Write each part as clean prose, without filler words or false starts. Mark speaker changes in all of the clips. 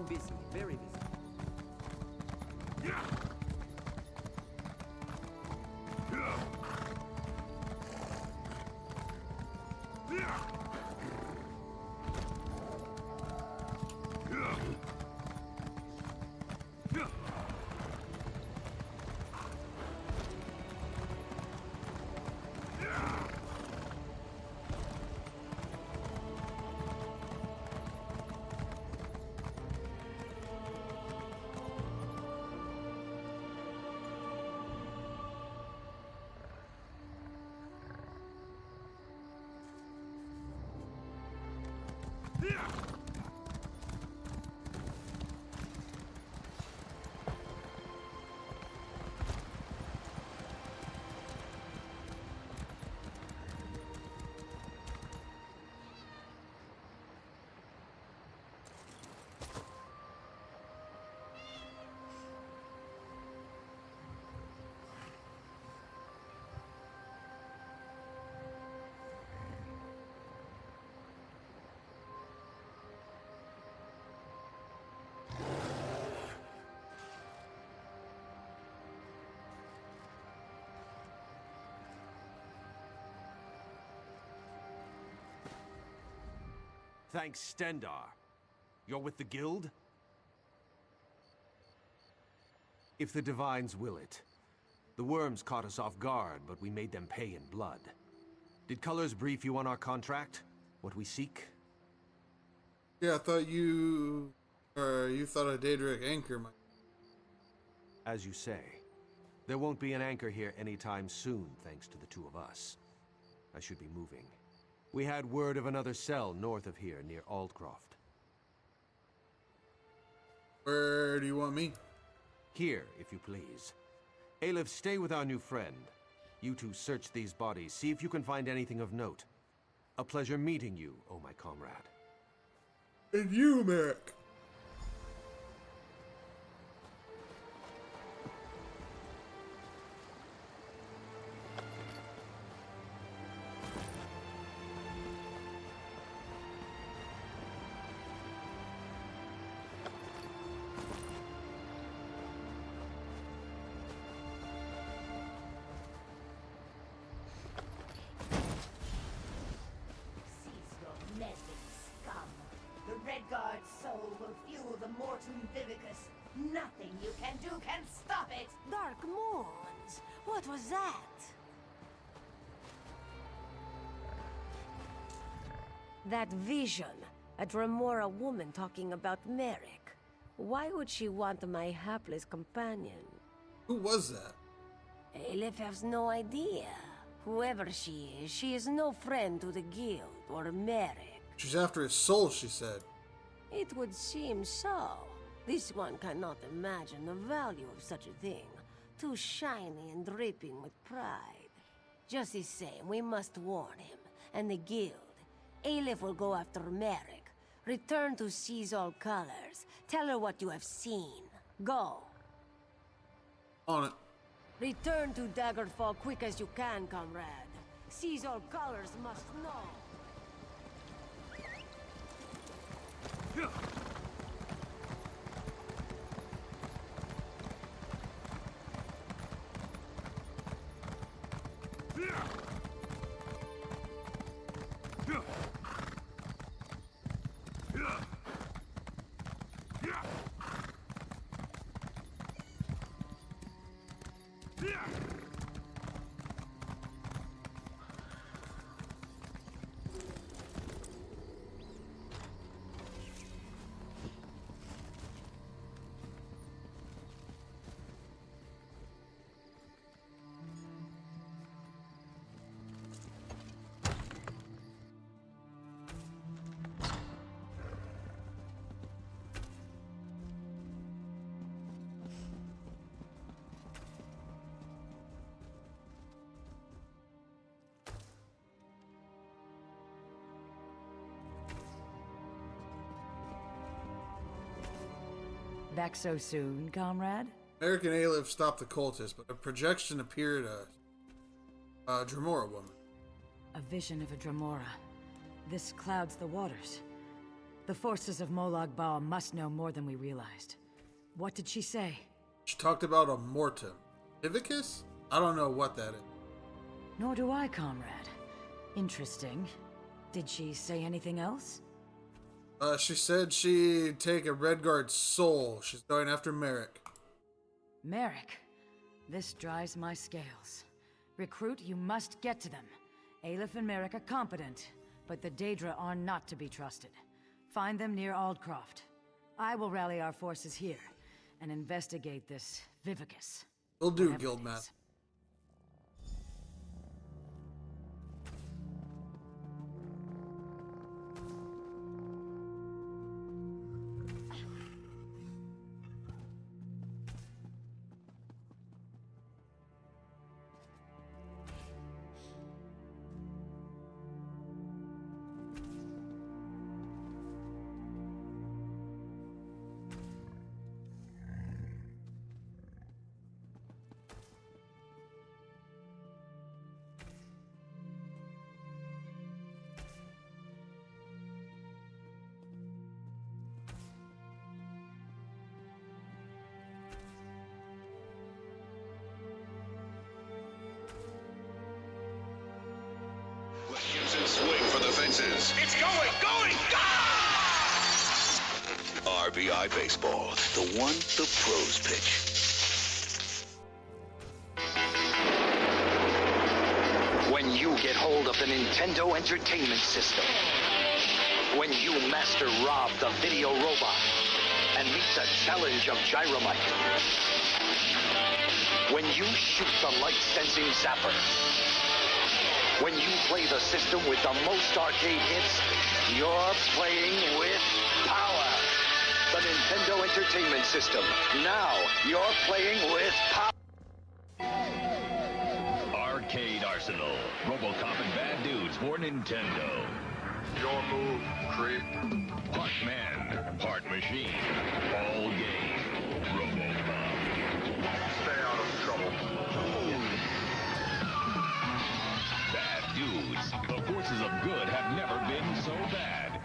Speaker 1: I'm busy, very busy.
Speaker 2: Thanks, Stendarr. You're with the guild? If the divines will it. The worms caught us off guard, but we made them pay in blood. Did Colors brief you on our contract? What we seek?
Speaker 3: Yeah, I thought you thought a Daedric anchor might.
Speaker 2: As you say, there won't be an anchor here anytime soon, thanks to the two of us. I should be moving. We had word of another cell north of here, near Aldcroft.
Speaker 3: Where do you want me?
Speaker 2: Here, if you please. Aelif, stay with our new friend. You two search these bodies, see if you can find anything of note. A pleasure meeting you, oh my comrade.
Speaker 3: And you, Merrick.
Speaker 4: Nothing you can do can stop it!
Speaker 5: Dark moons? What was that? That vision. A Dremora woman talking about Merrick. Why would she want my hapless companion?
Speaker 3: Who was that?
Speaker 5: Aelif has no idea. Whoever she is no friend to the guild or Merrick.
Speaker 3: She's after his soul, she said.
Speaker 5: It would seem so. This one cannot imagine the value of such a thing. Too shiny and dripping with pride. Just the same, we must warn him, and the guild. Aelif will go after Merrick. Return to Seize All Colors. Tell her what you have seen. Go.
Speaker 3: On it.
Speaker 5: Return to Daggerfall quick as you can, comrade. Seize All Colors must know.
Speaker 6: Back so soon, comrade?
Speaker 3: Merrick and Aelif stopped the cultists, but a projection appeared a Dremora woman.
Speaker 6: A vision of a Dremora. This clouds the waters. The forces of Molag Bal must know more than we realized. What did she say?
Speaker 3: She talked about a mortem. Ivicus? I don't know what that is.
Speaker 6: Nor do I, comrade. Interesting. Did she say anything else?
Speaker 3: She said she'd take a Redguard's soul. She's going after Merrick.
Speaker 6: Merrick. This drives my scales. Recruit, you must get to them. Aleph and Merrick are competent, but the Daedra are not to be trusted. Find them near Aldcroft. I will rally our forces here and investigate this Vivicus.
Speaker 3: Will do,
Speaker 6: Whatever it
Speaker 3: Guildman.
Speaker 6: is.
Speaker 1: Gibson swing for the fences.
Speaker 7: It's going!
Speaker 1: RBI Baseball, the one the pros pitch.
Speaker 7: When you get hold of the Nintendo Entertainment System, when you master Rob the video robot and meet the challenge of Gyromite, when you shoot the light-sensing zapper, when you play the system with the most arcade hits, you're playing with power. The Nintendo Entertainment System. Now you're playing with power.
Speaker 8: Arcade Arsenal. RoboCop and Bad Dudes for Nintendo.
Speaker 9: Your move, creep.
Speaker 8: Part man, part machine. All game. RoboCop.
Speaker 9: Stay out of trouble.
Speaker 8: Bad Dudes. The forces of good have never been so bad.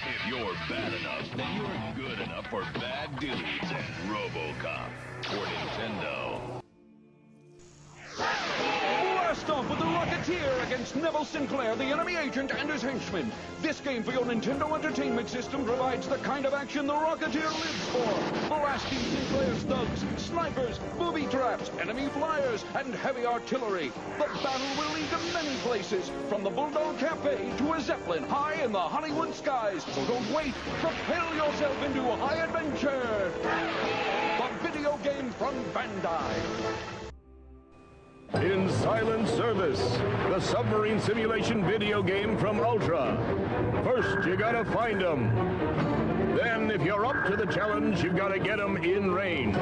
Speaker 8: If you're bad enough, then you're good enough for Bad Dudes and RoboCop for Nintendo.
Speaker 10: Blast off with the Rocketeer against Neville Sinclair, the enemy agent, and his henchmen. This game for your Nintendo Entertainment System provides the kind of action the Rocketeer lives for. Blasting Sinclair's thugs, snipers, booby traps, enemy flyers, and heavy artillery. The battle will lead to many places, from the Bulldog Cafe to a Zeppelin high in the Hollywood skies. So don't wait. Propel yourself into high adventure. The video game from Bandai.
Speaker 11: In Silent Service, the submarine simulation video game from Ultra. First, you gotta find them. Then, if you're up to the challenge, you've gotta get them in range.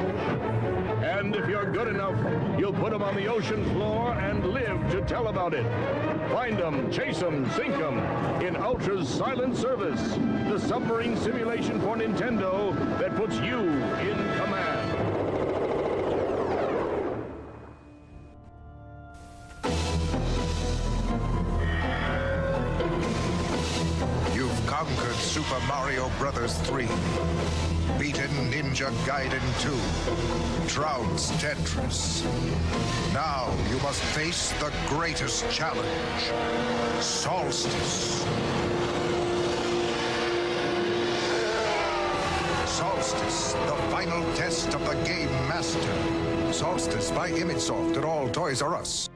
Speaker 11: And if you're good enough, you'll put them on the ocean floor and live to tell about it. Find them, chase them, sink them in Ultra's Silent Service, the submarine simulation for Nintendo that puts you in command.
Speaker 12: Conquered Super Mario Bros. 3, beaten Ninja Gaiden 2, trounced Tetris. Now you must face the greatest challenge, Solstice. Solstice, the final test of the Game Master. Solstice by ImageSoft at all Toys R Us.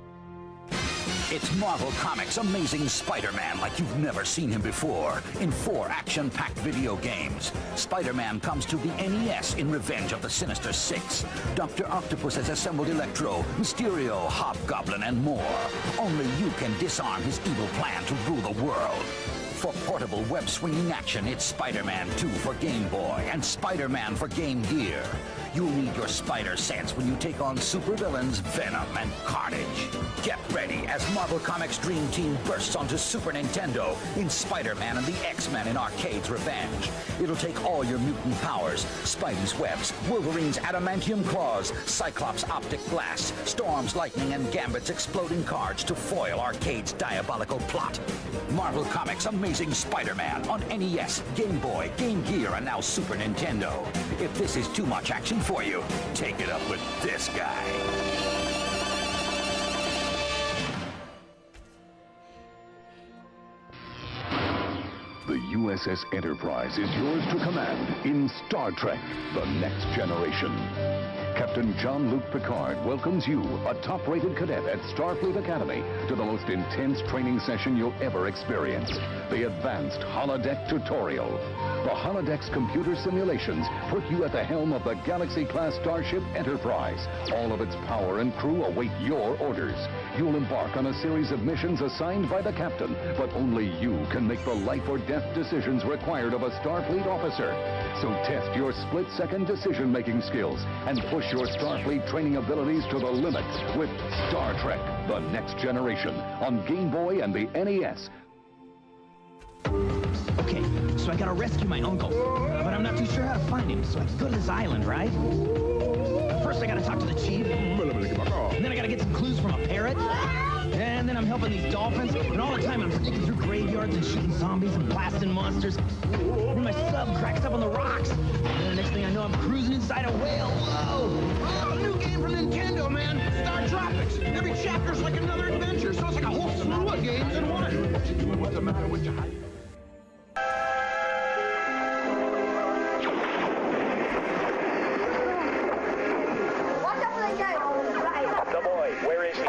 Speaker 13: It's Marvel Comics' Amazing Spider-Man like you've never seen him before. In 4 action-packed video games. Spider-Man comes to the NES in Revenge of the Sinister Six. Dr. Octopus has assembled Electro, Mysterio, Hobgoblin, and more. Only you can disarm his evil plan to rule the world. For portable web-swinging action, it's Spider-Man 2 for Game Boy and Spider-Man for Game Gear. You'll need your spider sense when you take on supervillains Venom and Carnage. Get ready as Marvel Comics' Dream Team bursts onto Super Nintendo in Spider-Man and the X-Men in Arcade's Revenge. It'll take all your mutant powers, Spidey's webs, Wolverine's adamantium claws, Cyclops' optic blasts, Storm's lightning, and Gambit's exploding cards to foil Arcade's diabolical plot. Marvel Comics' Amazing Spider-Man on NES, Game Boy, Game Gear, and now Super Nintendo. If this is too much action for you, take it up with this guy.
Speaker 8: The USS Enterprise is yours to command in Star Trek: The Next Generation. Captain Jean-Luc Picard welcomes you, a top-rated cadet at Starfleet Academy, to the most intense training session you'll ever experience, the Advanced Holodeck Tutorial. The Holodeck's computer simulations put you at the helm of the Galaxy-class starship Enterprise. All of its power and crew await your orders. You'll embark on a series of missions assigned by the captain, but only you can make the life-or-death decisions required of a Starfleet officer. So test your split-second decision-making skills and push your Starfleet training abilities to the limit with Star Trek: The Next Generation on Game Boy and the NES.
Speaker 14: Okay, so I gotta rescue my uncle, but I'm not too sure how to find him, so I can go to this island, right? First I gotta talk to the chief, and then I gotta get some clues from a parrot, and then I'm helping these dolphins, and all the time I'm digging through graveyards and shooting zombies and blasting monsters. And my sub cracks up on the rocks, and then the next thing I know I'm cruising inside a whale. Whoa! Oh, new game from Nintendo, man! Star Tropics! Every chapter's like another adventure, so it's like a whole slew of games in one. What's the matter with you?
Speaker 7: The boy, where is he?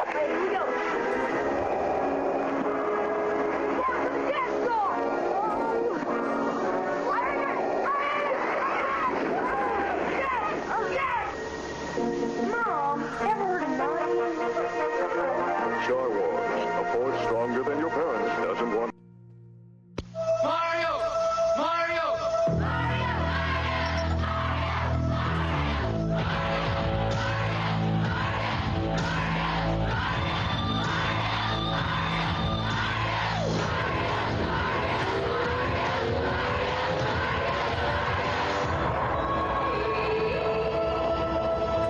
Speaker 4: Mom, ever heard of millennium?
Speaker 9: Star Wars, a force stronger than your parents doesn't want.
Speaker 4: Mario! Mario!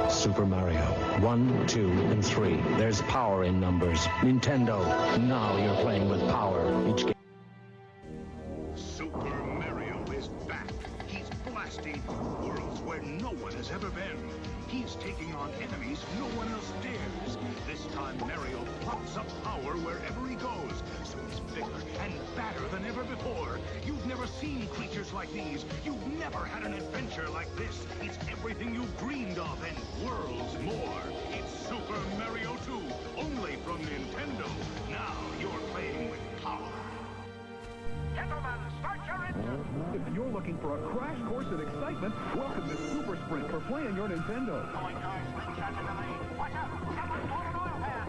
Speaker 15: Super Mario. 1, 2, and 3. There's power in numbers. Nintendo, now you're playing with power. Each game.
Speaker 16: Super Mario is back. He's blasting through worlds where no one has ever been. He's taking on enemies no one else dares. This time Mario pops up power wherever he goes, so he's bigger and badder than ever before. You've never seen creatures like these. You've never had an adventure like this. It's everything you've dreamed of and worlds more. It's Super Mario 2, only from Nintendo. Now you're playing with power.
Speaker 17: Gentlemen, start your engine! If you're looking for a crash course in excitement, welcome to Super Sprint for playing your Nintendo. Going cars, slingshot in the lane. Watch out! Someone's blown an oil pan!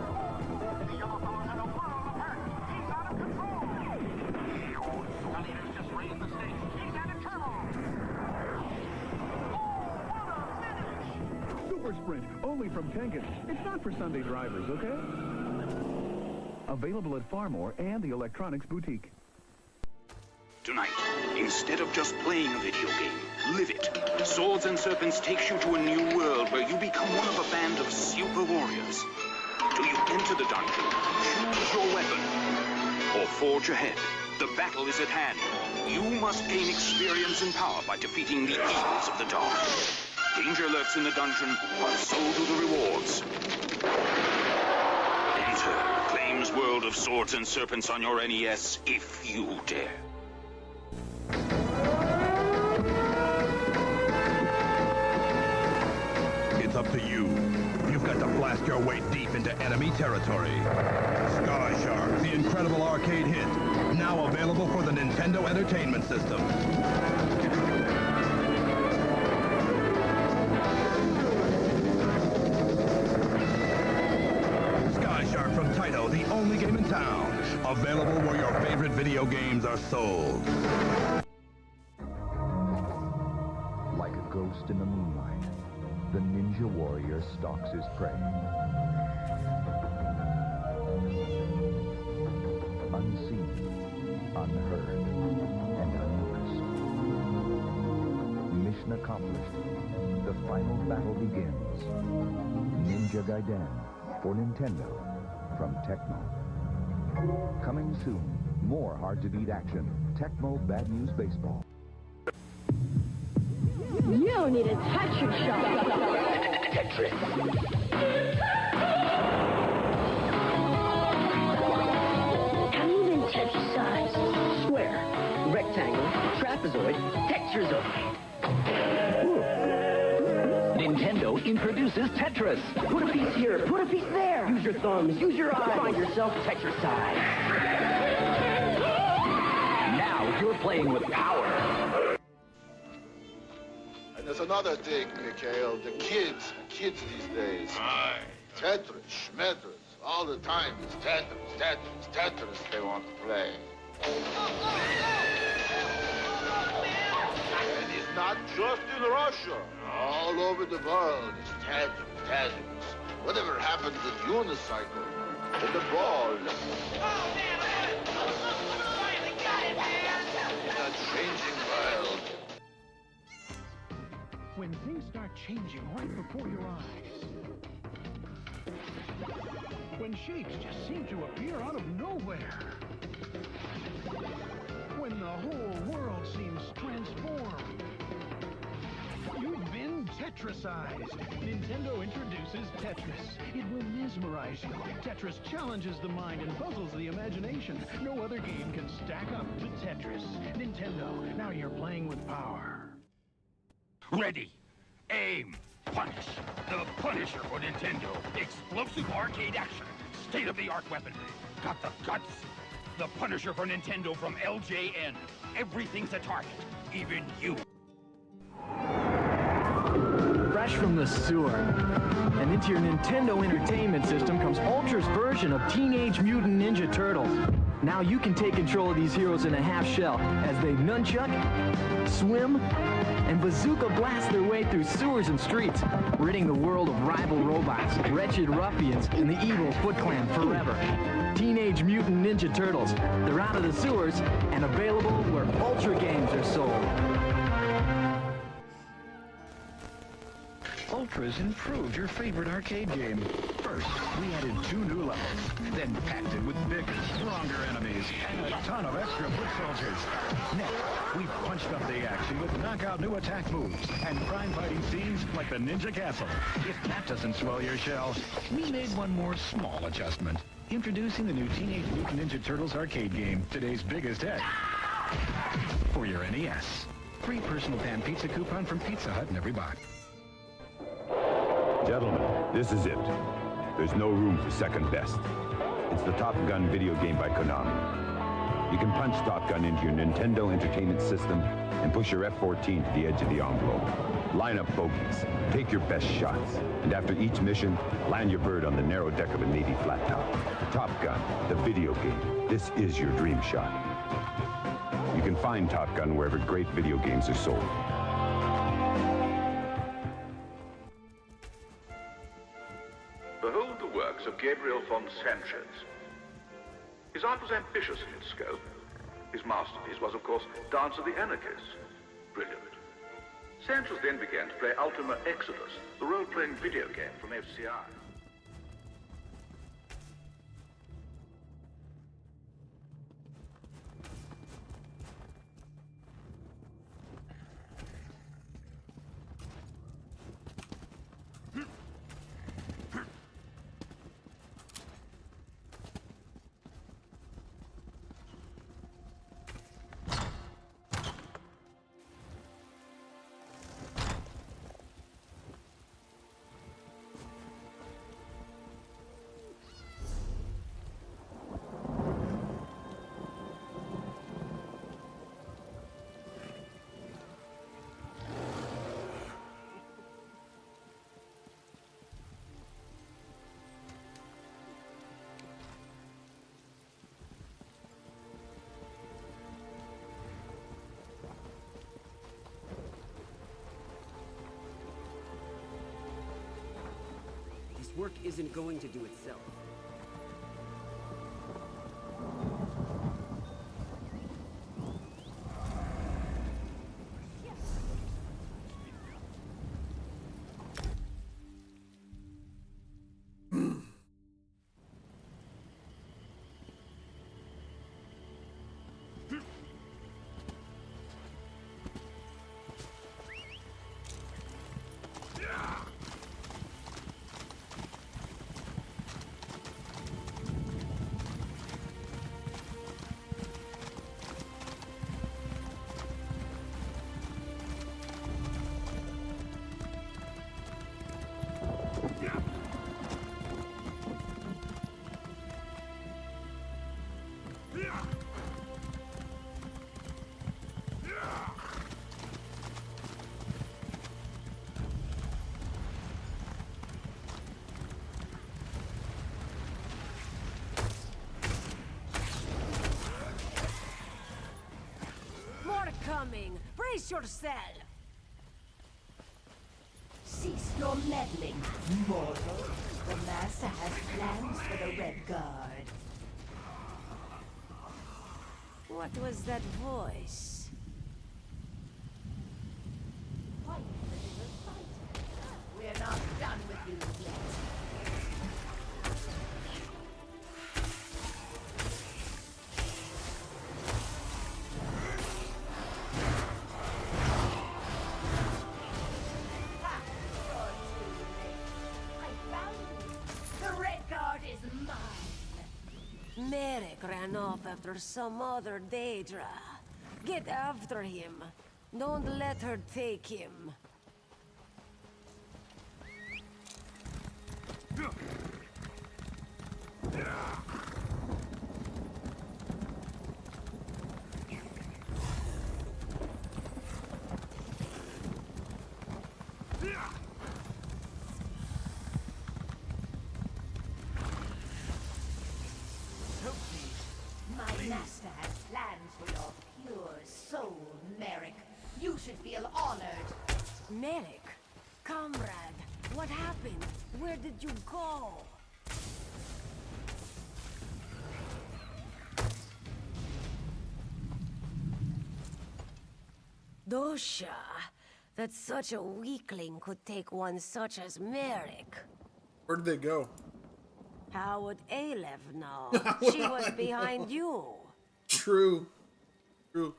Speaker 17: The yellow fellow's in a world apart! He's out of control! The leader's just raised the stakes. He's at a turbo! Oh, what a finish! Super Sprint, only from Tengen. It's not for Sunday drivers, okay? Available at Farmore and the Electronics Boutique.
Speaker 18: Tonight, instead of just playing a video game, live it. Swords and Serpents takes you to a new world where you become one of a band of super warriors. Do you enter the dungeon, choose your weapon, or forge ahead? The battle is at hand. You must gain experience and power by defeating the evils of the dark. Danger lurks in the dungeon, but so do the rewards. Enter Acclaim's world of Swords and Serpents on your NES, if you dare.
Speaker 16: It's up to you. You've got to blast your way deep into enemy territory. Sky Shark, the incredible arcade hit. Now available for the Nintendo Entertainment System. Sky Shark from Taito, the only game in town. Available where your favorite video games are sold.
Speaker 13: Like a ghost in the moonlight,
Speaker 19: the ninja warrior stalks his prey. Unseen, unheard, and unnoticed. Mission accomplished. The final battle begins. Ninja Gaiden for Nintendo from Tecmo. Coming soon, more hard-to-beat action. Tecmo Bad News Baseball.
Speaker 4: You need a Tetris shot.
Speaker 13: Tetris.
Speaker 4: How do you even Tetris size?
Speaker 20: Square, rectangle, trapezoid, texturezoid.
Speaker 14: Nintendo introduces Tetris.
Speaker 20: Put a piece here, put a piece there. Use your thumbs, use your eyes. Find yourself Tetris size.
Speaker 14: Now you're playing with power.
Speaker 21: And there's another thing, Mikhail. The kids these days.
Speaker 22: Aye.
Speaker 21: Tetris, schmetters, all the time. It's Tetris they want to play. And it's not just in Russia. All over the world, it's Tetris. Whatever happened to unicycle and the ball? In a changing world.
Speaker 17: When things start changing right before your eyes. When shapes just seem to appear out of nowhere. When the whole world seems transformed. You've been Tetrisized. Nintendo introduces Tetris. It will mesmerize you. Tetris challenges the mind and puzzles the imagination. No other game can stack up to Tetris. Nintendo, now you're playing with power.
Speaker 22: Ready, aim, punish. The Punisher for Nintendo. Explosive arcade action. State-of-the-art weaponry. Got the guts. The Punisher for Nintendo from LJN. Everything's a target. Even you.
Speaker 14: Fresh from the sewer. And into your Nintendo Entertainment System comes Ultra's version of Teenage Mutant Ninja Turtles. Now you can take control of these heroes in a half shell as they nunchuck, swim, and bazooka blast their way through sewers and streets, ridding the world of rival robots, wretched ruffians, and the evil Foot Clan forever. Teenage Mutant Ninja Turtles. They're out of the sewers and available where Ultra games are sold.
Speaker 23: Ultra's improved your favorite arcade game. First, we added 2 new levels, then packed it with bigger, stronger enemies, and a ton of extra foot soldiers. Next, we punched up the action with knockout new attack moves and crime-fighting scenes like the Ninja Castle. If that doesn't swell your shell, we made one more small adjustment. Introducing the new Teenage Mutant Ninja Turtles arcade game, today's biggest hit. For your NES. Free personal pan pizza coupon from Pizza Hut in every box.
Speaker 24: Gentlemen, this is it. There's no room for second best. It's the Top Gun video game by Konami. You can punch Top Gun into your Nintendo Entertainment System and push your F-14 to the edge of the envelope. Line up bogeys, take your best shots, and after each mission, land your bird on the narrow deck of a Navy flat top. Top Gun, the video game. This is your dream shot. You can find Top Gun wherever great video games are sold.
Speaker 25: Behold the works of Gabriel von Sanchez. His art was ambitious in its scope. His masterpiece was, of course, Dance of the Anarchists. Brilliant. Sanchez then began to play Ultima Exodus, the role-playing video game from FCI.
Speaker 1: This work isn't going to do itself.
Speaker 2: Coming! Brace yourself! Cease your meddling, mortal. The Master has plans for the Red Guard. What was that voice? Quiet, little fighter. We're not done with you yet. Merrick ran off after some other Daedra. Get after him. Don't let her take him. My master has plans for your pure soul, Merrick. You should feel honored. Merrick? Comrade, what happened? Where did you go? Dosha, that such a weakling could take one such as Merrick.
Speaker 3: Where did they go?
Speaker 2: How would Aleph know? She was behind you.
Speaker 3: True. True.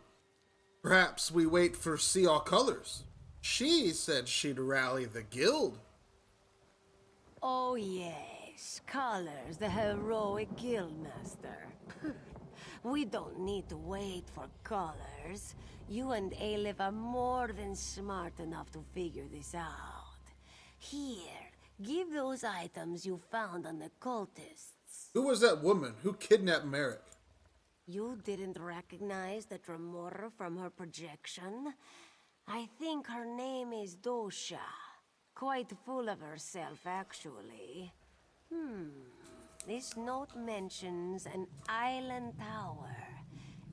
Speaker 3: Perhaps we wait for See All Colors. She said she'd rally the guild.
Speaker 2: Oh yes, Colors, the heroic guildmaster. We don't need to wait for Colors. You and Aleph are more than smart enough to figure this out. Here, give those items you found on the cultists.
Speaker 3: Who was that woman who kidnapped Merrick?
Speaker 2: You didn't recognize the Tremora from her projection? I think her name is Dosha. Quite full of herself, actually. This note mentions an island tower.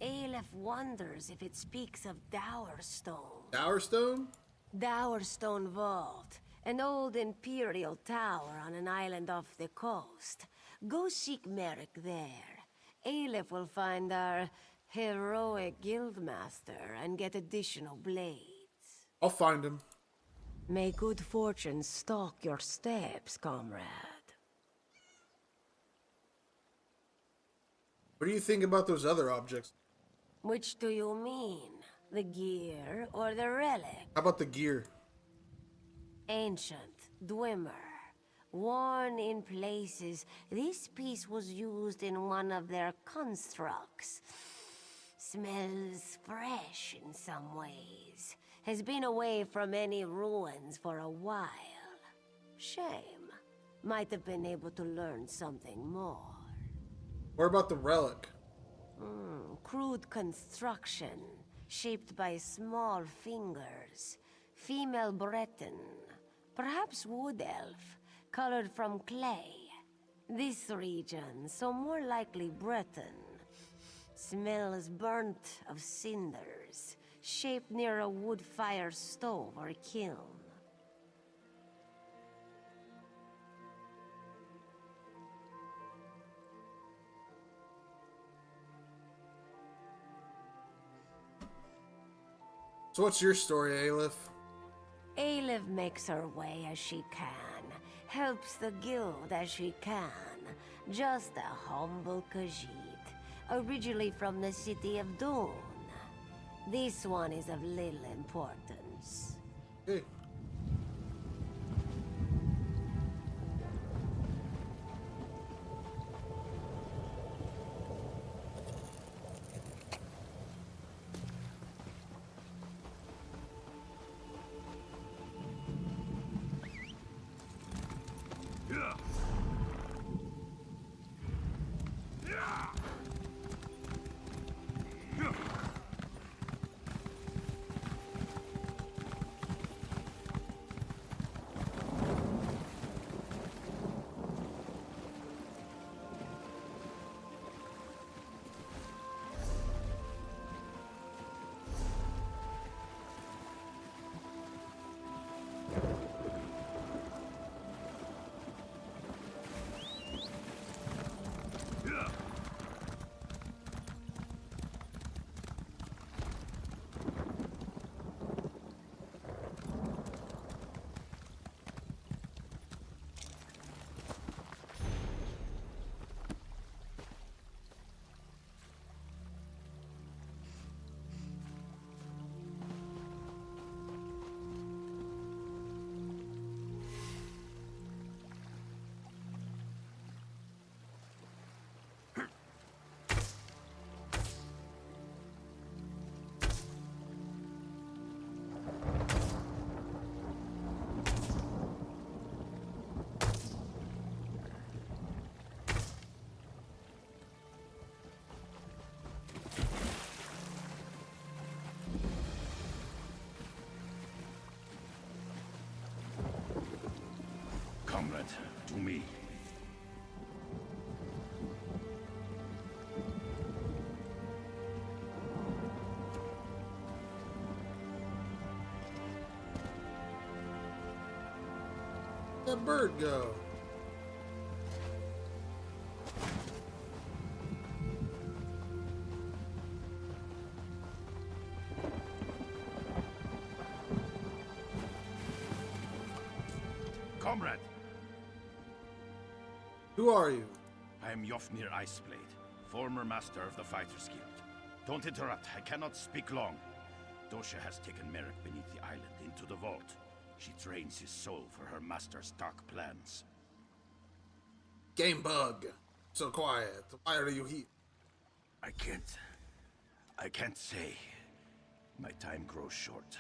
Speaker 2: Aleph wonders if it speaks of Dowerstone.
Speaker 3: Dowerstone?
Speaker 2: Dowerstone Vault. An old imperial tower on an island off the coast. Go seek Merrick there. Aleph will find our heroic guildmaster and get additional blades.
Speaker 3: I'll find him.
Speaker 2: May good fortune stalk your steps, comrade.
Speaker 3: What do you think about those other objects?
Speaker 2: Which do you mean? The gear or the relic?
Speaker 3: How about the gear?
Speaker 2: Ancient, Dwemer. Worn in places, this piece was used in one of their constructs. Smells fresh in some ways. Has been away from any ruins for a while. Shame. Might have been able to learn something more.
Speaker 3: What about the relic?
Speaker 2: Crude construction, shaped by small fingers. Female Breton. Perhaps wood elf. Colored from clay. This region, so more likely Breton. Smells burnt of cinders, shaped near a wood fire stove or kiln.
Speaker 3: So what's your story, Aleph?
Speaker 2: Aleph makes her way as she can, helps the guild as she can. Just a humble Khajiit, originally from the city of Dune. This one is of little importance.
Speaker 3: Hey.
Speaker 22: Comrade, to me.
Speaker 3: The bird go.
Speaker 22: Comrade!
Speaker 3: Who are you?
Speaker 22: I am Yofnir Iceblade, former master of the Fighters Guild. Don't interrupt, I cannot speak long. Dosha has taken Merrick beneath the island into the vault. She trains his soul for her master's dark plans.
Speaker 3: Game bug. So quiet. Why are you here?
Speaker 22: I can't say. My time grows short.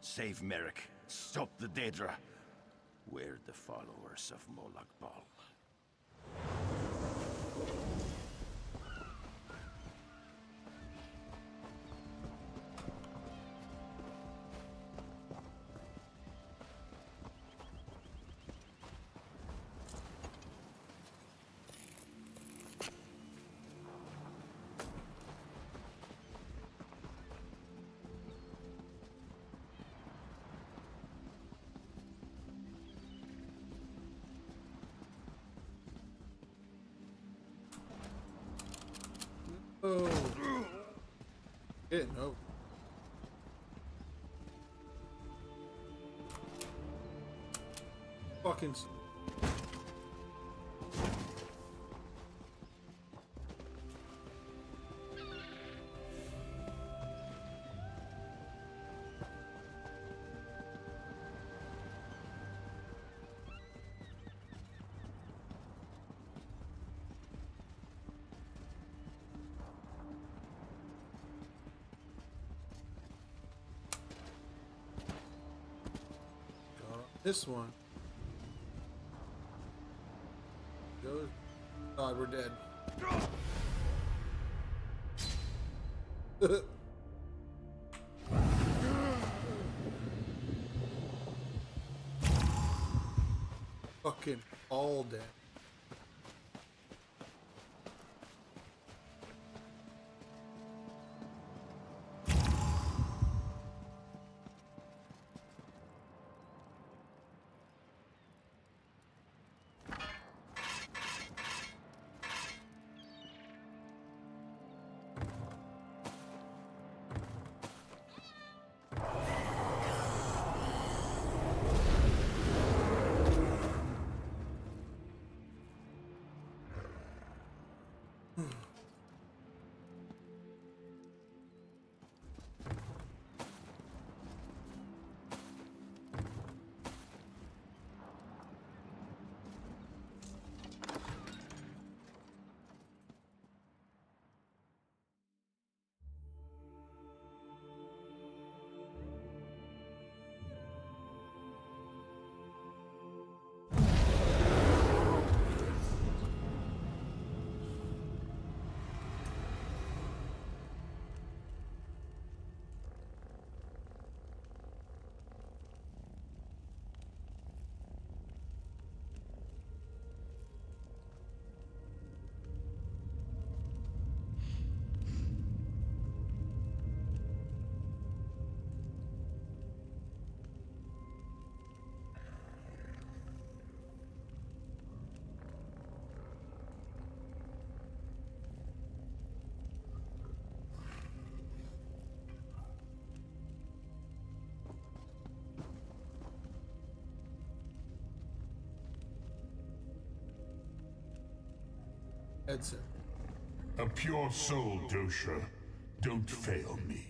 Speaker 22: Save Merrick. Stop the Daedra. We're the followers of Molag Bal.
Speaker 3: Oh. Yeah, no. Fucking. This one. Goes. God, we're dead. Fucking all dead. Headset.
Speaker 5: A pure soul, Dosha. Don't fail me.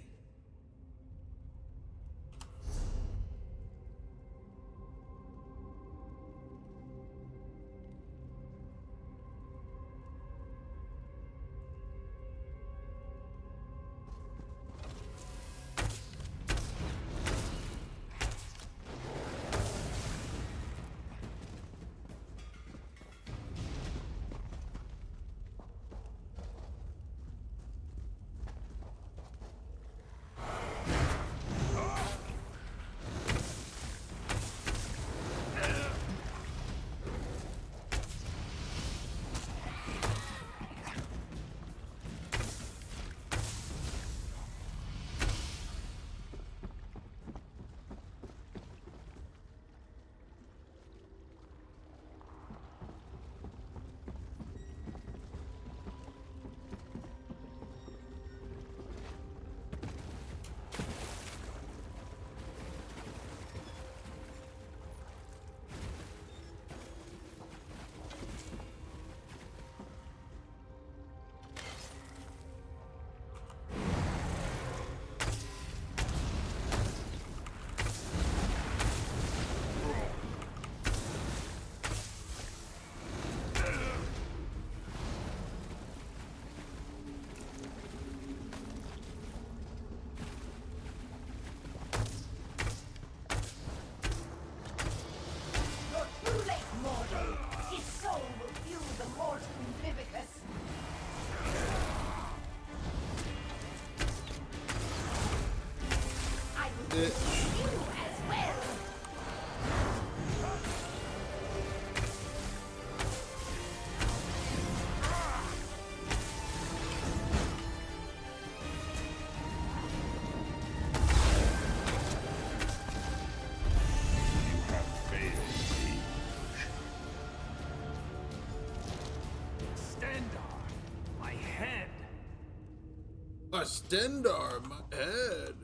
Speaker 3: A Stendar, my head.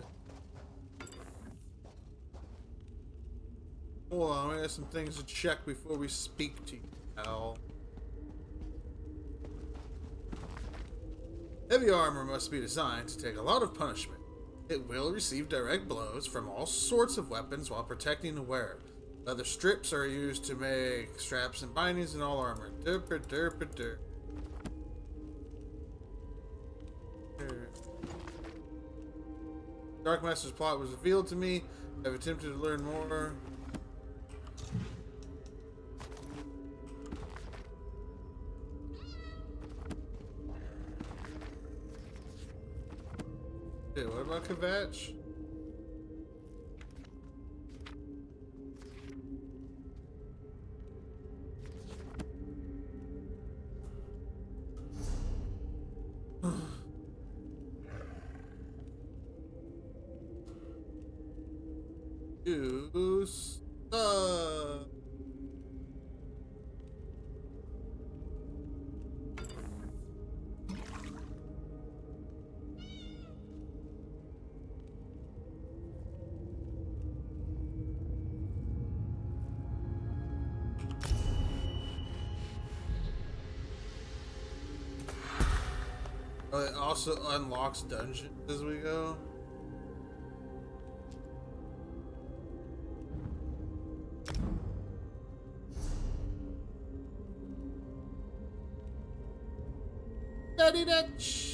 Speaker 3: Hold on, I got some things to check before we speak to you, Al. Heavy armor must be designed to take a lot of punishment. It will receive direct blows from all sorts of weapons while protecting the wearer. Leather strips are used to make straps and bindings in all armor. Derp, derp, derp. Dark Master's plot was revealed to me. I've attempted to learn more. Hey, what about Kvatch? Use it also unlocks dungeons as we go. Daddy Dutch.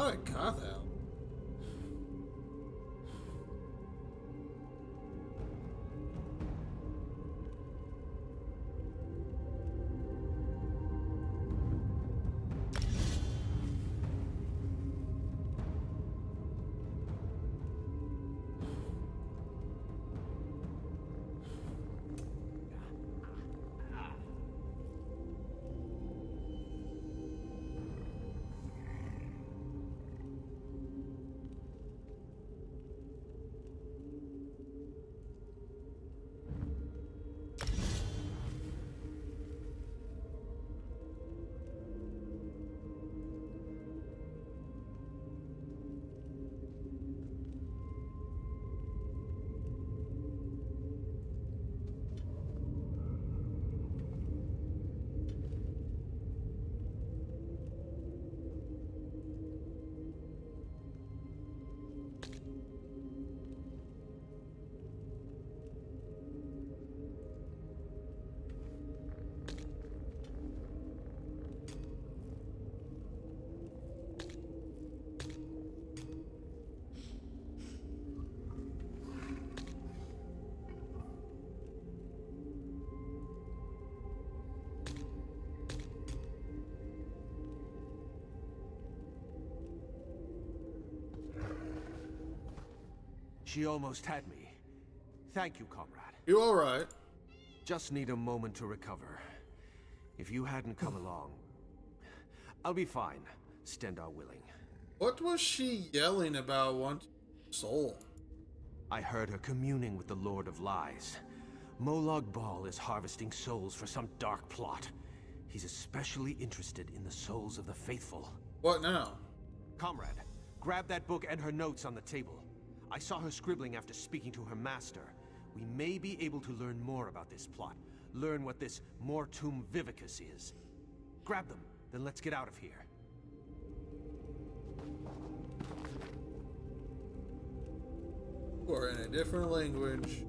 Speaker 3: thought I got that.
Speaker 6: She almost had me. Thank you, comrade.
Speaker 3: You all right?
Speaker 6: Just need a moment to recover. If you hadn't come along, I'll be fine. Stendar willing.
Speaker 3: What was she yelling about wanting soul?
Speaker 6: I heard her communing with the Lord of Lies. Molag Bal is harvesting souls for some dark plot. He's especially interested in the souls of the faithful.
Speaker 3: What now?
Speaker 6: Comrade, grab that book and her notes on the table. I saw her scribbling after speaking to her master. We may be able to learn more about this plot. Learn what this Mortum Vivicus is. Grab them, then let's get out of here.
Speaker 3: Or in a different language.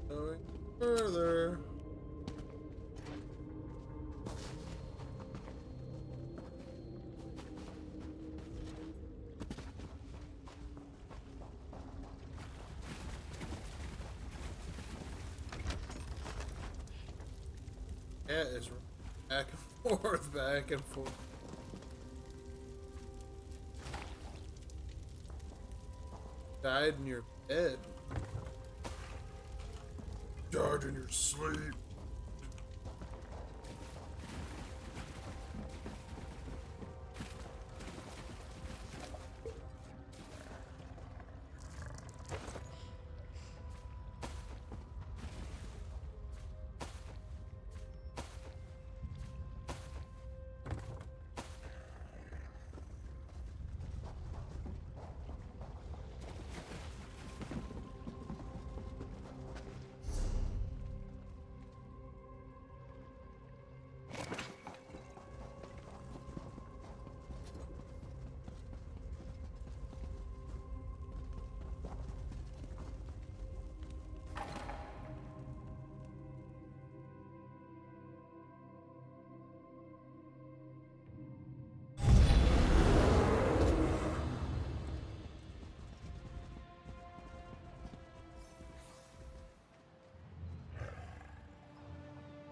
Speaker 3: Going further. Cat is back and forth, back and forth. Died in your bed. Died in your sleep.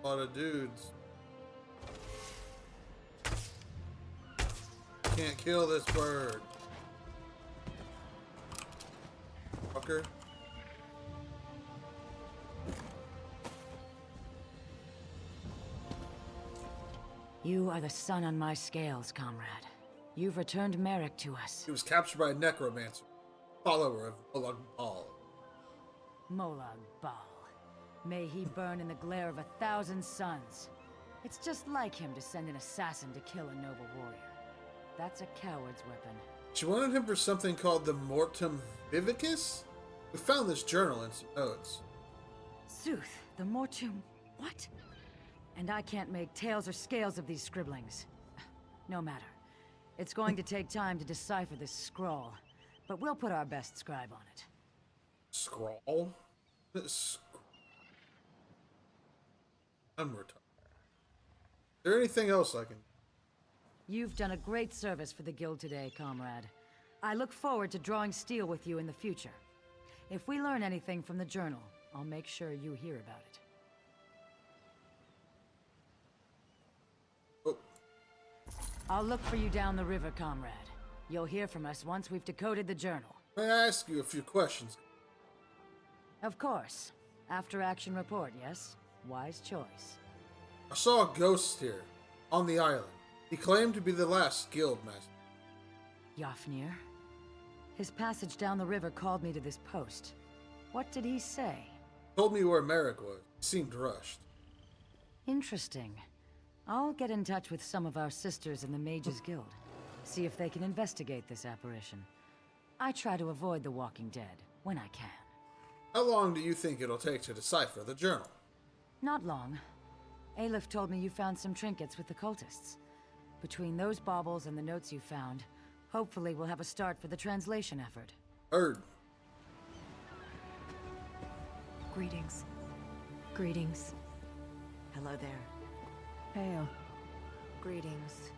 Speaker 3: A lot of dudes. Can't kill this bird. Fucker.
Speaker 8: You are the sun on my scales, comrade. You've returned Merrick to us.
Speaker 3: He was captured by a necromancer, follower of Molag Bal.
Speaker 8: Molag Bal. May he burn in the glare of 1,000 suns. It's just like him to send an assassin to kill a noble warrior. That's a coward's weapon.
Speaker 3: She wanted him for something called the Mortum Vivicus? We found this journal in some notes.
Speaker 8: Sooth, the Mortum... what? And I can't make tails or scales of these scribblings. No matter. It's going to take time to decipher this scrawl, but we'll put our best scribe on it.
Speaker 3: Scrawl? I'm retarded. Is there anything else I can...
Speaker 8: You've done a great service for the guild today, comrade. I look forward to drawing steel with you in the future. If we learn anything from the journal, I'll make sure you hear about it.
Speaker 3: Oh.
Speaker 8: I'll look for you down the river, comrade. You'll hear from us once we've decoded the journal.
Speaker 3: May I ask you a few questions?
Speaker 8: Of course. After action report, yes? Wise choice.
Speaker 3: I saw a ghost here, on the island. He claimed to be the last guild master.
Speaker 8: Yafnir? His passage down the river called me to this post. What did he say?
Speaker 3: Told me where Merrick was. He seemed rushed.
Speaker 8: Interesting. I'll get in touch with some of our sisters in the Mages Guild. See if they can investigate this apparition. I try to avoid the Walking Dead, when I can.
Speaker 3: How long do you think it'll take to decipher the journal?
Speaker 8: Not long. Aleph told me you found some trinkets with the cultists. Between those baubles and the notes you found, hopefully we'll have a start for the translation effort.
Speaker 3: Heard.
Speaker 7: Greetings. Greetings. Hello there.
Speaker 8: Hail.
Speaker 7: Greetings.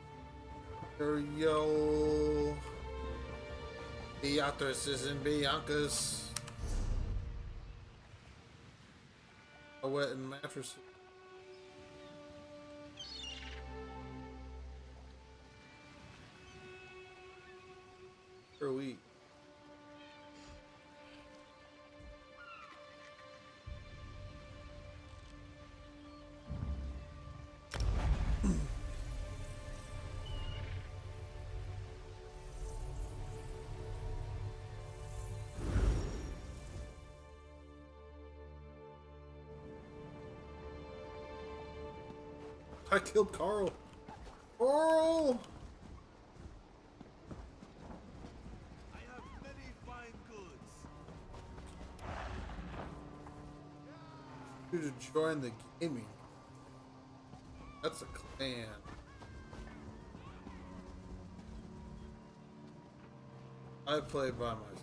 Speaker 3: Yo. Beatrices and Biancas. A wet and mattress. For a week. I killed Carl. Carl!
Speaker 6: I have many fine goods.
Speaker 3: You to join the gaming. That's a clan. I play by myself.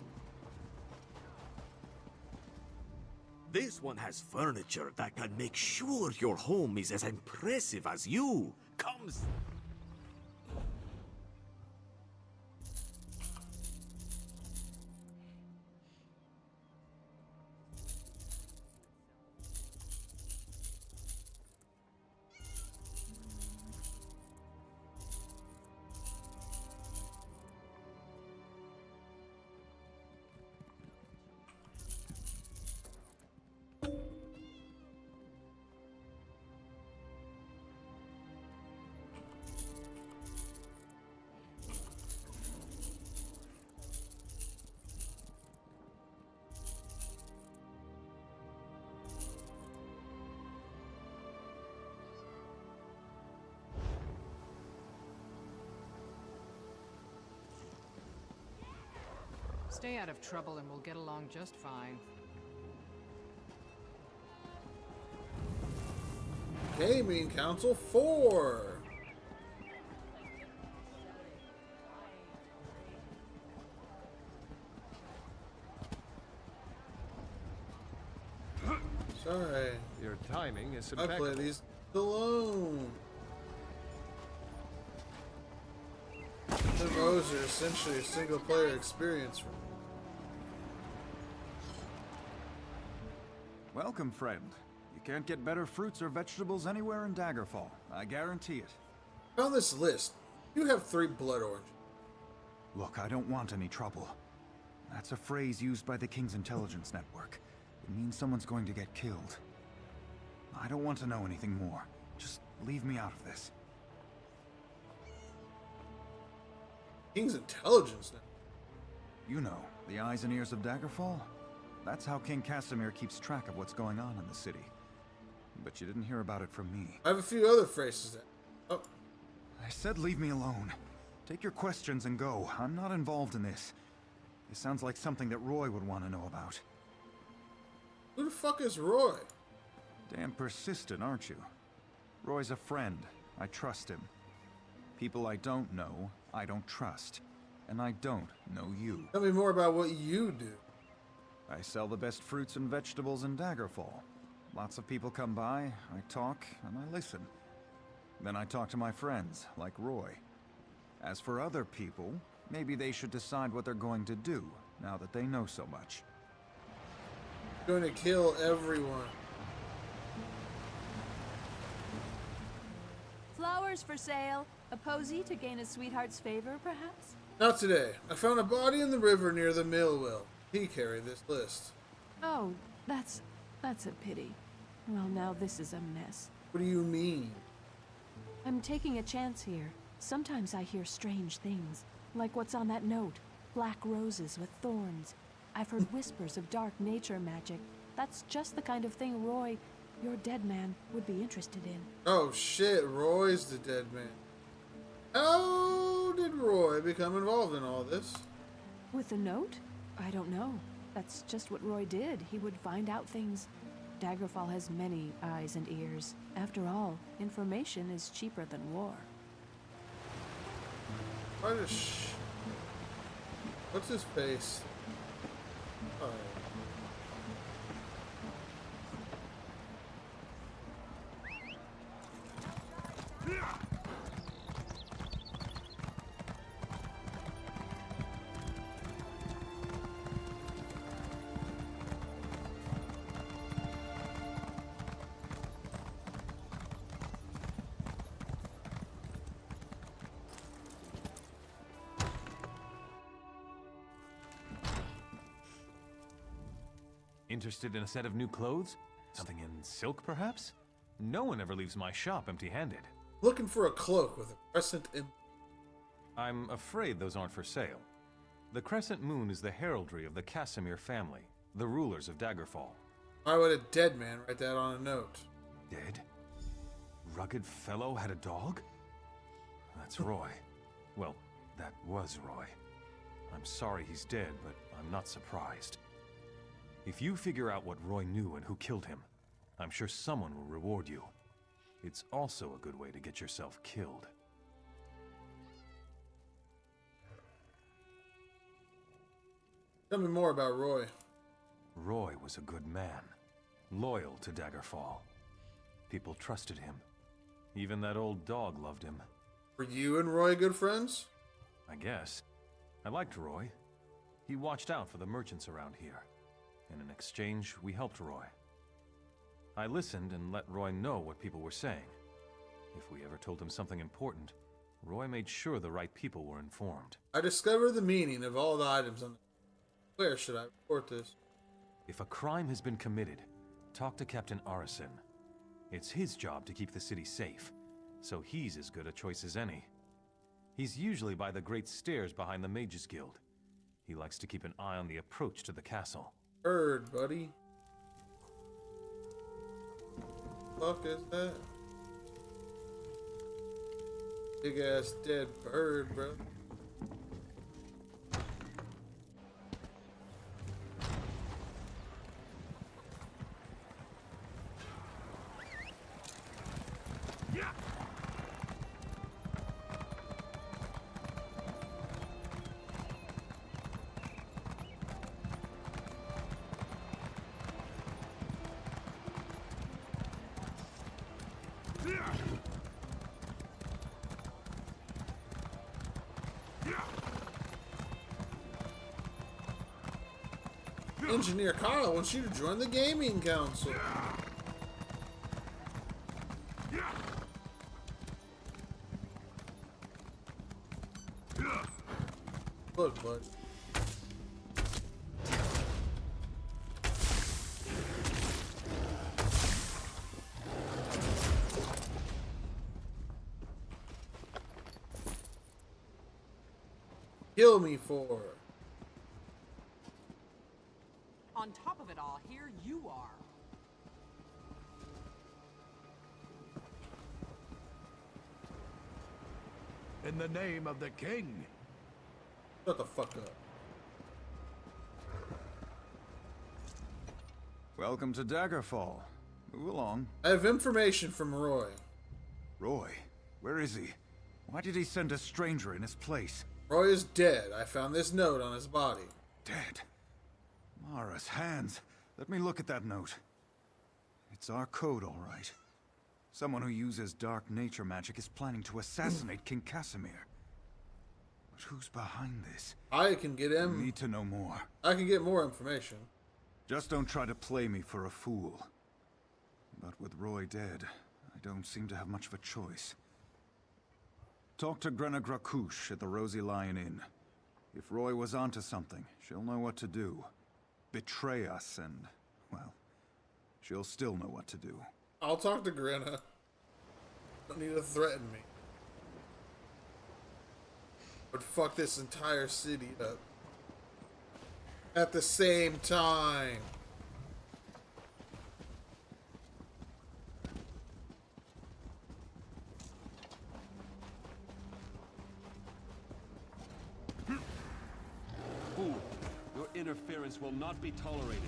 Speaker 9: This one has furniture that can make sure your home is as impressive as you. Comes.
Speaker 10: Stay out of trouble and we'll get along just fine.
Speaker 3: Gaming Council 4. Sorry.
Speaker 6: Your timing is
Speaker 3: I
Speaker 6: impeccable.
Speaker 3: play these alone. The MMOs are essentially a single player experience for me.
Speaker 11: Welcome, friend. You can't get better fruits or vegetables anywhere in Daggerfall. I guarantee it.
Speaker 3: Found this list. You have 3 blood oranges.
Speaker 11: Look, I don't want any trouble. That's a phrase used by the King's Intelligence Network. It means someone's going to get killed. I don't want to know anything more. Just leave me out of this.
Speaker 3: King's Intelligence Network?
Speaker 11: You know, the eyes and ears of Daggerfall? That's how King Casimir keeps track of what's going on in the city. But you didn't hear about it from me.
Speaker 3: I have a few other phrases that... Oh.
Speaker 11: I said leave me alone. Take your questions and go. I'm not involved in this. This sounds like something that Roy would want to know about.
Speaker 3: Who the fuck is Roy?
Speaker 11: Damn persistent, aren't you? Roy's a friend. I trust him. People I don't know, I don't trust. And I don't know you.
Speaker 3: Tell me more about what you do.
Speaker 11: I sell the best fruits and vegetables in Daggerfall. Lots of people come by, I talk, and I listen. Then I talk to my friends, like Roy. As for other people, maybe they should decide what they're going to do, now that they know so much.
Speaker 3: Going to kill everyone.
Speaker 12: Flowers for sale. A posy to gain a sweetheart's favor, perhaps?
Speaker 3: Not today. I found a body in the river near the mill wheel. He carried this list.
Speaker 12: Oh, that's a pity. Well, now this is a mess.
Speaker 3: What do you mean?
Speaker 12: I'm taking a chance here. Sometimes I hear strange things, like what's on that note. Black roses with thorns. I've heard whispers of dark nature magic. That's just the kind of thing Roy, your dead man, would be interested in.
Speaker 3: Oh shit, Roy's the dead man. How did Roy become involved in all this?
Speaker 12: With the note? I don't know. That's just what Roy did. He would find out things. Daggerfall has many eyes and ears. After all, information is cheaper than war.
Speaker 3: What's his face? Oh.
Speaker 15: Interested in a set of new clothes? Something in silk, perhaps? No one ever leaves my shop empty-handed.
Speaker 3: Looking for a cloak with a crescent in...
Speaker 15: I'm afraid those aren't for sale. The crescent moon is the heraldry of the Casimir family, the rulers of Daggerfall.
Speaker 3: Why would a dead man write that on a note?
Speaker 15: Dead? Rugged fellow had a dog? That's Roy. Well, that was Roy. I'm sorry he's dead, but I'm not surprised. If you figure out what Roy knew and who killed him, I'm sure someone will reward you. It's also a good way to get yourself killed.
Speaker 3: Tell me more about Roy.
Speaker 15: Roy was a good man, loyal to Daggerfall. People trusted him. Even that old dog loved him.
Speaker 3: Were you and Roy good friends?
Speaker 15: I guess. I liked Roy. He watched out for the merchants around here. And in exchange, we helped Roy. I listened and let Roy know what people were saying. If we ever told him something important, Roy made sure the right people were informed.
Speaker 3: I discovered the meaning of all the items on the... Where should I report this?
Speaker 15: If a crime has been committed, talk to Captain Arison. It's his job to keep the city safe, so he's as good a choice as any. He's usually by the great stairs behind the Mages Guild. He likes to keep an eye on the approach to the castle.
Speaker 3: Bird, buddy. Fuck is that? Big ass dead bird, bro. Engineer Kyle wants you to join the gaming council. Look, bud. Kill me for.
Speaker 10: on top of it all, here you are.
Speaker 23: In the name of the king.
Speaker 3: Shut the fuck up.
Speaker 11: Welcome to Daggerfall. Move along.
Speaker 3: I have information from Roy.
Speaker 11: Roy? Where is he? Why did he send a stranger in his place?
Speaker 3: Roy is dead. I found this note on his body.
Speaker 11: Dead? Mara's hands. Let me look at that note. It's our code, all right. Someone who uses dark nature magic is planning to assassinate King Casimir. But who's behind this?
Speaker 3: I can get him.
Speaker 11: We need to know more.
Speaker 3: I can get more information.
Speaker 11: Just don't try to play me for a fool. But with Roy dead, I don't seem to have much of a choice. Talk to Grenna Grakush at the Rosy Lion Inn. If Roy was onto something, she'll know what to do. Betray us and, well, she'll still know what to do.
Speaker 3: I'll talk to Grenna. Don't need to threaten me. But fuck this entire city up. At the same time.
Speaker 6: Fool, your interference will not be tolerated.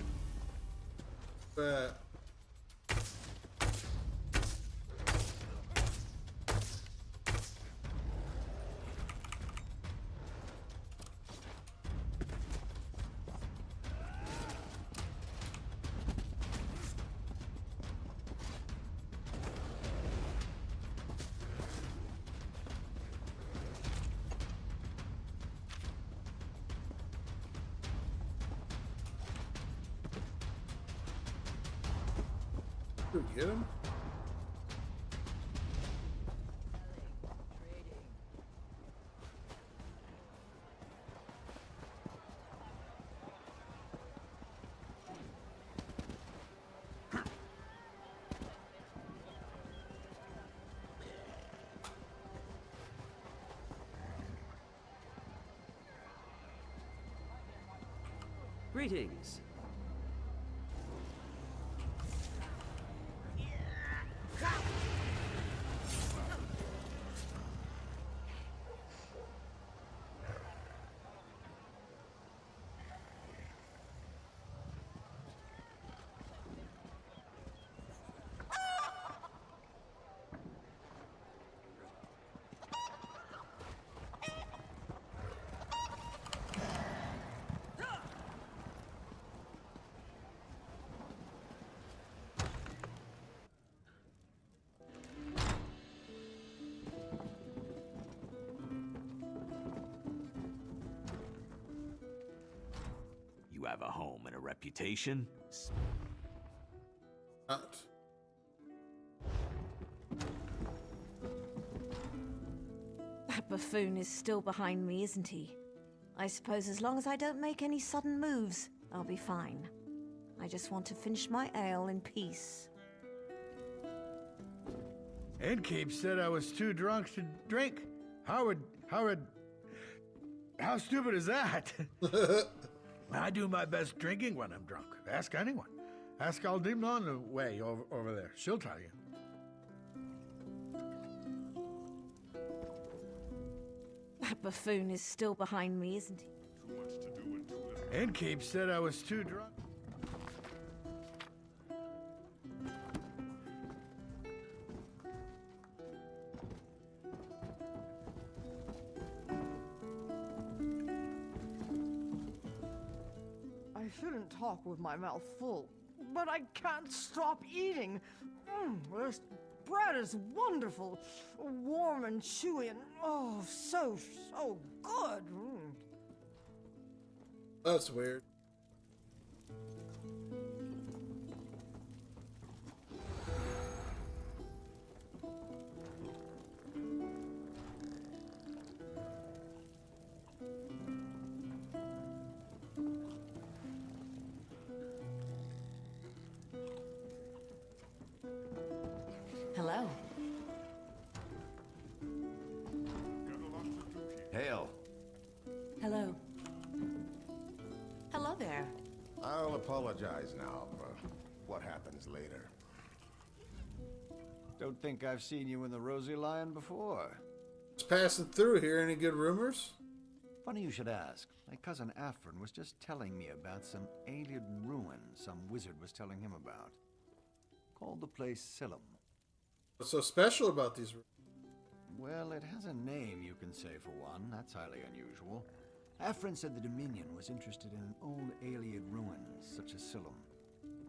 Speaker 3: Did we get him?
Speaker 1: Greetings.
Speaker 9: You have a home and a reputation?
Speaker 4: That buffoon is still behind me, isn't he? I suppose as long as I don't make any sudden moves, I'll be fine. I just want to finish my ale in peace.
Speaker 23: Innkeep said I was too drunk to drink. How stupid is that? I do my best drinking when I'm drunk. Ask anyone. Ask Aldimna on the way over there. She'll tell you.
Speaker 4: That buffoon is still behind me, isn't he?
Speaker 23: Innkeep said I was too drunk.
Speaker 13: I shouldn't talk with my mouth full, but I can't stop eating. This bread is wonderful, warm and chewy, and oh, so good.
Speaker 3: That's weird.
Speaker 4: Hello.
Speaker 9: Hail.
Speaker 4: Hello. Hello there.
Speaker 16: I'll apologize now for what happens later.
Speaker 18: Don't think I've seen you in the Rosy Lion before.
Speaker 3: Just passing through here. Any good rumors?
Speaker 18: Funny you should ask. My cousin Afrin was just telling me about some alien ruin some wizard was telling him about. Called the place Silum.
Speaker 3: What's so special about these ruins?
Speaker 18: Well, it has a name, you can say, for one. That's highly unusual. Afrin said the Dominion was interested in an old alien ruin, such as Silum.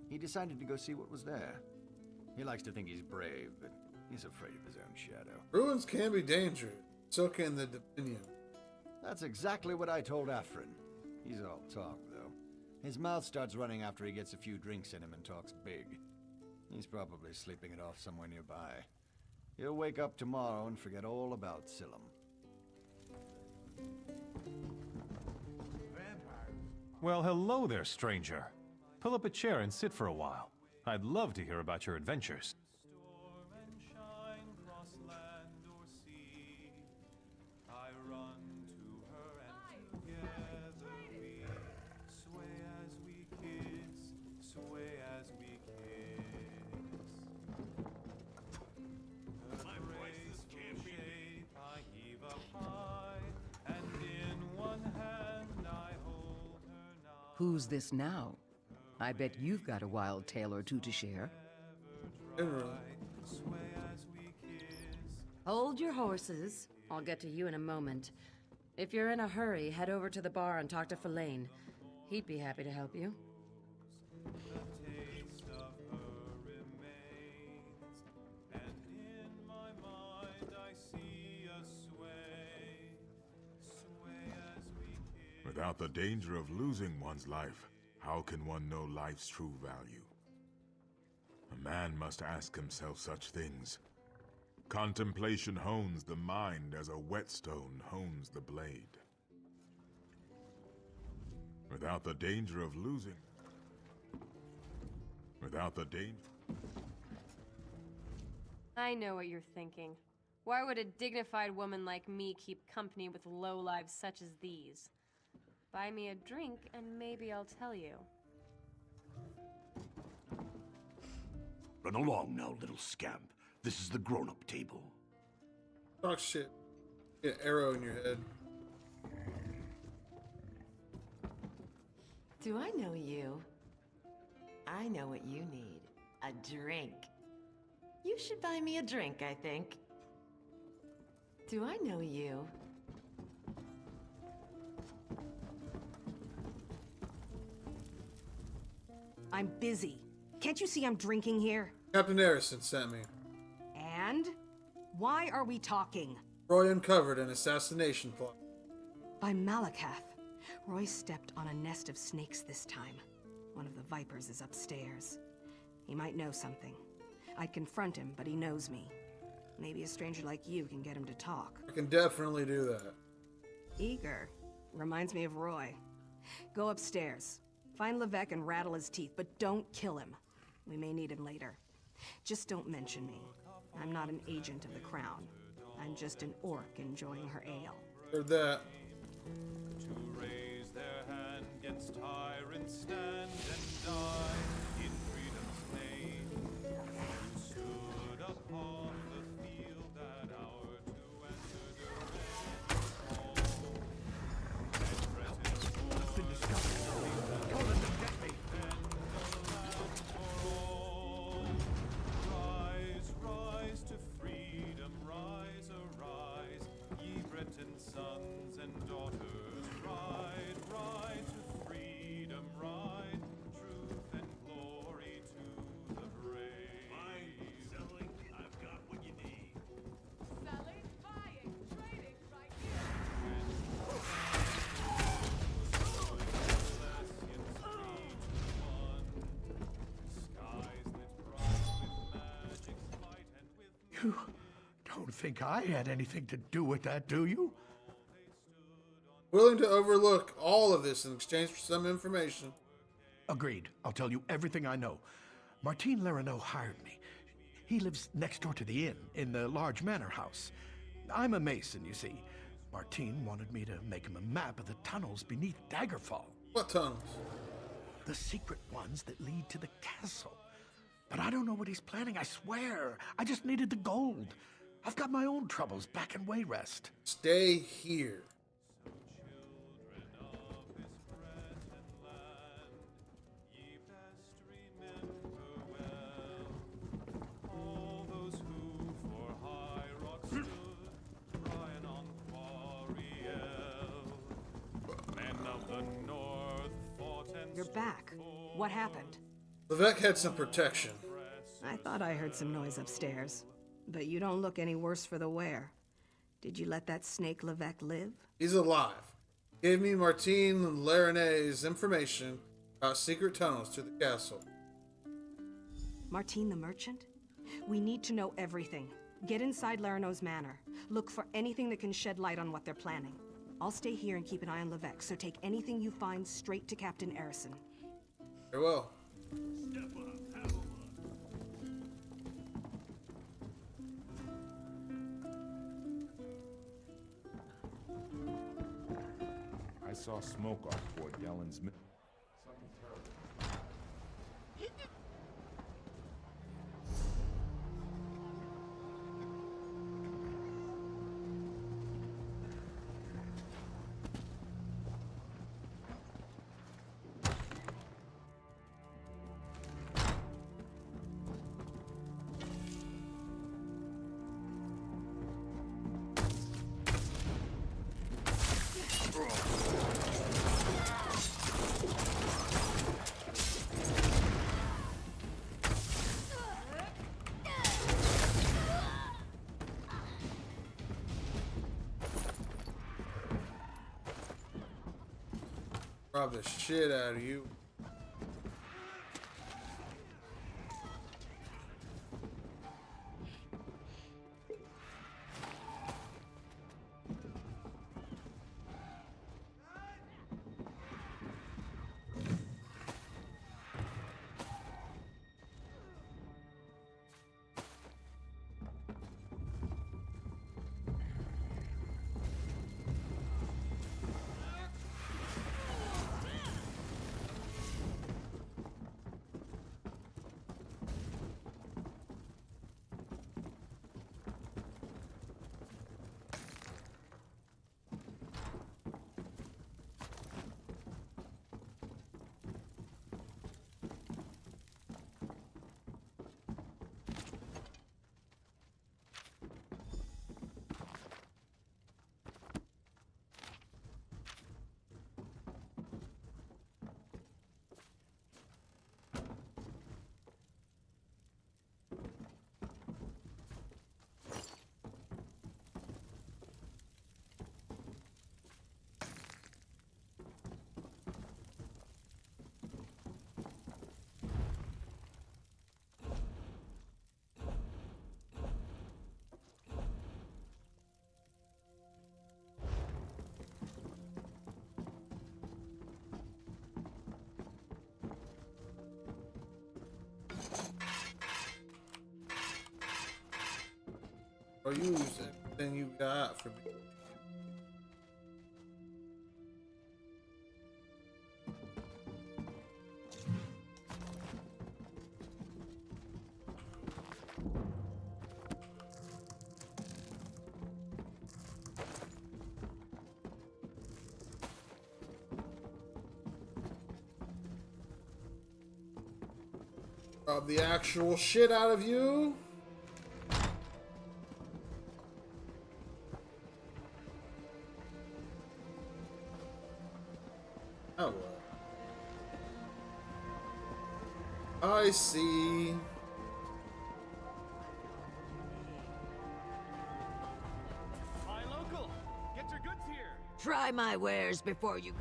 Speaker 18: He decided to go see what was there. He likes to think he's brave, but he's afraid of his own shadow.
Speaker 3: Ruins can be dangerous. So can the Dominion.
Speaker 18: That's exactly what I told Afrin. He's all talk, though. His mouth starts running after he gets a few drinks in him and talks big. He's probably sleeping it off somewhere nearby. He'll wake up tomorrow and forget all about Silum.
Speaker 15: Well, hello there, stranger. Pull up a chair and sit for a while. I'd love to hear about your adventures.
Speaker 19: Who's this now? I bet you've got a wild tale or two to share.
Speaker 8: Hold your horses. I'll get to you in a moment. If you're in a hurry, head over to the bar and talk to Filane. He'd be happy to help you.
Speaker 5: Without the danger of losing one's life, how can one know life's true value? A man must ask himself such things. Contemplation hones the mind as a whetstone hones the blade. Without the danger of losing... Without the danger...
Speaker 20: I know what you're thinking. Why would a dignified woman like me keep company with lowlives such as these? Buy me a drink, and maybe I'll tell you.
Speaker 9: Run along now, little scamp. This is the grown-up table.
Speaker 3: Talk shit. Get an arrow in your head.
Speaker 7: Do I know you? I know what you need. A drink. You should buy me a drink, I think. Do I know you?
Speaker 21: I'm busy. Can't you see I'm drinking here?
Speaker 3: Captain Harrison sent me.
Speaker 21: And? Why are we talking?
Speaker 3: Roy uncovered an assassination plot.
Speaker 21: By Malakath. Roy stepped on a nest of snakes this time. One of the vipers is upstairs. He might know something. I'd confront him, but he knows me. Maybe a stranger like you can get him to talk.
Speaker 3: I can definitely do that.
Speaker 21: Eager. Reminds me of Roy. Go upstairs. Find Levesque and rattle his teeth, but don't kill him. We may need him later. Just don't mention me. I'm not an agent of the Crown. I'm just an orc enjoying her ale.
Speaker 3: Heard that.
Speaker 15: To raise their hand against tyrants, stand and die in freedom's name. Who stood upon the field that hour to enter the
Speaker 9: What's been discovered? Don't let them get me.
Speaker 15: Rise, rise to freedom, rise, arise, ye Breton sons and daughters. Ride, ride to freedom, ride, truth and glory to the brave.
Speaker 9: Buying, selling, I've got what you need.
Speaker 10: Selling, buying, trading, right
Speaker 9: You don't think I had anything to do with that, do you?
Speaker 3: Willing to overlook all of this in exchange for some information.
Speaker 9: Agreed. I'll tell you everything I know. Martine Lerineau hired me. He lives next door to the inn, in the large manor house. I'm a mason, you see. Martine wanted me to make him a map of the tunnels beneath Daggerfall.
Speaker 3: What tunnels?
Speaker 9: The secret ones that lead to the castle. But I don't know what he's planning, I swear. I just needed the gold. I've got my own troubles back in Wayrest.
Speaker 3: Stay here.
Speaker 21: You're back. What happened?
Speaker 3: Levesque had some protection.
Speaker 21: I thought I heard some noise upstairs. But you don't look any worse for the wear. Did you let that snake Levesque live?
Speaker 3: He's alive. Gave me Martine Larenais information about secret tunnels to the castle.
Speaker 21: Martine the merchant? We need to know everything. Get inside Larenau's manor. Look for anything that can shed light on what they're planning. I'll stay here and keep an eye on Levesque, so take anything you find straight to Captain Erison.
Speaker 3: Very well.
Speaker 5: I saw smoke off toward Yellen's mill.
Speaker 3: Rob the shit out of you. Or use everything you got for me. Rob the actual shit out of you. Oh, I see.
Speaker 6: Hi, local. Get your goods here.
Speaker 19: Try my wares before you go.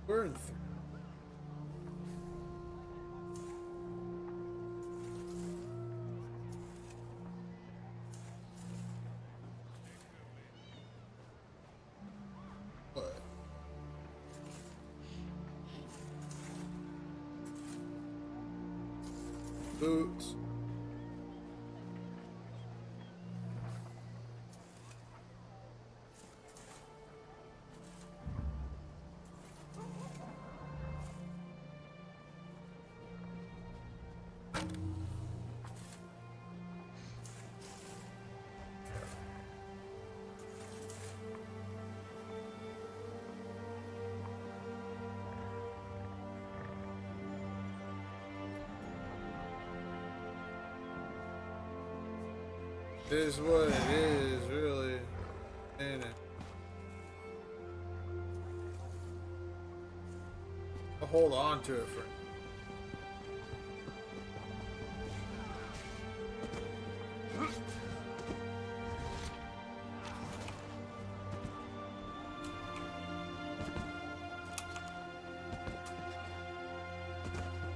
Speaker 3: We're in 3. What? Boots. It is what it is, really, ain't it? I'll hold on to it for.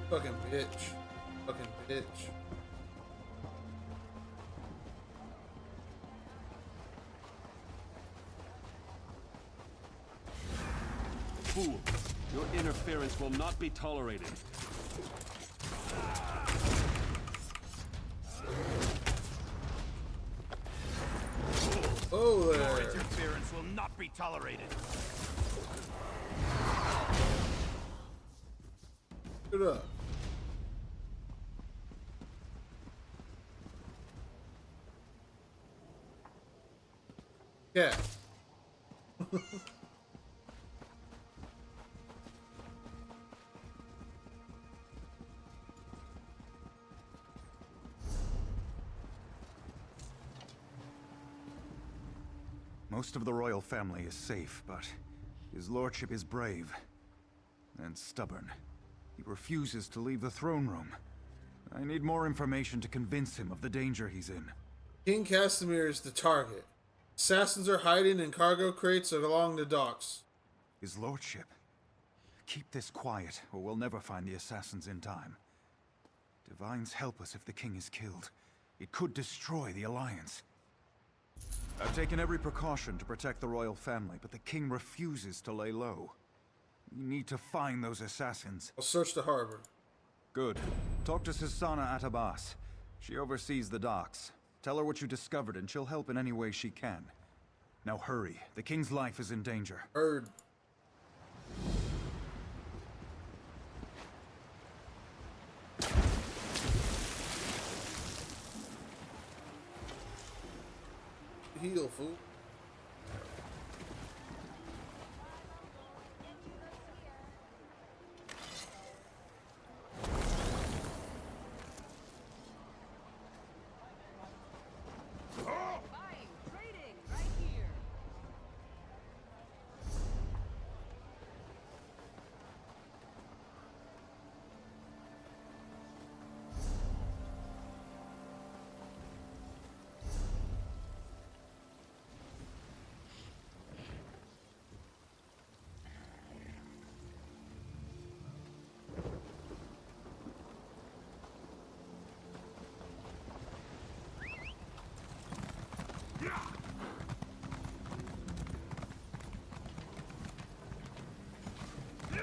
Speaker 3: Fucking bitch. Fucking bitch.
Speaker 2: Fool, your interference will not be tolerated.
Speaker 3: Oh,
Speaker 22: your interference will not be tolerated.
Speaker 3: Good up. Yeah.
Speaker 11: Most of the royal family is safe, but his lordship is brave and stubborn. He refuses to leave the throne room. I need more information to convince him of the danger he's in.
Speaker 3: King Casimir is the target. Assassins are hiding in cargo crates along the docks.
Speaker 11: His lordship. Keep this quiet, or we'll never find the assassins in time. Divines help us if the king is killed. It could destroy the Alliance. I've taken every precaution to protect the royal family, but the king refuses to lay low. We need to find those assassins.
Speaker 3: I'll search the harbor.
Speaker 11: Good. Talk to Sisana Atabas. She oversees the docks. Tell her what you discovered and she'll help in any way she can. Now hurry. The king's life is in danger.
Speaker 3: Heard. Heal, fool.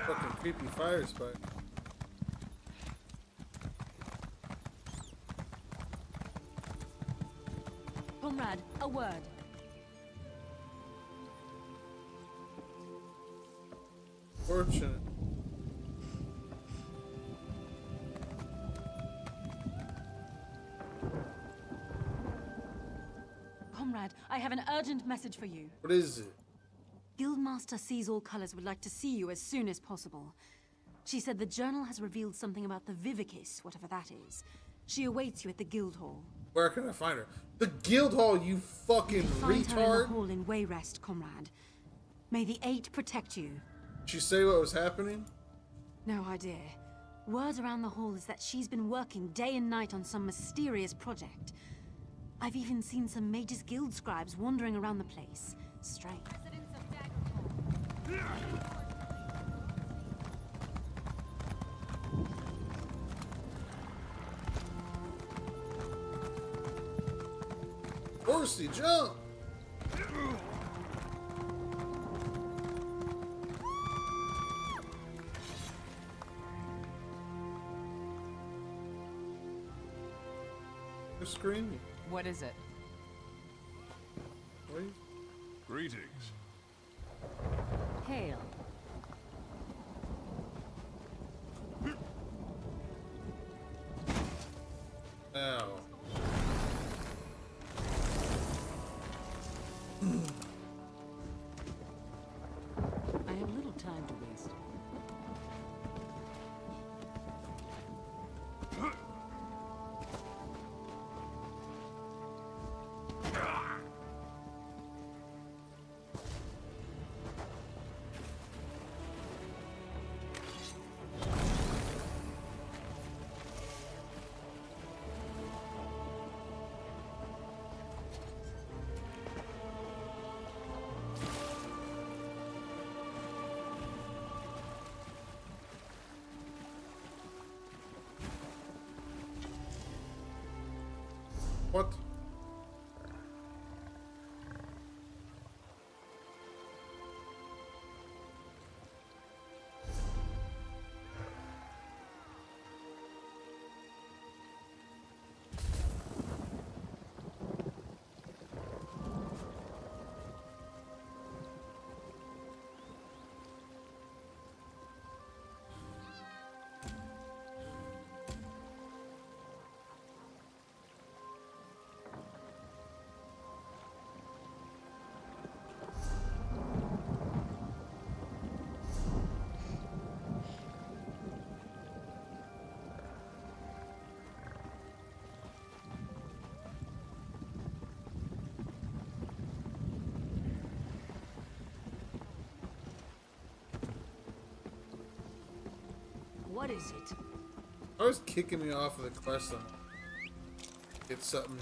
Speaker 3: Fucking creepy fire spike.
Speaker 8: Comrade, a word.
Speaker 3: Fortunate.
Speaker 8: Comrade, I have an urgent message for you.
Speaker 3: What is it?
Speaker 8: Guildmaster Sees All Colors would like to see you as soon as possible. She said the journal has revealed something about the Vivicis, whatever that is. She awaits you at the guild hall.
Speaker 3: Where can I find her? The guild hall, you fucking
Speaker 8: Find her in the
Speaker 3: retard!
Speaker 8: hall in Wayrest, comrade. May the Eight protect you.
Speaker 3: Did she say what was happening?
Speaker 8: No idea. Word around the hall is that she's been working day and night on some mysterious project. I've even seen some mages' guild scribes wandering around the place. Strange.
Speaker 3: horsey, jump! You're screaming.
Speaker 12: What is it?
Speaker 3: Wait.
Speaker 5: Greetings.
Speaker 8: Hail.
Speaker 3: Ow.
Speaker 8: I have little time to waste.
Speaker 3: What?
Speaker 8: What is it?
Speaker 3: I was kicking me off of the quest. Get something.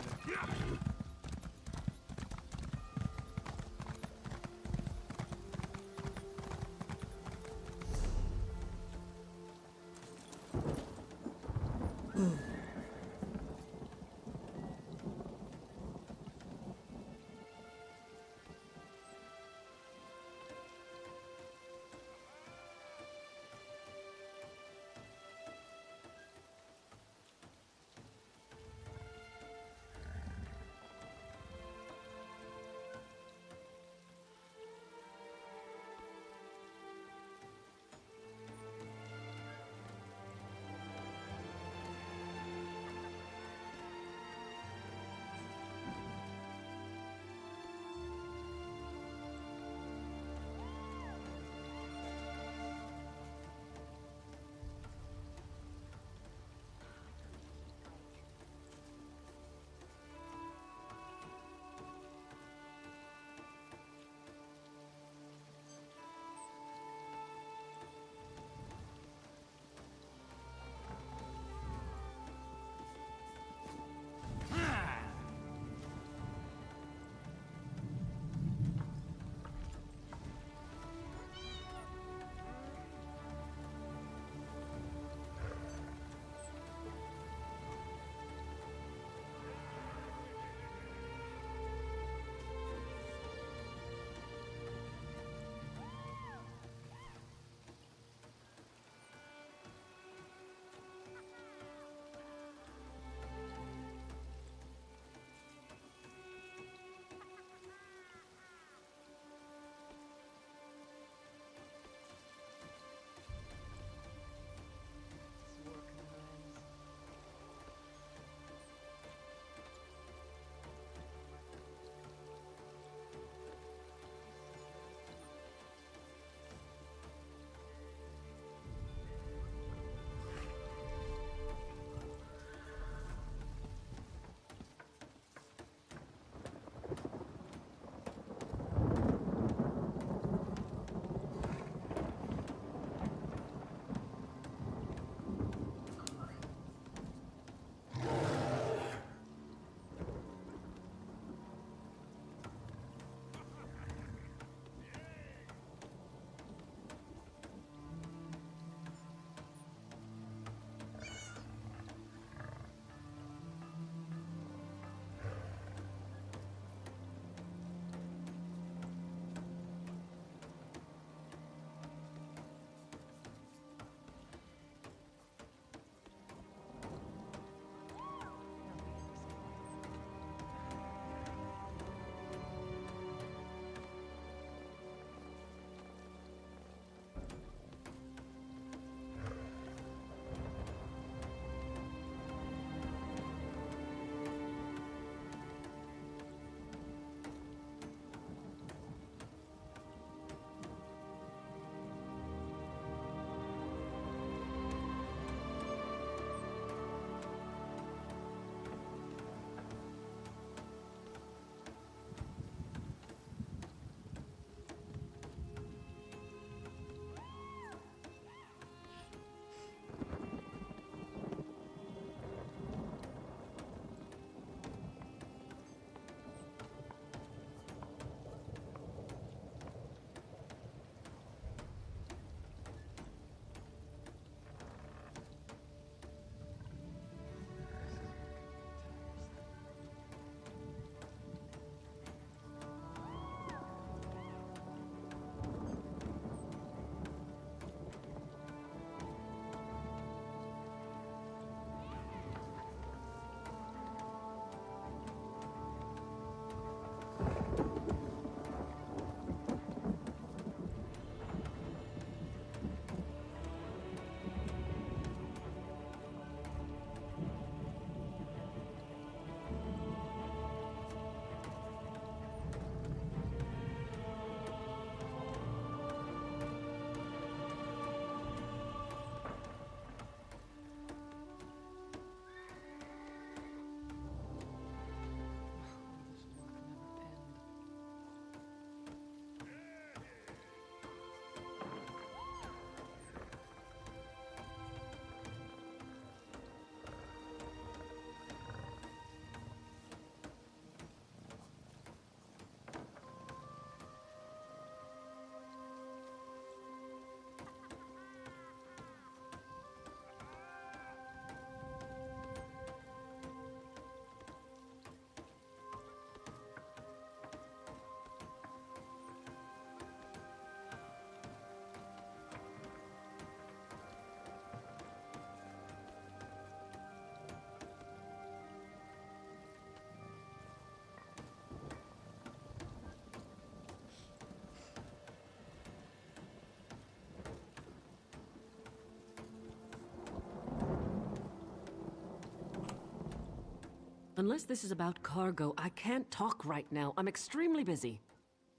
Speaker 12: Unless this is about cargo, I can't talk right now. I'm extremely busy.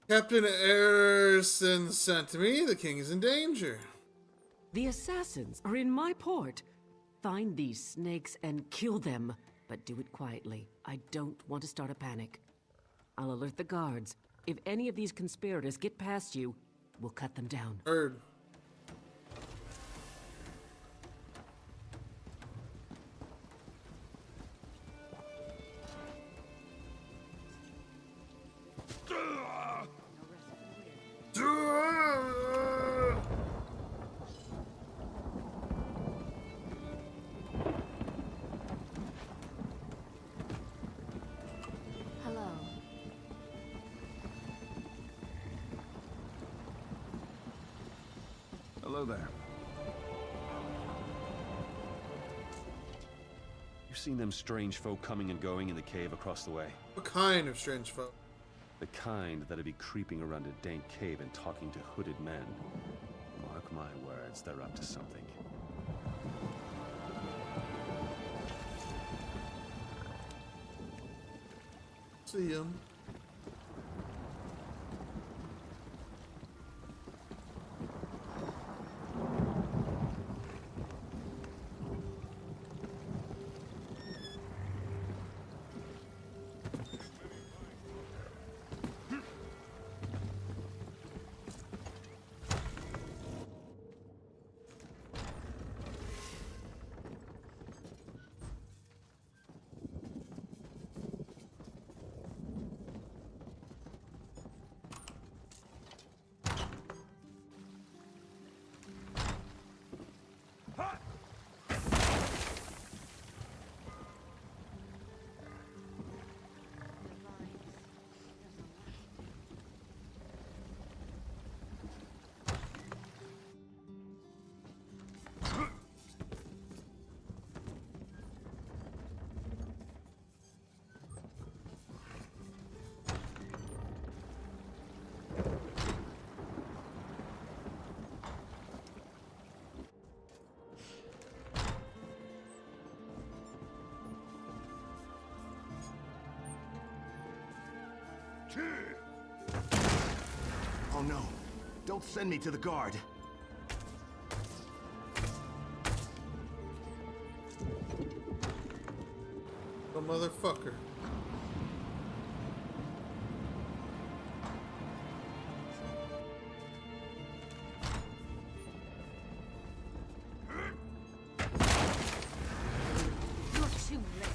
Speaker 3: Captain Erson sent me. The king is in danger.
Speaker 12: The assassins are in my port. Find these snakes and kill them, but do it quietly. I don't want to start a panic. I'll alert the guards. If any of these conspirators get past you, we'll cut them down.
Speaker 3: Heard.
Speaker 20: Hello.
Speaker 15: Hello there.
Speaker 2: You've seen them strange folk coming and going in the cave across the way?
Speaker 3: What kind of strange folk?
Speaker 2: The kind that'd be creeping around a dank cave and talking to hooded men. Mark my words, they're up to something.
Speaker 3: See him.
Speaker 18: Oh no. Don't send me to the guard.
Speaker 3: The motherfucker.
Speaker 14: You're too late.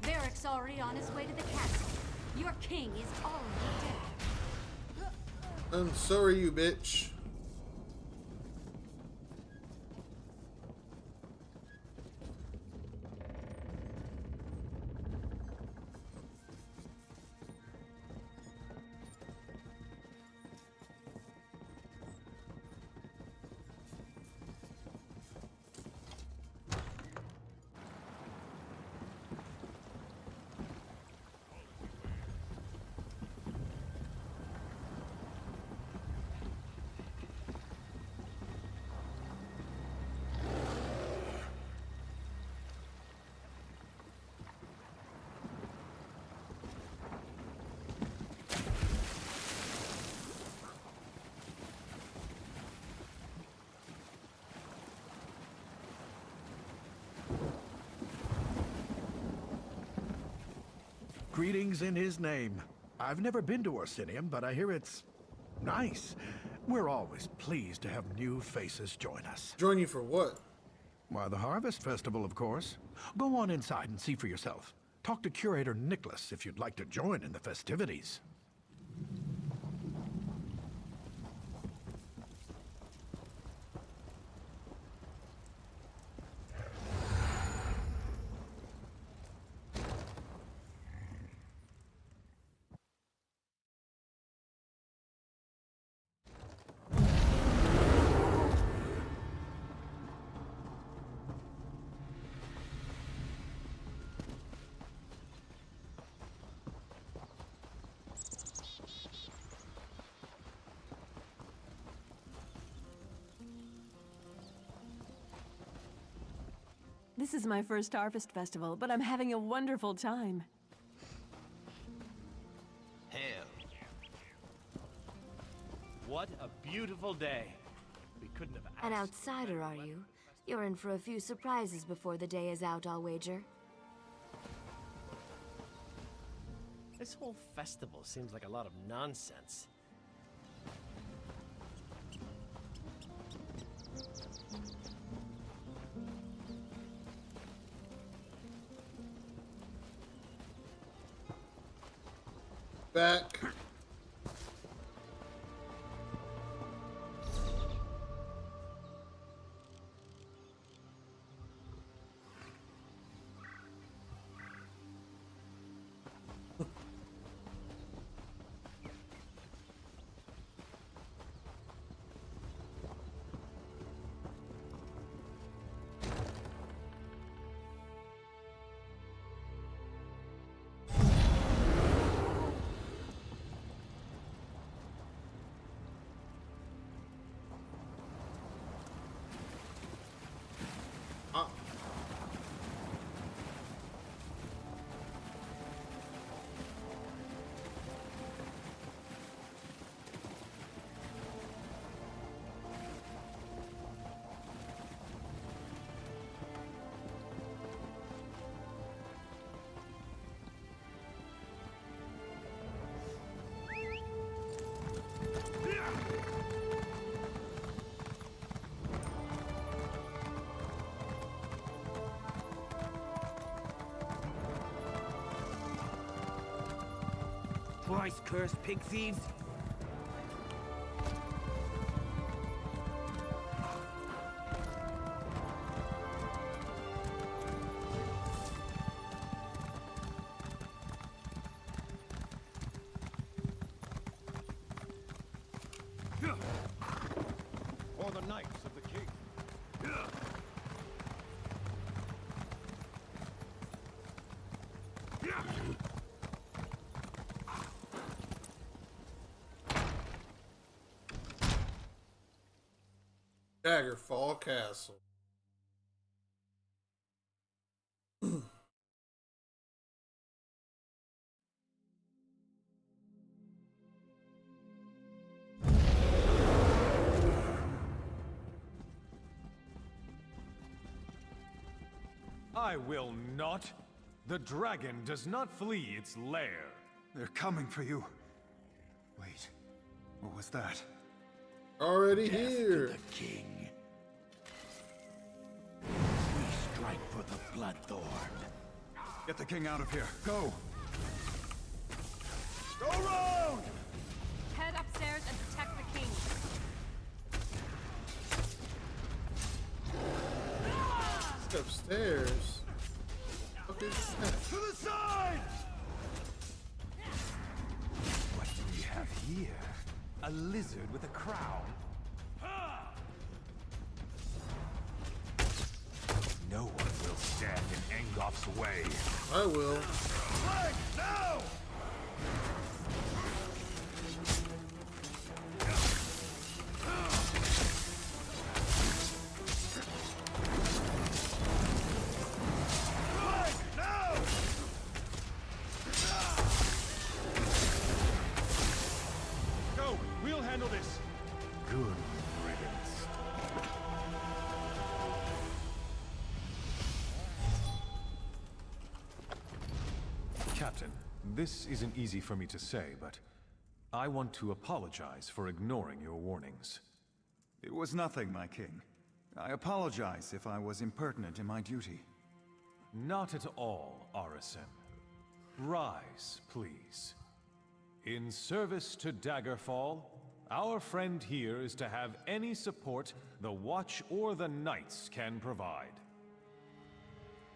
Speaker 14: Varric's already on his way to the castle. Your king is already dead.
Speaker 3: I'm sorry, you bitch.
Speaker 9: Greetings in his name. I've never been to Orsinium, but I hear it's nice. We're always pleased to have new faces join us.
Speaker 3: Join you for what?
Speaker 9: Why, the Harvest Festival, of course. Go on inside and see for yourself. Talk to Curator Nicholas if you'd like to join in the festivities.
Speaker 17: This is my first Harvest Festival, but I'm having a wonderful time.
Speaker 1: What a beautiful day. We couldn't have asked.
Speaker 17: An outsider, are you? You're in for a few surprises before the day is out, I'll wager.
Speaker 1: This whole festival seems like a lot of nonsense.
Speaker 3: Back.
Speaker 1: Christ-cursed pig thieves!
Speaker 6: For the knights of the king.
Speaker 3: Daggerfall Castle.
Speaker 15: I will not. The dragon does not flee its lair.
Speaker 11: They're coming for you. Wait, what was that?
Speaker 3: Already here.
Speaker 9: The king. We strike for the Bloodthorn.
Speaker 11: Get the king out of here. Go!
Speaker 9: Go round!
Speaker 20: Head upstairs and protect the king.
Speaker 3: It's upstairs. What is that?
Speaker 9: To the side!
Speaker 15: What do we have here? A lizard with a crown? No one will stand in Engolf's way.
Speaker 3: I will.
Speaker 9: Flank now! Flank now!
Speaker 15: Go! We'll handle this! Good riddance. Captain, this isn't easy for me to say, but I want to apologize for ignoring your warnings.
Speaker 11: It was nothing, my king. I apologize if I was impertinent in my duty.
Speaker 15: Not at all, Arisen. Rise, please. In service to Daggerfall, our friend here is to have any support the Watch or the Knights can provide.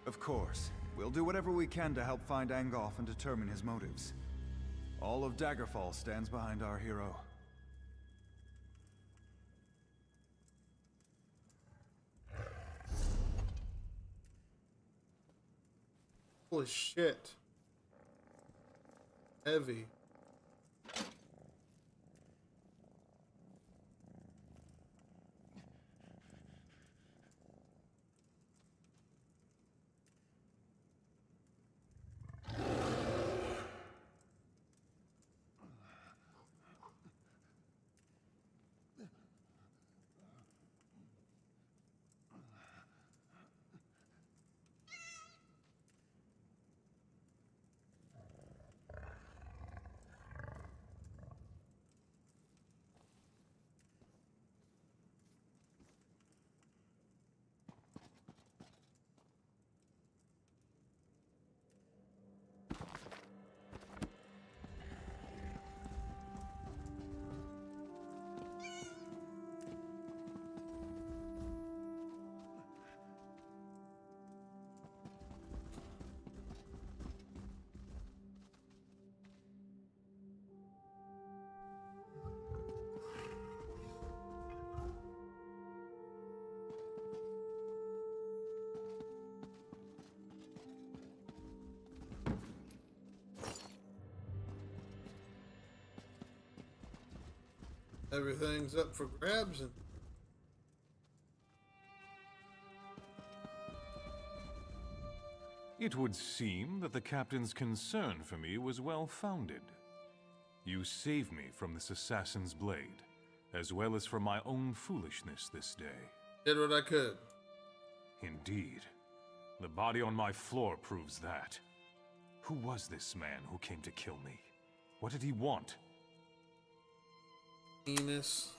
Speaker 11: Of course. We'll do whatever we can to help find Angolf and determine his motives. All of Daggerfall stands behind our hero.
Speaker 3: Holy shit. Heavy. Everything's up for grabs and
Speaker 15: It would seem that the captain's concern for me was well founded. You saved me from this assassin's blade, as well as from my own foolishness this day.
Speaker 3: did what I could.
Speaker 15: Indeed. The body on my floor proves that. Who was this man who came to kill me? What did he want?
Speaker 3: Penis.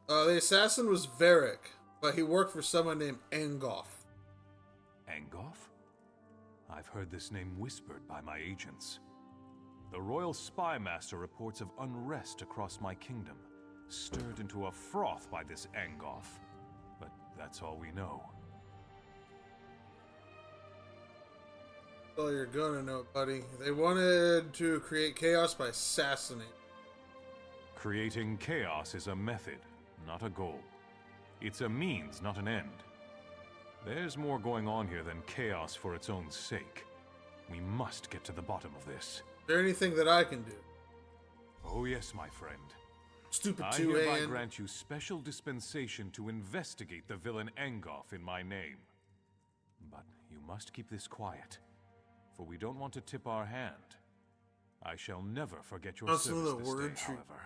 Speaker 3: The assassin was Varric, but he worked for someone named Angoff.
Speaker 15: Angoff? I've heard this name whispered by my agents. The royal spy master reports of unrest across my kingdom, stirred into a froth by this Angoff. But that's all we know.
Speaker 3: Well, you're gonna know, buddy. They wanted to create chaos by assassinating.
Speaker 15: Creating chaos is a method, not a goal. It's a means, not an end. There's more going on here than chaos for its own sake. We must get to the bottom of this.
Speaker 3: Is there anything that I can do?
Speaker 15: Oh yes, my friend.
Speaker 3: Stupid
Speaker 15: I
Speaker 3: two-hand.
Speaker 15: hereby grant you special dispensation to investigate the villain Angoff in my name. But you must keep this quiet, for we don't want to tip our hand. I shall never forget your
Speaker 3: That's
Speaker 15: service
Speaker 3: another
Speaker 15: this
Speaker 3: word
Speaker 15: day,
Speaker 3: tree.
Speaker 15: however.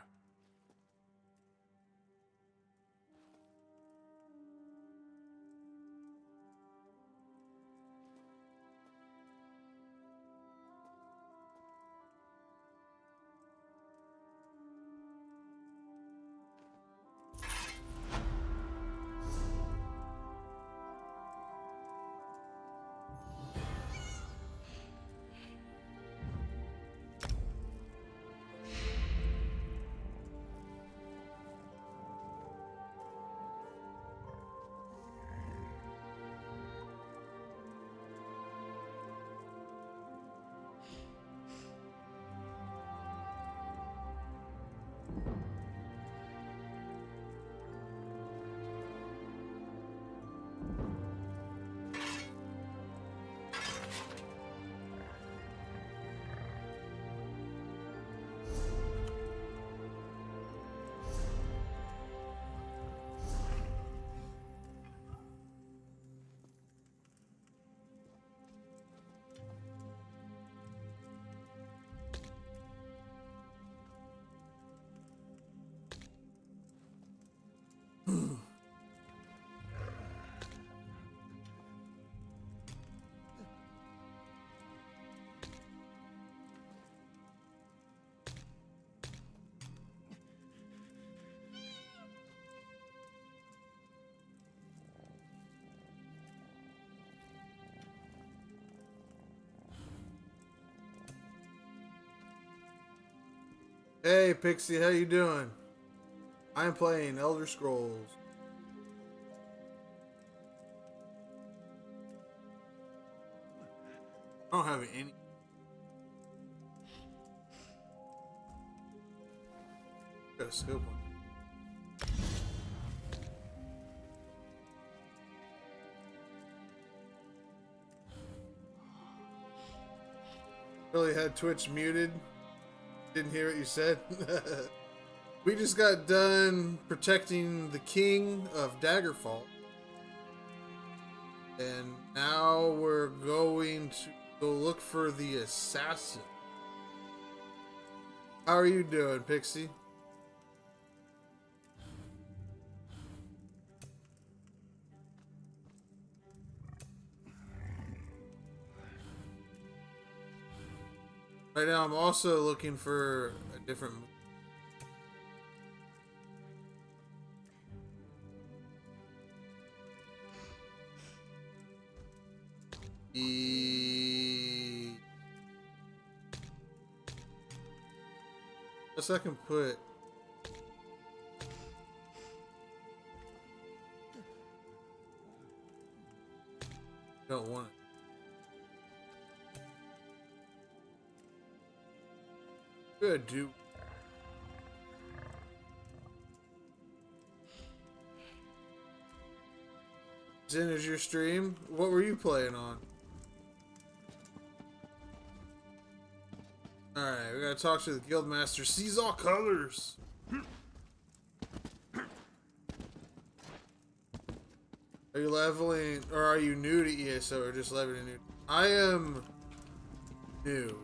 Speaker 3: Hey, Pixie, how you doing? I'm playing Elder Scrolls. I don't have any. Got a scope on. Really had Twitch muted. Didn't hear what you said. We just got done protecting the king of Daggerfall. And now we're going to go look for the assassin. How are you doing, Pixie? Right now, I'm also looking for a different. Guess I can put. Don't want it. Good, dude. Zinner's your stream. What were you playing on? Alright, we gotta talk to the guildmaster. Sees all colors. Are you leveling, or are you new to ESO, or just leveling new? I am new.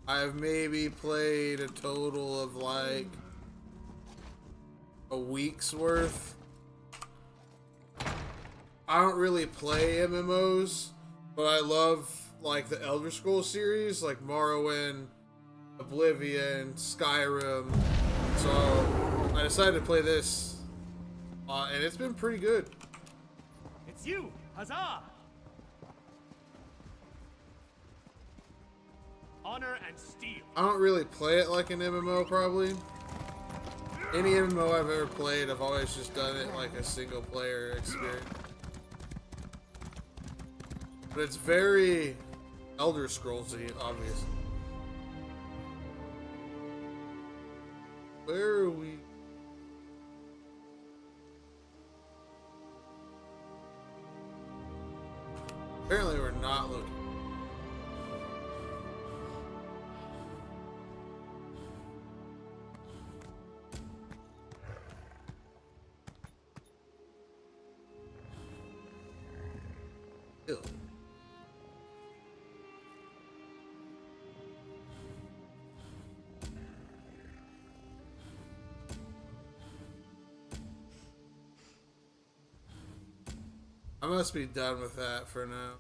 Speaker 3: I've maybe played a total of like a week's worth. I don't really play MMOs, but I love like the Elder Scrolls series, like Morrowind, Oblivion, Skyrim. So I decided to play this, and it's been pretty good.
Speaker 1: It's you! Huzzah! Honor and steel.
Speaker 3: I don't really play it like an MMO, probably. Any MMO I've ever played, I've always just done it like a single player experience. But it's very Elder Scrolls-y, obviously. Where are we? Apparently we're not looking. Ew. I must be done with that for now.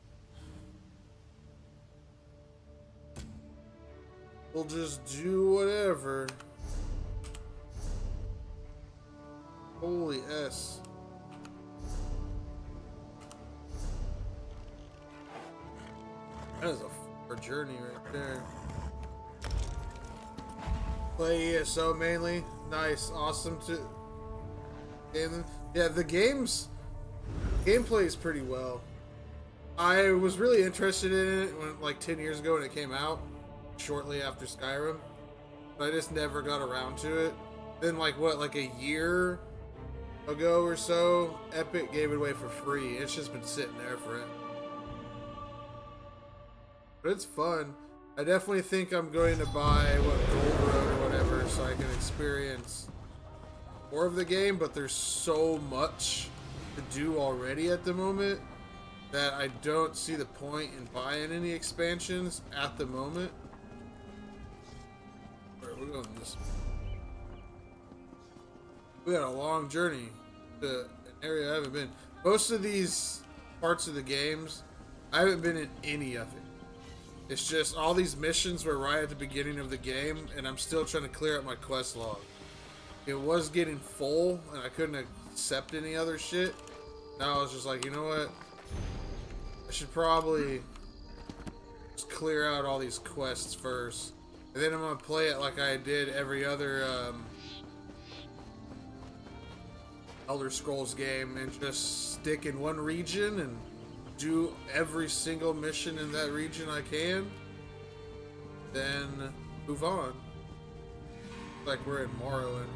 Speaker 3: We'll just do whatever. Holy S. That is a far journey right there. Play ESO mainly. Nice. Awesome to... And yeah, the game's... gameplay is pretty well. I was really interested in it when, like 10 years ago when it came out, shortly after Skyrim, but I just never got around to it. Then like what, like a year ago or so, Epic gave it away for free. It's just been sitting there for it. But it's fun. I definitely think I'm going to buy Gold Road or whatever so I can experience more of the game, but there's so much to do already at the moment that I don't see the point in buying any expansions at the moment. Alright, we're going this way. We had a long journey to an area I haven't been. Most of these parts of the games, I haven't been in any of it. It's just all these missions were right at the beginning of the game, and I'm still trying to clear up my quest log. It was getting full, and I couldn't accept any other shit. Now I was just like, you know what? I should probably just clear out all these quests first. And then I'm gonna play it like I did every other Elder Scrolls game and just stick in one region and do every single mission in that region I can. Then move on. Like we're in Morrowind.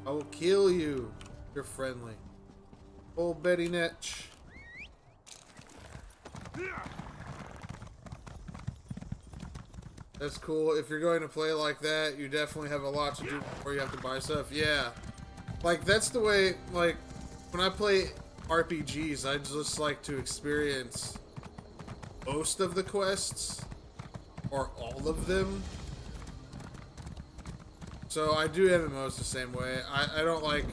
Speaker 3: I will kill you. You're friendly. Old Betty Netch. That's cool. If you're going to play like that, you definitely have a lot to do before you have to buy stuff. Yeah. Like, that's the way, like, when I play RPGs, I just like to experience most of the quests, or all of them. So I do MMOs the same way. I don't like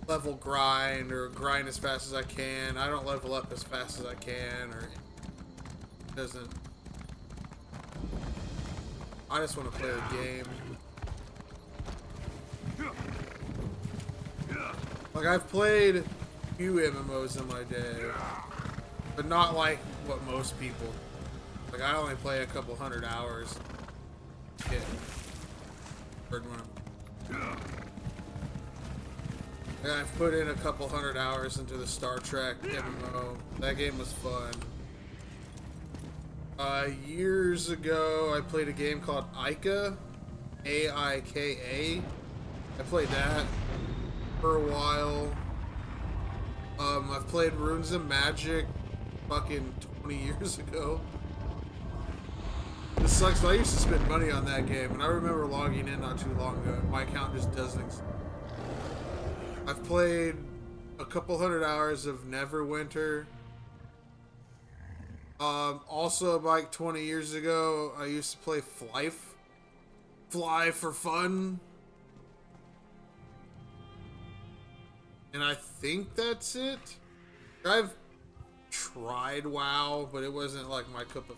Speaker 3: level grind or grind as fast as I can. I don't level up as fast as I can, or it doesn't. I just want to play the game. Like, I've played a few MMOs in my day, but not like what most people. Like, I only play a couple 100 hours. Yeah. Third one. And I've put in a couple 100 hours into the Star Trek MMO. That game was fun. Years ago, I played a game called Ica. Aika. I played that for a while. I've played Runes of Magic fucking 20 years ago. This sucks. I used to spend money on that game, and I remember logging in not too long ago, and my account just doesn't exist. I've played a couple hundred hours of Neverwinter. Also, like 20 years ago, I used to play Fly for fun. And I think that's it. I've tried WoW, but it wasn't like my cup of...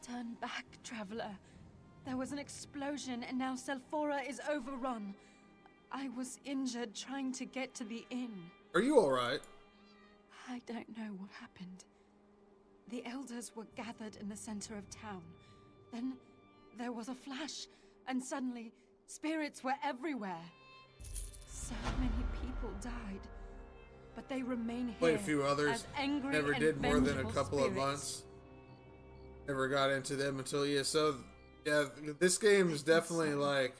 Speaker 8: Turn back, traveler. There was an explosion and now Selphora is overrun. I was injured trying to get to the inn.
Speaker 3: Are you alright?
Speaker 8: I don't know what happened. The elders were gathered in the center of town. Then there was a flash, and suddenly spirits were everywhere. So many people died, but they remain here.
Speaker 3: Played a few others.
Speaker 8: As angry
Speaker 3: Never
Speaker 8: and
Speaker 3: did more than a
Speaker 8: vengeful
Speaker 3: couple
Speaker 8: spirits.
Speaker 3: of months. Never got into them until so yeah, this game is definitely like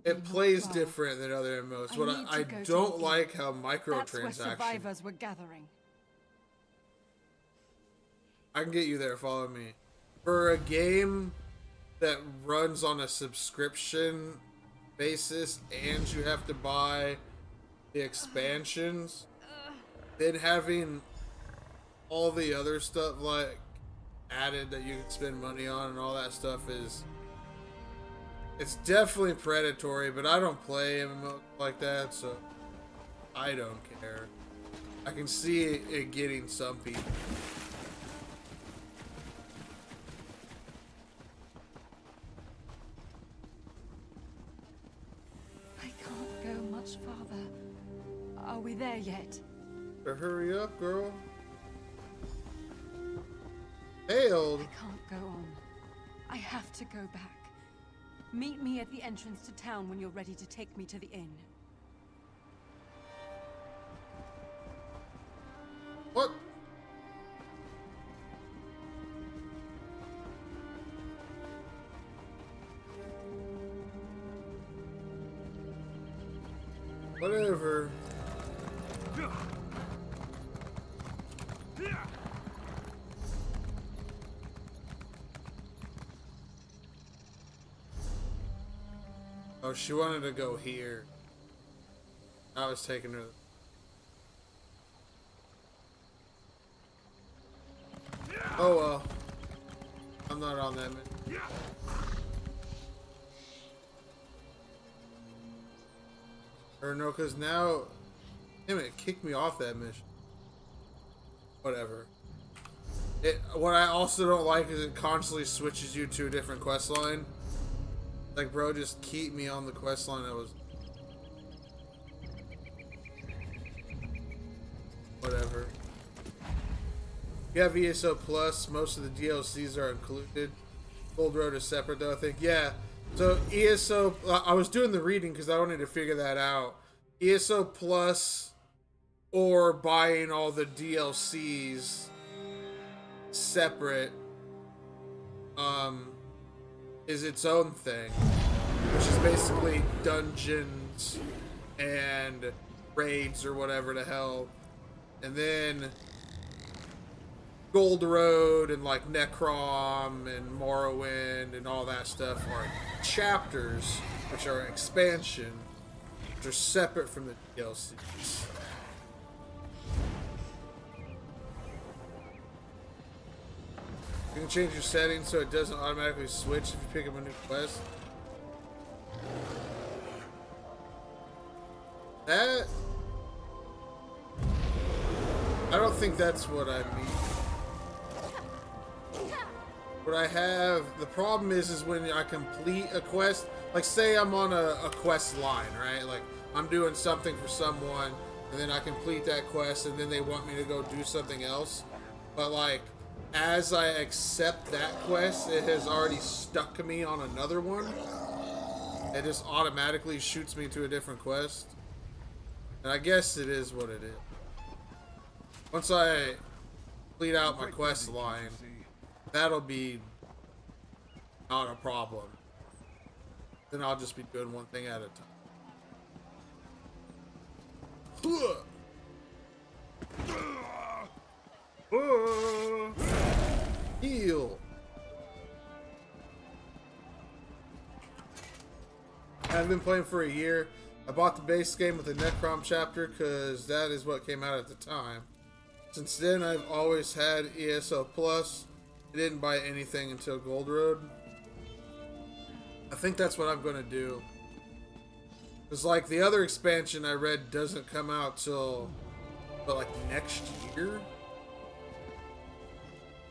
Speaker 3: it plays different than other MMOs. What I don't like how
Speaker 8: That's where
Speaker 3: microtransactions.
Speaker 8: survivors were gathering.
Speaker 3: I can get you there. Follow me. For a game that runs on a subscription basis and you have to buy the expansions, then having all the other stuff like added that you can spend money on and all that stuff it's definitely predatory, but I don't play MMO like that, so I don't care. I can see it getting some people.
Speaker 8: I can't go much farther. Are we there yet?
Speaker 3: Better hurry up, girl. Hailed.
Speaker 8: I can't go on. I have to go back. Meet me at the entrance to town when you're ready to take me to the inn.
Speaker 3: What? Whatever. Oh, she wanted to go here. I was taking her. Oh well. I'm not on that mission. Or no, because now... Damn it, kicked me off that mission. Whatever. What I also don't like is it constantly switches you to a different quest line. Like, bro, just keep me on the quest line that was... Whatever. You have ESO Plus, most of the DLCs are included. Gold Road is separate though, I think. Yeah, so ESO, I was doing the reading because I wanted to figure that out. ESO Plus or buying all the DLCs separate is its own thing, which is basically dungeons and raids or whatever the hell. And then Gold Road and like Necrom and Morrowind and all that stuff are chapters, which are expansion, which are separate from the DLCs. You can change your settings so it doesn't automatically switch if you pick up a new quest. That... I don't think that's what I mean. What I have, the problem is when I complete a quest, like say I'm on a quest line, right? Like I'm doing something for someone and then I complete that quest and then they want me to go do something else. But like, as I accept that quest, it has already stuck me on another one. It just automatically shoots me to a different quest. And I guess it is what it is. Once I complete out my quest line, that'll be not a problem. then I'll just be doing one thing at a time. Heal. I've been playing for a year. I bought the base game with the Necrom chapter because that is what came out at the time. Since then, I've always had ESO Plus. I didn't buy anything until Gold Road. I think that's what I'm going to do. Because, like, the other expansion I read doesn't come out till, like, next year?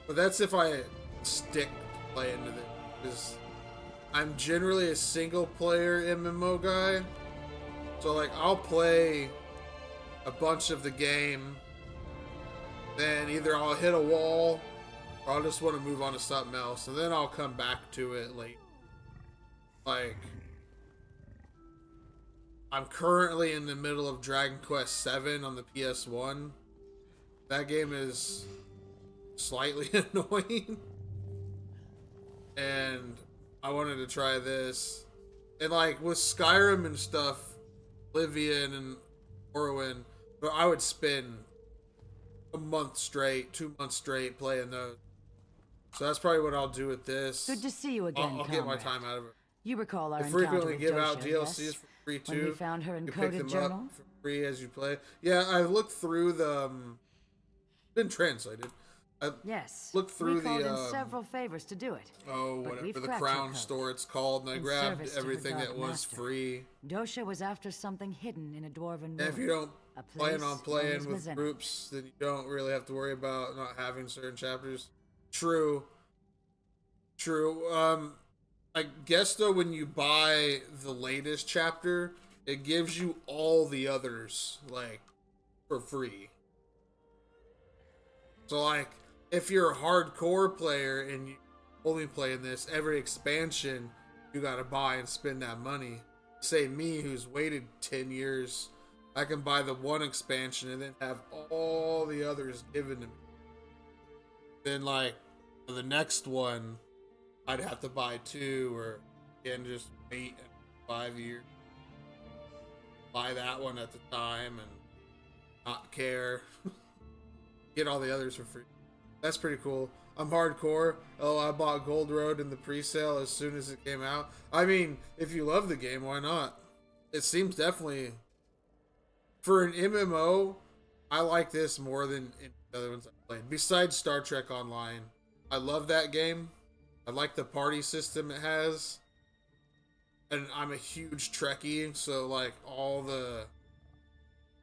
Speaker 3: But that's if I stick playing to it. Because I'm generally a single-player MMO guy. So, like, I'll play a bunch of the game, then either I'll hit a wall, or I'll just want to move on to something else, and then I'll come back to it later. Like, I'm currently in the middle of Dragon Quest VII on the PS1. That game is slightly annoying. And I wanted to try this. And, like, with Skyrim and stuff, Oblivion and Morrowind, but I would spend a month straight, 2 months straight playing those. So that's probably what I'll do with this.
Speaker 8: Good to see you again,
Speaker 3: I'll get my time out of it.
Speaker 8: You recall our
Speaker 3: They
Speaker 8: encounter
Speaker 3: frequently
Speaker 8: with
Speaker 3: give out
Speaker 8: Dosha,
Speaker 3: DLCs
Speaker 8: yes?
Speaker 3: for free too.
Speaker 8: When we found her
Speaker 3: You pick
Speaker 8: encoded
Speaker 3: them
Speaker 8: journal?
Speaker 3: up for free as you play. Yeah, I looked through the. Been translated. I
Speaker 8: Yes.
Speaker 3: looked through
Speaker 8: we called in
Speaker 3: the.
Speaker 8: several favors to do it.
Speaker 3: Oh,
Speaker 8: but
Speaker 3: whatever
Speaker 8: we've
Speaker 3: the
Speaker 8: cracked
Speaker 3: Crown
Speaker 8: her code.
Speaker 3: store it's called, and I
Speaker 8: In
Speaker 3: grabbed
Speaker 8: service to her
Speaker 3: everything
Speaker 8: dark
Speaker 3: that was
Speaker 8: master.
Speaker 3: free.
Speaker 8: Dosha was after something hidden in a dwarven
Speaker 3: And if
Speaker 8: ruin.
Speaker 3: you don't
Speaker 8: A
Speaker 3: plan
Speaker 8: place
Speaker 3: on
Speaker 8: known
Speaker 3: playing
Speaker 8: as
Speaker 3: with
Speaker 8: Mizenna.
Speaker 3: groups, then you don't really have to worry about not having certain chapters. True. I guess though, when you buy the latest chapter, it gives you all the others, like, for free. So, like, if you're a hardcore player and you only playing this, every expansion you gotta buy and spend that money. Say me, who's waited 10 years, I can buy the one expansion and then have all the others given to me. Then, like, for the next one, I'd have to buy 2, or again, just wait 5 years. Buy that one at the time and not care. Get all the others for free. That's pretty cool. I'm hardcore. Oh, I bought Gold Road in the pre-sale as soon as it came out. I mean, if you love the game, why not? It seems definitely... For an MMO, I like this more than any other ones I've played. Besides Star Trek Online. I love that game. I like the party system it has. And I'm a huge Trekkie, so, like, all the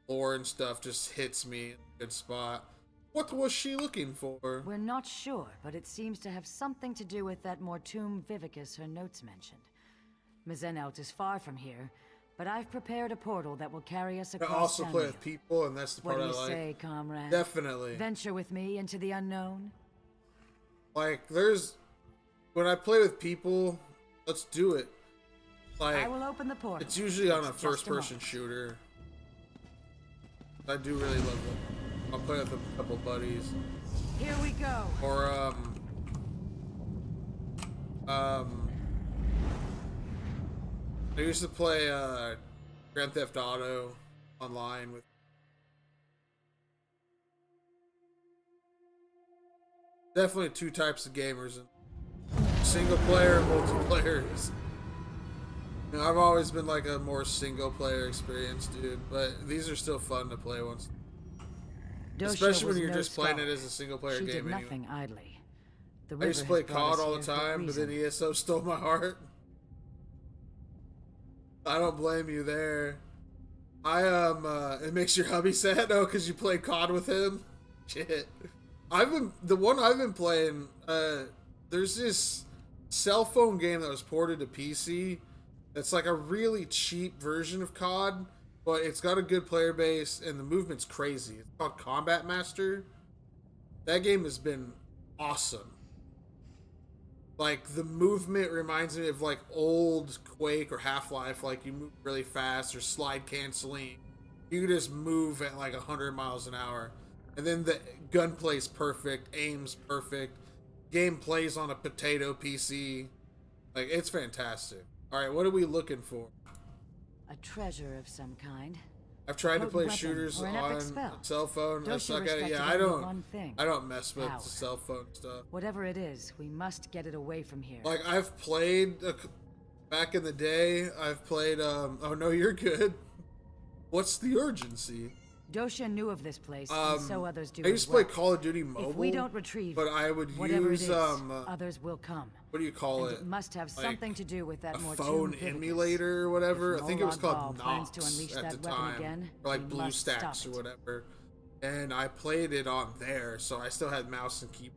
Speaker 3: lore and stuff just hits me in a good spot. What was she looking for?
Speaker 8: We're not sure, but it seems to have something to do with that Mortum Vivicus her notes mentioned. Mizenelt is far from here, but I've prepared a portal that will carry us
Speaker 3: I
Speaker 8: across
Speaker 3: also play
Speaker 8: Tamriel.
Speaker 3: with people, and that's the part
Speaker 8: What
Speaker 3: I
Speaker 8: do you
Speaker 3: like.
Speaker 8: say, comrade?
Speaker 3: Definitely.
Speaker 8: Venture with me into the unknown?
Speaker 3: Like, when I play with people, let's do it. Like,
Speaker 8: I will open the portal.
Speaker 3: it's usually on a
Speaker 8: It's just a
Speaker 3: first-person shooter. I do really love it. I'll play with a couple buddies.
Speaker 8: Here we go.
Speaker 3: Or, I used to play, Grand Theft Auto online with... Definitely two types of gamers. Single player and multiplayer. You know, I've always been like a more single player experience, dude. But these are still fun to play once.
Speaker 8: Dosha
Speaker 3: Especially when
Speaker 8: was
Speaker 3: you're
Speaker 8: no
Speaker 3: just playing it
Speaker 8: scholar.
Speaker 3: as a single player
Speaker 8: She
Speaker 3: game
Speaker 8: did
Speaker 3: anyway.
Speaker 8: nothing idly. The
Speaker 3: I used to
Speaker 8: river
Speaker 3: play
Speaker 8: has brought
Speaker 3: COD
Speaker 8: us
Speaker 3: all
Speaker 8: here
Speaker 3: the
Speaker 8: for a
Speaker 3: time, but then
Speaker 8: reason.
Speaker 3: ESO stole my heart. I don't blame you there. It makes your hubby sad? Oh, because you played COD with him? Shit. The one I've been playing, there's this cell phone game that was ported to PC that's like a really cheap version of COD, but it's got a good player base and the movement's crazy. It's called Combat Master. That game has been awesome. Like, the movement reminds me of like old Quake or Half-Life, like you move really fast or slide canceling. You just move at like 100 miles an hour. And then the gunplay's perfect, aim's perfect, game plays on a potato PC. Like, it's fantastic. Alright, what are we looking for?
Speaker 8: A treasure of some kind.
Speaker 3: I've tried to play
Speaker 8: Potent weapon
Speaker 3: shooters
Speaker 8: or an
Speaker 3: on
Speaker 8: epic
Speaker 3: a
Speaker 8: spell.
Speaker 3: cell phone. I
Speaker 8: Dosha
Speaker 3: suck at it.
Speaker 8: respected
Speaker 3: Yeah, I
Speaker 8: only
Speaker 3: don't.
Speaker 8: one thing.
Speaker 3: I don't mess with
Speaker 8: Power.
Speaker 3: the cell phone stuff.
Speaker 8: Whatever it is, we must get it away from here.
Speaker 3: Like I've played back in the day. I've played. Oh no, you're good. What's the urgency?
Speaker 8: Dosha knew of this place, and so others do.
Speaker 3: I used
Speaker 8: as
Speaker 3: to play
Speaker 8: well.
Speaker 3: Call of Duty Mobile.
Speaker 8: If we don't retrieve,
Speaker 3: but I would
Speaker 8: whatever
Speaker 3: use
Speaker 8: it is, others will come.
Speaker 3: What do you call
Speaker 8: And
Speaker 3: it?
Speaker 8: It must have
Speaker 3: Like,
Speaker 8: something to do with that
Speaker 3: a
Speaker 8: more
Speaker 3: phone emulator or whatever. I think it was
Speaker 8: Molag
Speaker 3: called
Speaker 8: Bal plans to
Speaker 3: Nox
Speaker 8: unleash
Speaker 3: at
Speaker 8: that
Speaker 3: the
Speaker 8: weapon
Speaker 3: time,
Speaker 8: again,
Speaker 3: or like
Speaker 8: we must stop
Speaker 3: BlueStacks or
Speaker 8: it.
Speaker 3: whatever. And I played it on there, so I still had mouse and keyboard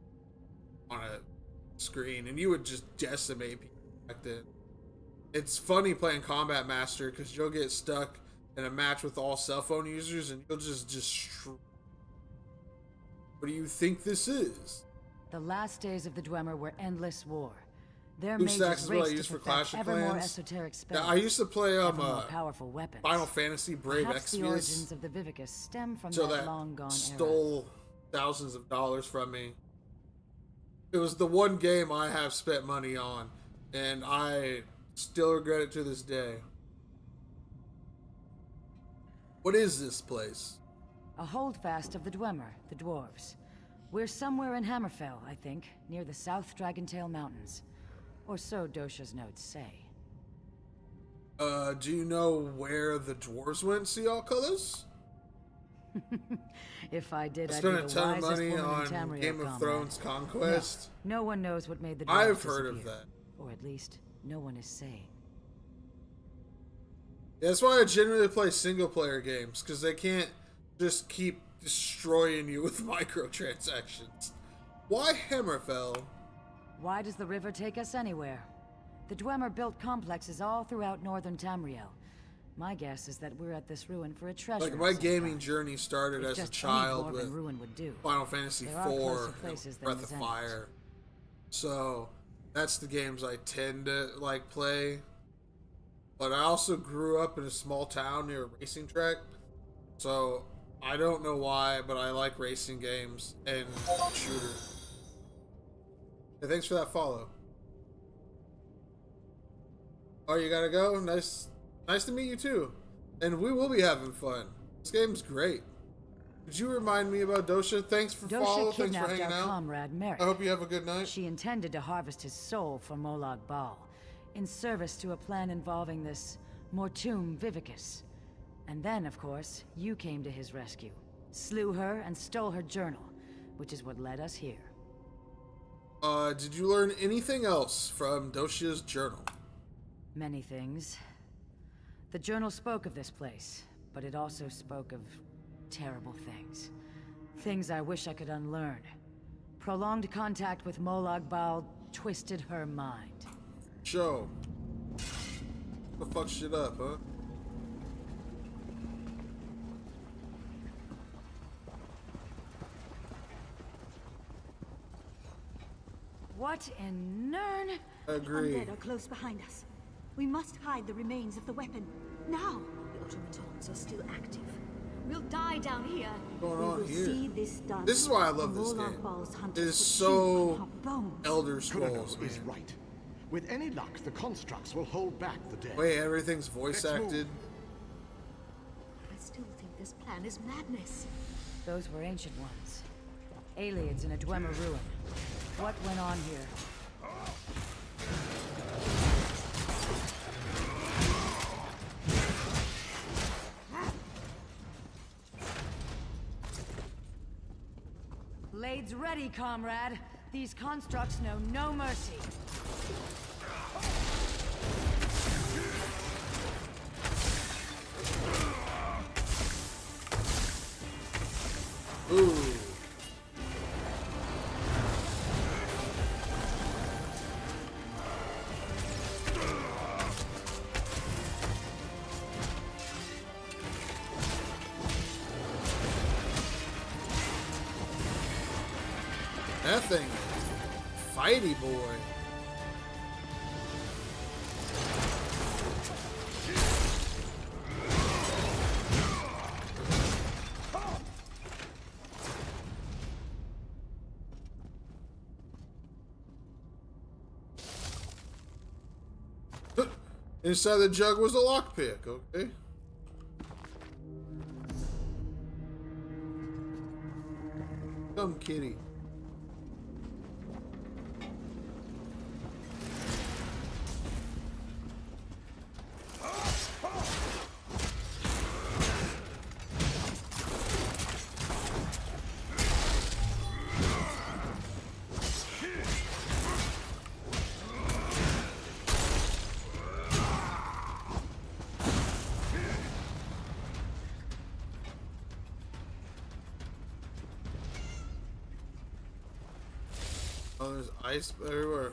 Speaker 3: on a screen, and you would just decimate people back then. It's funny playing Combat Master because you'll get stuck in a match with all cell phone users, and you'll just destroy. What do you think this is?
Speaker 8: The last days of the Dwemer were endless war. Their
Speaker 3: BlueStacks
Speaker 8: mages
Speaker 3: is what I
Speaker 8: raced
Speaker 3: use
Speaker 8: to
Speaker 3: for
Speaker 8: perfect
Speaker 3: Clash of
Speaker 8: ever more
Speaker 3: Clans.
Speaker 8: esoteric spells.
Speaker 3: Yeah, I used to play
Speaker 8: ever more powerful weapons.
Speaker 3: Final Fantasy Brave
Speaker 8: Perhaps the
Speaker 3: Exvius.
Speaker 8: origins of the Vivicus stem from
Speaker 3: So
Speaker 8: that long gone era.
Speaker 3: stole thousands of dollars from me. It was the one game I have spent money on, and I still regret it to this day. What is this place?
Speaker 8: A holdfast of the Dwemer, the dwarves. We're somewhere in Hammerfell, I think, near the South Dragontail Mountains. Or so Dosha's notes say.
Speaker 3: Do you know where the dwarves went, see all colors?
Speaker 8: If I did,
Speaker 3: I
Speaker 8: I'd
Speaker 3: spent
Speaker 8: be
Speaker 3: a
Speaker 8: the
Speaker 3: ton of
Speaker 8: wisest
Speaker 3: money
Speaker 8: woman
Speaker 3: on
Speaker 8: in Tamriel,
Speaker 3: Game of
Speaker 8: comrade.
Speaker 3: Thrones Conquest.
Speaker 8: No one knows what made the dwarves
Speaker 3: I've heard of
Speaker 8: disappear.
Speaker 3: that.
Speaker 8: Or at least, no one is saying.
Speaker 3: Yeah, that's why I generally play single player games, because they can't just keep destroying you with microtransactions. Why Hammerfell?
Speaker 8: Why does the river take us anywhere? The Dwemer built complexes all throughout northern Tamriel. My guess is that we're at this ruin for a treasure.
Speaker 3: Like,
Speaker 8: of
Speaker 3: my
Speaker 8: some
Speaker 3: gaming
Speaker 8: kind.
Speaker 3: journey started
Speaker 8: If
Speaker 3: as a
Speaker 8: just any
Speaker 3: child
Speaker 8: dwarven
Speaker 3: with
Speaker 8: ruin would do.
Speaker 3: Final Fantasy
Speaker 8: There are
Speaker 3: IV
Speaker 8: closer
Speaker 3: and
Speaker 8: places than
Speaker 3: Breath of
Speaker 8: Zenith.
Speaker 3: Fire. So, that's the games I tend to, like, play. But I also grew up in a small town near a racing track. So, I don't know why, but I like racing games and shooters. Hey, thanks for that follow. Oh, you gotta go? Nice to meet you too. And we will be having fun. This game's great. Could you remind me about Dosha? Thanks for follow.
Speaker 8: Dosha
Speaker 3: Thanks for
Speaker 8: kidnapped
Speaker 3: hanging
Speaker 8: our
Speaker 3: out.
Speaker 8: comrade Merrick.
Speaker 3: I hope you have a good night.
Speaker 8: She intended to harvest his soul for Molag Bal, in service to a plan involving this Mortum Vivicus. And then, of course, you came to his rescue, slew her, and stole her journal, which is what led us here.
Speaker 3: Did you learn anything else from Dosha's journal?
Speaker 8: Many things. The journal spoke of this place, but it also spoke of terrible things. Things I wish I could unlearn. Prolonged contact with Molag Bal twisted her mind.
Speaker 3: Show. The fuck shit up, huh?
Speaker 8: What in Nern?
Speaker 3: Agree.
Speaker 4: The undead are close behind us. We must hide the remains of the weapon. Now! The automatons are still active. We'll die down here.
Speaker 3: What's going on
Speaker 4: we will
Speaker 3: here?
Speaker 4: see this done.
Speaker 3: This is why I love
Speaker 4: The
Speaker 3: this
Speaker 4: Molag
Speaker 3: game.
Speaker 4: Bal's
Speaker 3: It
Speaker 4: hunters
Speaker 3: is
Speaker 4: will chew
Speaker 3: so
Speaker 4: on our bones.
Speaker 3: Elder Scrolls,
Speaker 13: Colonel is
Speaker 3: man.
Speaker 13: right. With any luck, the constructs will hold back the dead.
Speaker 3: Wait, everything's voice
Speaker 13: Let's move.
Speaker 3: acted.
Speaker 4: I still think this plan is madness.
Speaker 8: Those were ancient ones. Aliens in a Dwemer ruin. What went on here? Blades ready, comrade. These constructs know no mercy.
Speaker 3: Ooh. That thing, fighty boy. Inside the jug was a lockpick, okay? Come, kitty. Oh, there's ice everywhere.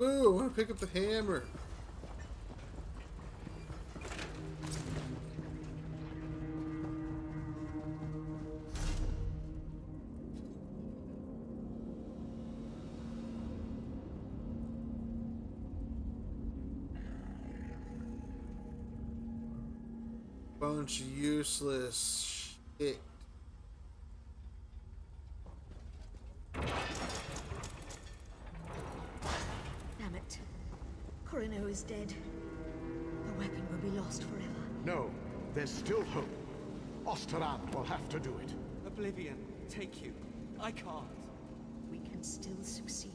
Speaker 3: Ooh, I want to pick up the hammer. Bunch of useless shit.
Speaker 4: Damn it. Corino is dead. The weapon will be lost forever.
Speaker 13: No, there's still hope. Osteran will have to do it.
Speaker 7: Oblivion, take you. I can't.
Speaker 4: We can still succeed.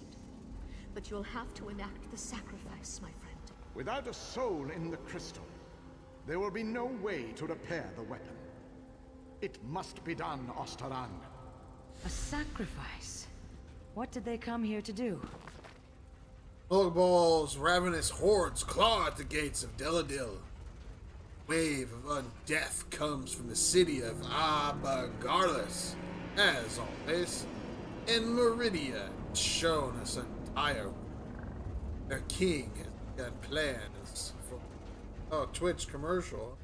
Speaker 4: But you'll have to enact the sacrifice, my friend.
Speaker 13: Without a soul in the crystal, there will be no way to repair the weapon. It must be done, Osteran.
Speaker 8: A sacrifice? What did they come here to do?
Speaker 3: Molag Bal's ravenous hordes claw at the gates of Deladil. Wave of undeath comes from the city of Abagarlis, as always, and Meridia shown us entire. Their king has begun plans for Twitch commercial.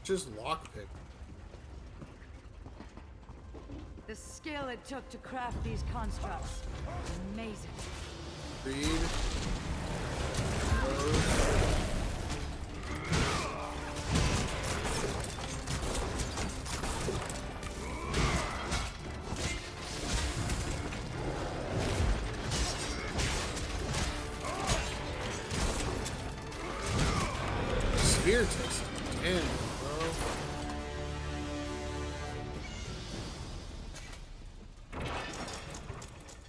Speaker 3: Just lockpick.
Speaker 8: The skill it took to craft these constructs. Amazing.
Speaker 3: Read. Spear test. Damn.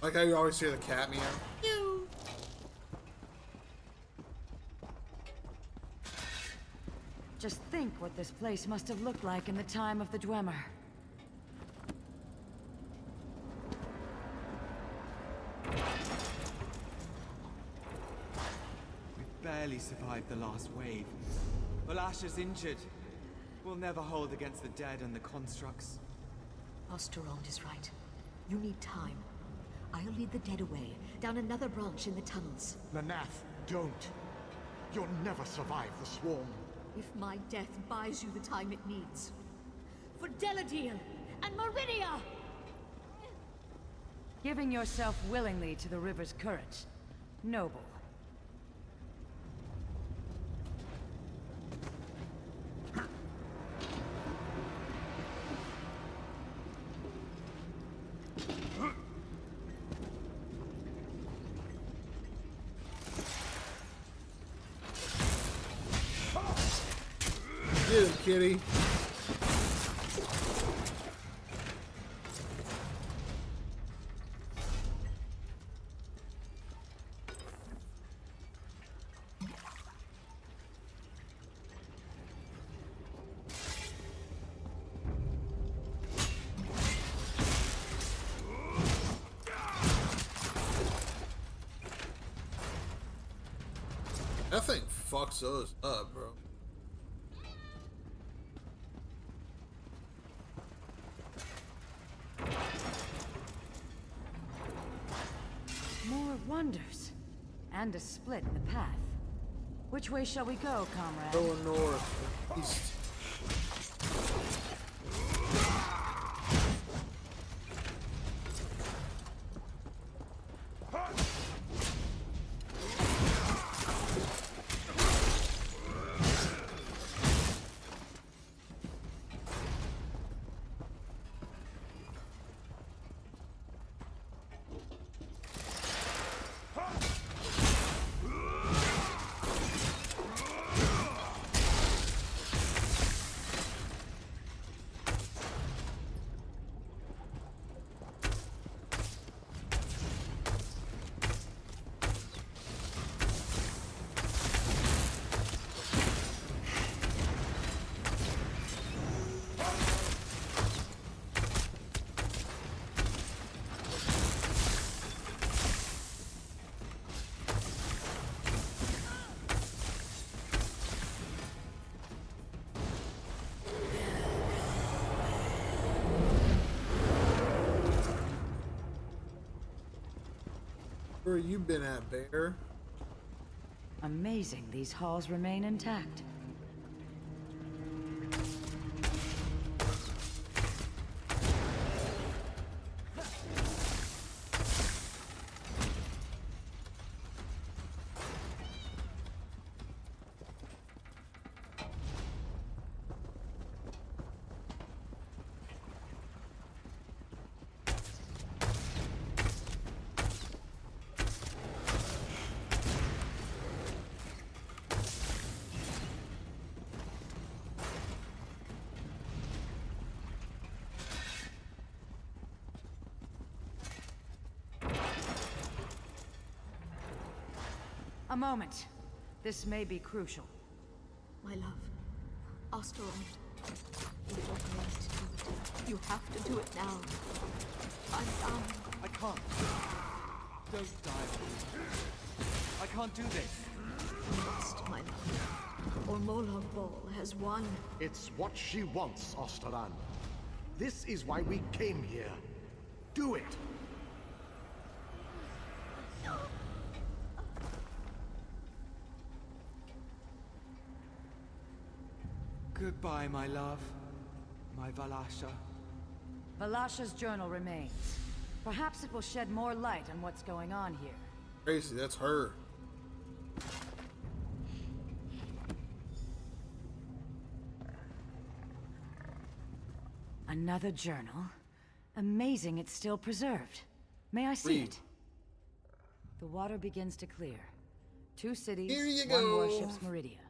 Speaker 3: Like how you always hear the cat meow. Mew.
Speaker 8: Just think what this place must have looked like in the time of the Dwemer.
Speaker 7: We barely survived the last wave. Valasha's injured. We'll never hold against the dead and the constructs.
Speaker 4: Osterond is right. You need time. I'll lead the dead away, down another branch in the tunnels.
Speaker 13: Lanath, don't. You'll never survive the swarm.
Speaker 4: If my death buys you the time it needs. For Deladil and Meridia!
Speaker 8: Giving yourself willingly to the river's current. Noble.
Speaker 3: Get him, kitty. That thing fucks us up, bro.
Speaker 8: More wonders. And a split in the path. Which way shall we go, comrade?
Speaker 3: Going north, east. Where you been at, Bear?
Speaker 8: Amazing these halls remain intact. A moment. This may be crucial.
Speaker 4: My love, Osteron, you don't need to do it. You have to do it now. I'm dying.
Speaker 7: I can't. Don't die. I can't do this.
Speaker 4: You must, my love. Or Molag Bal has won.
Speaker 13: It's what she wants, Osteran. This is why we came here. Do it!
Speaker 7: Goodbye, my love. My Valasha.
Speaker 8: Valasha's journal remains. Perhaps it will shed more light on what's going on here.
Speaker 3: Crazy, that's her.
Speaker 8: Another journal? Amazing it's still preserved. May I see
Speaker 3: Read.
Speaker 8: it? The water begins to clear. 2 cities,
Speaker 3: Here you
Speaker 8: one
Speaker 3: go.
Speaker 8: worships Meridia.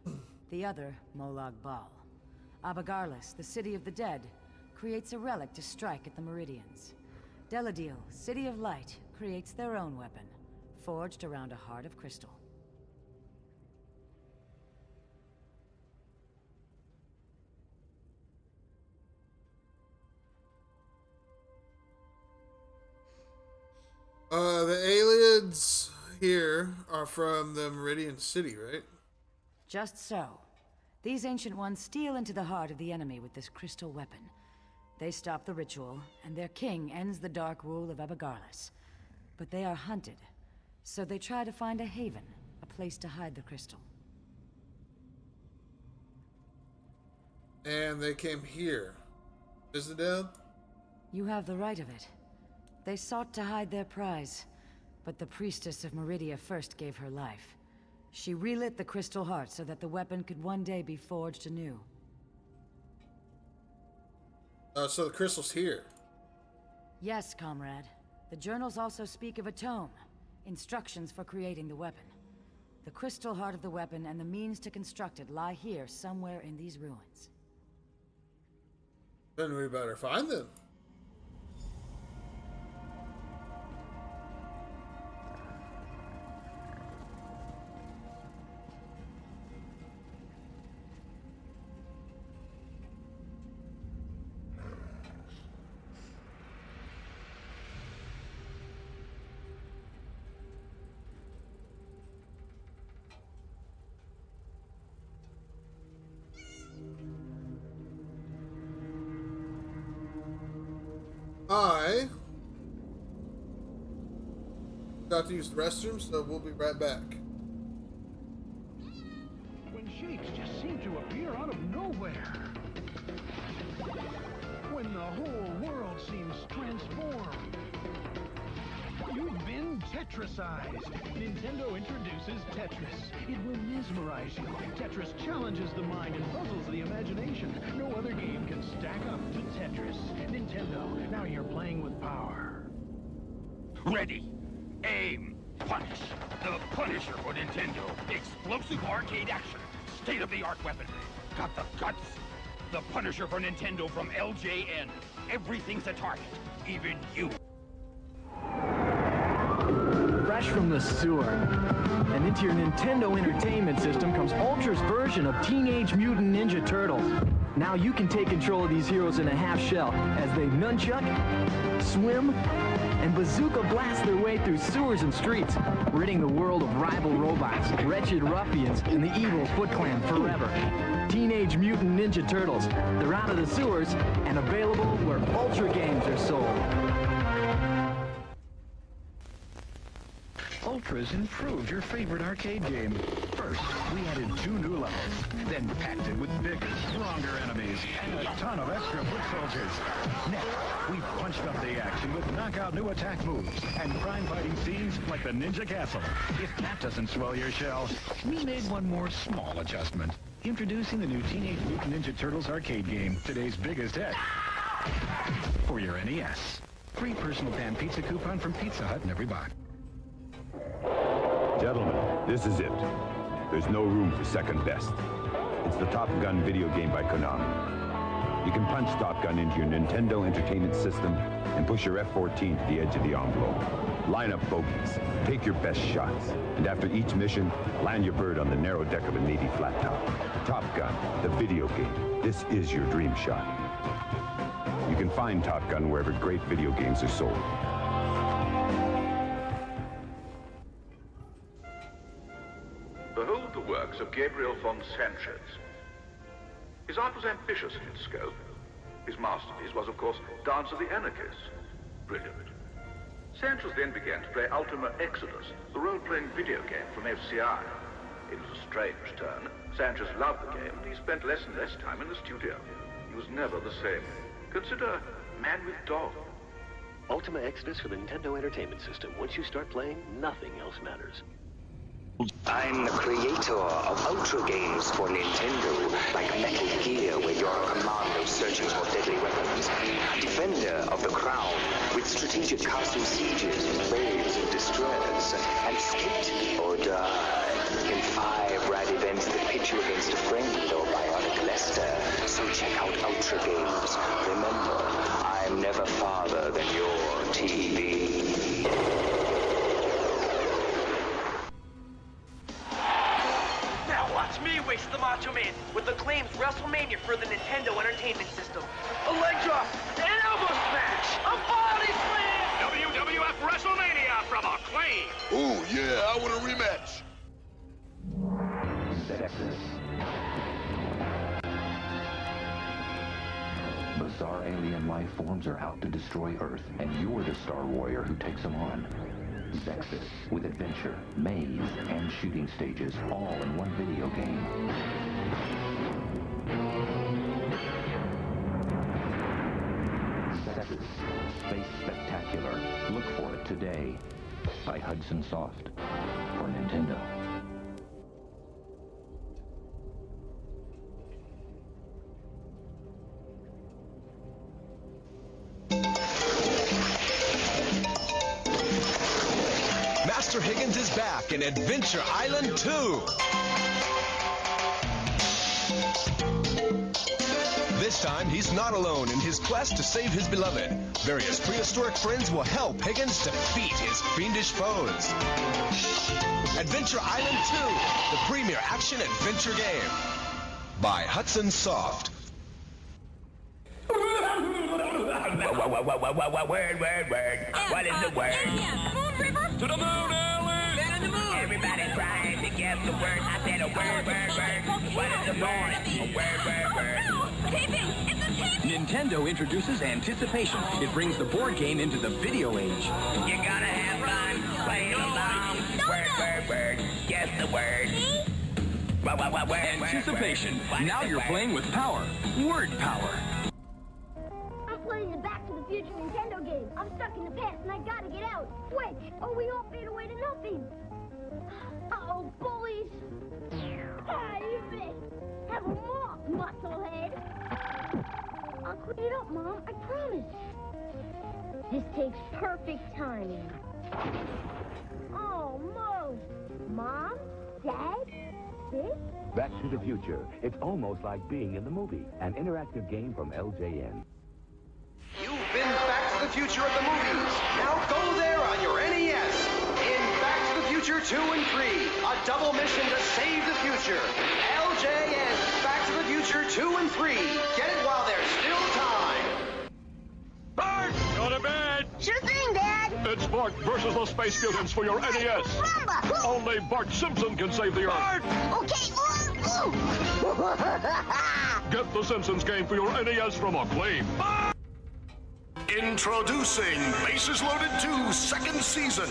Speaker 8: The other, Molag Bal. Abagarlis, the city of the dead, creates a relic to strike at the Meridians. Deladil, city of light, creates their own weapon, forged around a heart of crystal.
Speaker 3: The aliens here are from the Meridian City, right?
Speaker 8: Just so. These ancient ones steal into the heart of the enemy with this crystal weapon. They stop the ritual, and their king ends the dark rule of Abagarlis. But they are hunted, so they try to find a haven, a place to hide the crystal.
Speaker 3: And they came here. Is it down?
Speaker 8: You have the right of it. They sought to hide their prize, but the priestess of Meridia first gave her life. She relit the crystal heart so that the weapon could one day be forged anew.
Speaker 3: So the crystal's here.
Speaker 8: Yes, comrade. The journals also speak of a tome, instructions for creating the weapon. The crystal heart of the weapon and the means to construct it lie here somewhere in these ruins.
Speaker 3: Then we better find them. got to use the restroom, so we'll be right back.
Speaker 10: When shapes just seem to appear out of nowhere. When the whole world seems transformed. You've been Tetrisized. Nintendo introduces Tetris. It will mesmerize you. Tetris challenges the mind and puzzles the imagination. No other game can stack up to Tetris. Nintendo, now you're playing with power.
Speaker 22: Ready, aim, punish. The Punisher for Nintendo. Explosive arcade action. State-of-the-art weaponry. Got the guts? The Punisher for Nintendo from LJN. Everything's a target. Even you.
Speaker 16: Fresh from the sewer. And into your Nintendo Entertainment System comes Ultra's version of Teenage Mutant Ninja Turtles. Now you can take control of these heroes in a half shell as they nunchuck, swim, and bazooka blast their way through sewers and streets, ridding the world of rival robots, wretched ruffians, and the evil Foot Clan forever. Teenage Mutant Ninja Turtles. They're out of the sewers and available where Ultra games are sold.
Speaker 10: Ultra's improved your favorite arcade game. First, we added 2 new levels, then packed it with bigger, stronger enemies, and a ton of extra foot soldiers. Next, we punched up the action with knockout new attack moves and crime-fighting scenes like the Ninja Castle. If that doesn't swell your shell, we made one more small adjustment. Introducing the new Teenage Mutant Ninja Turtles arcade game, today's biggest hit. For your NES. Free personal pan pizza coupon from Pizza Hut in every box.
Speaker 23: Gentlemen, this is it. There's no room for second best. It's the Top Gun video game by Konami. You can punch Top Gun into your Nintendo Entertainment System and push your F-14 to the edge of the envelope. Line up bogeys, take your best shots, and after each mission, land your bird on the narrow deck of a Navy flat top. Top Gun, the video game. This is your dream shot. You can find Top Gun wherever great video games are sold.
Speaker 24: Behold the works of Gabriel von Sanchez. His art was ambitious in its scope. His masterpiece was, of course, Dance of the Anarchists. Brilliant. Sanchez then began to play Ultima Exodus, the role-playing video game from FCI. It was a strange turn. Sanchez loved the game, and he spent less and less time in the studio. He was never the same. Consider Man with Dog.
Speaker 25: Ultima Exodus for the Nintendo Entertainment System. Once you start playing, nothing else matters.
Speaker 26: I'm the creator of Ultra games for Nintendo, like Metal Gear, where you're a commando searching for deadly weapons. Defender of the Crown, with strategic castle sieges and raids and destroyers. And skate or die in 5 rad events that pit you against a friend or bionic Lester. So check out Ultra games. Remember, I'm never farther than your TV.
Speaker 27: Watch me waste the Macho Man with acclaimed WrestleMania for the Nintendo Entertainment System. A leg drop, an elbow smash, a body slam!
Speaker 22: WWF WrestleMania from Acclaim!
Speaker 28: Ooh, yeah, I want a rematch!
Speaker 29: Bizarre alien life forms are out to destroy Earth, and you're the Star Warrior who takes them on. Zexus, with adventure, maze, and shooting stages, all in one video game. Zexus, Space Spectacular. Look for it today. By Hudson Soft. For Nintendo.
Speaker 30: Master Higgins is back in Adventure Island 2! This time, he's not alone in his quest to save his beloved. Various prehistoric friends will help Higgins defeat his fiendish foes. Adventure Island 2, the premier action-adventure game. By Hudson Soft.
Speaker 22: Word. What is the word?
Speaker 27: Moon River?
Speaker 22: To the moon, Ellen!
Speaker 27: Man on the moon!
Speaker 22: Everybody trying to guess the word. I said a word. What is the word? A word.
Speaker 27: TV! It's a TV!
Speaker 2: Nintendo introduces anticipation. It brings the board game into the video age.
Speaker 27: You gotta have fun, play along. Word, guess the word.
Speaker 2: Anticipation. Now you're playing with power. Word power.
Speaker 5: I'm playing the Back to the Future Nintendo game. I'm stuck in the past and I gotta get out. Quick, or we all fade away to nothing. Uh-oh, bullies. Ah, you missed. Have a walk, musclehead. I'll clean it up, Mom. I promise. This takes perfect timing. Oh, Mo. Mom? Dad? Sis?
Speaker 29: Back to the Future. It's almost like being in the movie. An interactive game from LJN.
Speaker 6: You've been Back to the Future at the movies. Now go there on your NES. In Back to the Future 2 and 3, a double mission to save the future. LJN, Back to the Future 2 and 3. Get it while there's still time.
Speaker 22: Bart! Go to bed!
Speaker 5: Sure thing, Dad.
Speaker 22: It's Bart versus the Space Mutants for your NES. Only Bart Simpson can save the Earth.
Speaker 5: Bart! Okay,
Speaker 22: Get the Simpsons game for your NES from Acclaim.
Speaker 28: Introducing Bases Loaded 2 second season.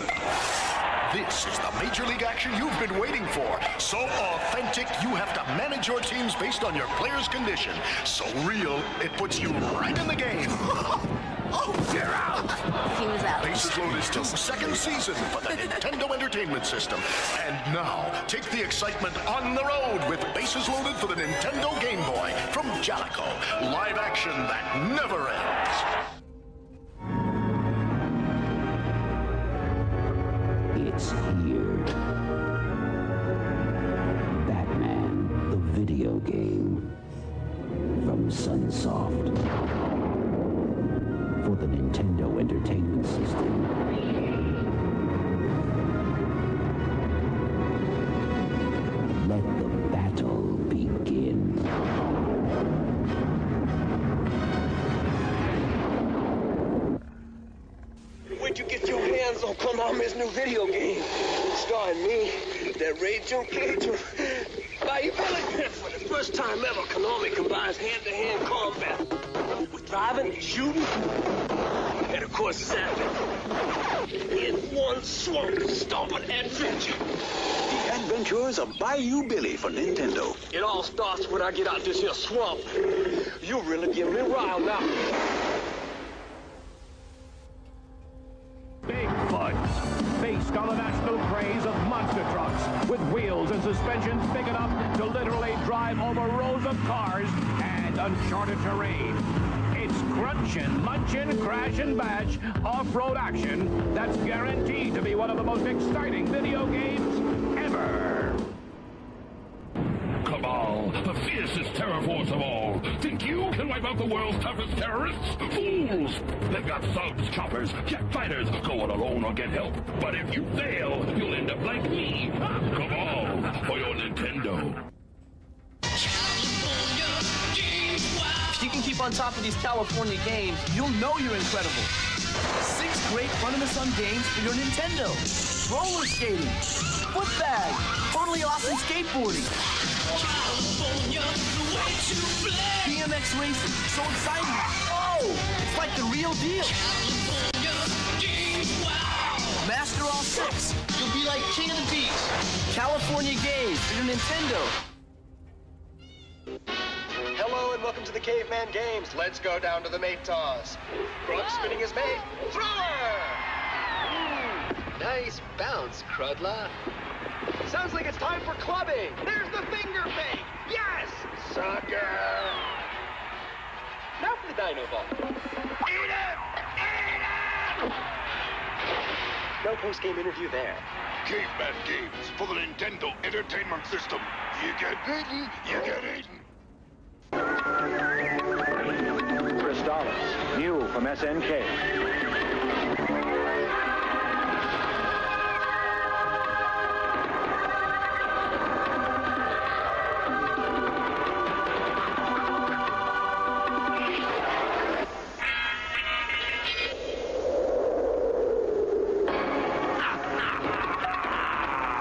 Speaker 28: This is the Major League action you've been waiting for. So authentic, you have to manage your teams based on your players' condition. So real, it puts you right in the game. Oh, you're out!
Speaker 5: He was out.
Speaker 28: Bases Loaded 2 second season for the Nintendo Entertainment System. And now, take the excitement on the road with Bases Loaded for the Nintendo Game Boy from Jalico. Live action that never ends.
Speaker 29: It's here. Batman, the video game. From Sunsoft. For the Nintendo Entertainment System. Let the battle begin.
Speaker 27: Where'd you get your hands on Konami's new video game? Starring me, that Ray Junkeito. For the first time ever, Konami combines hand-to-hand combat with driving and shooting, and of course zapping. In one swamp stomping adventure.
Speaker 26: The Adventures of Bayou Billy for Nintendo.
Speaker 27: It all starts when I get out this here swamp. You really get me riled now.
Speaker 10: Bigfoot, based on the national craze of monster trucks with wheels and suspensions big enough to literally drive over rows of cars and uncharted terrain. It's crunchin', munchin', crash and bash, off-road action that's guaranteed to be one of the most exciting video games ever.
Speaker 22: Cabal, the fiercest terror force of all. Think you can wipe out the world's toughest terrorists? Fools! They've got thugs, choppers, jet fighters. Go it alone or get help. But if you fail, you'll end up like me. Cabal, for your Nintendo.
Speaker 27: If you can keep on top of these California games, you'll know you're incredible. 6 great fun-in-the-sun games for your Nintendo. Roller skating, foot bag, totally awesome skateboarding. BMX racing, so exciting. Oh, it's like the real deal. Master all 6. You'll be like king of the beach. California games for your Nintendo.
Speaker 12: Hello and welcome to the Caveman Games. Let's go down to the mate toss. Grug spinning his mate. Thrower! Nice bounce, Crudla. Sounds like it's time for clubbing. There's the finger fake. Yes! Sucker! Now for the Dino Ball. Eat it! Eat it! No post-game interview there.
Speaker 28: Caveman Games for the Nintendo Entertainment System. You get bitten, you get eaten.
Speaker 29: Crystallis, new from SNK.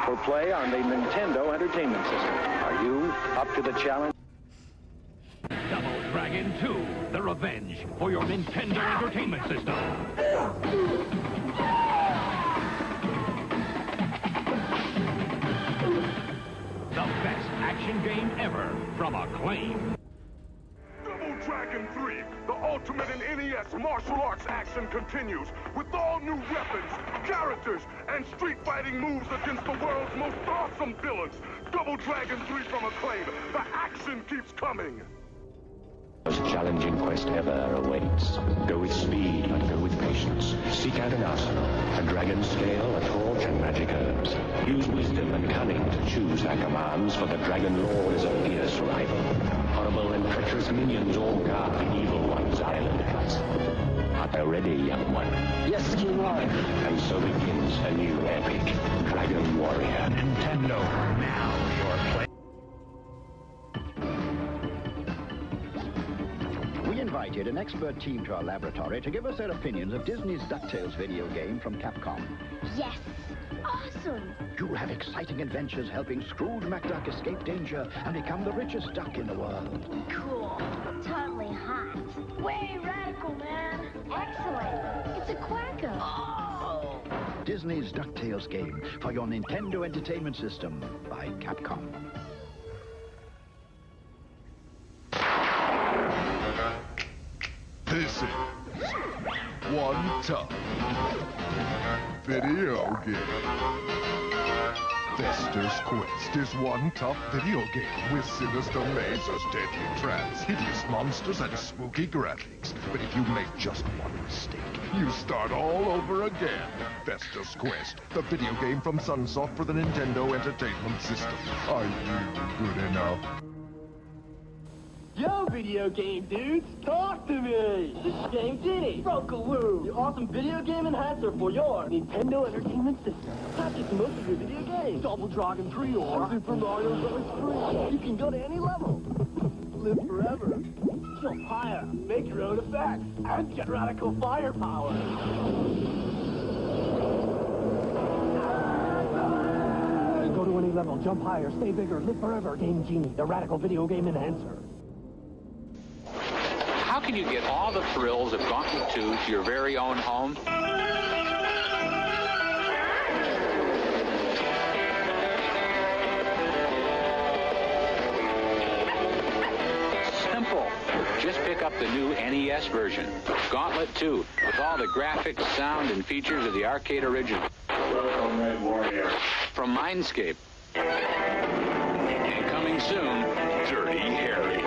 Speaker 29: For play on the Nintendo Entertainment System. Are you up to the challenge?
Speaker 10: Double Dragon
Speaker 22: Dragon 2, The Revenge, for your Nintendo Entertainment System. The best action game ever from Acclaim.
Speaker 1: Double Dragon 3, the ultimate in NES martial arts action continues with all new weapons, characters, and street fighting moves against the world's most awesome villains. Double Dragon 3 from Acclaim. The action keeps coming.
Speaker 25: Most challenging quest ever awaits. Go with speed, but go with patience. Seek out an arsenal, a dragon scale, a torch, and magic herbs. Use wisdom and cunning to choose our commands, for the Dragon Lord is a fierce rival. Horrible and treacherous minions all guard the evil one's island huts. Art thou ready, young one?
Speaker 9: Yes, King Lord.
Speaker 25: And so begins a new epic, Dragon Warrior.
Speaker 30: Nintendo, now your play.
Speaker 11: We invited an expert team to our laboratory to give us their opinions of Disney's DuckTales video game from Capcom.
Speaker 5: Yes. Awesome.
Speaker 11: You'll have exciting adventures helping Scrooge McDuck escape danger and become the richest duck in the world.
Speaker 5: Cool. Totally hot. Way radical, man. Excellent. It's a quacker. Oh.
Speaker 11: Disney's DuckTales game for your Nintendo Entertainment System by Capcom.
Speaker 28: This is one tough video game. Fester's Quest is one tough video game with sinister mazes, deadly traps, hideous monsters, and spooky graphics. But if you make just one mistake, you start all over again. Fester's Quest, the video game from Sunsoft for the Nintendo Entertainment System. Are you good enough?
Speaker 9: Yo, video game dudes, talk to me! This is Game Genie, Brokaloo, the awesome video game enhancer for your Nintendo Entertainment System. Practice most of your video games. Double Dragon 3 or Super Mario Bros. 3. You can go to any level. Live forever. Jump higher. Make your own effects. And get radical firepower. Go to any level. Jump higher. Stay bigger. Live forever. Game Genie, the radical video game enhancer.
Speaker 14: How can you get all the thrills of Gauntlet 2 to your very own home? Simple. Just pick up the new NES version, Gauntlet 2, with all the graphics, sound, and features of the arcade original.
Speaker 9: Welcome, Red Warrior.
Speaker 14: From Mindscape. And coming soon, Dirty Harry.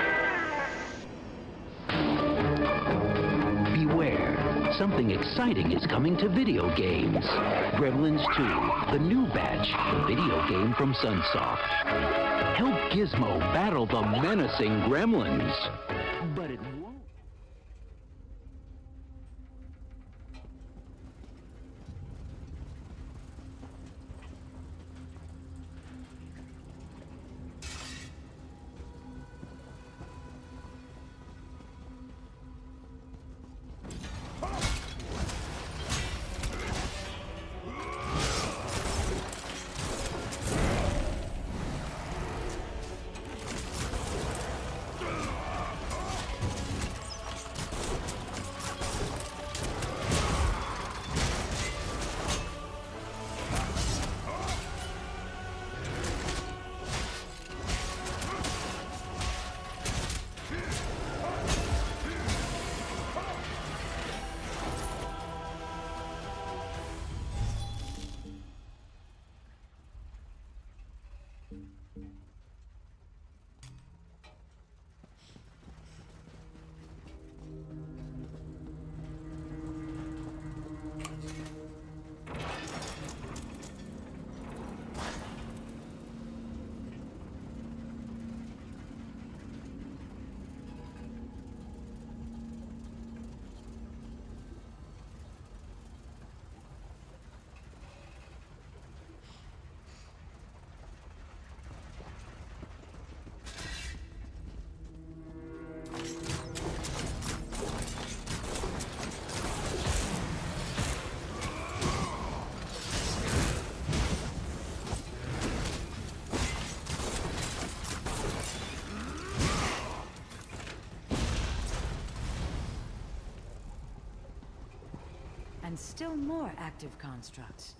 Speaker 15: Beware, something exciting is coming to video games. Gremlins 2, the new batch, the video game from Sunsoft. Help Gizmo battle the menacing gremlins. But it won't.
Speaker 3: and still more active constructs.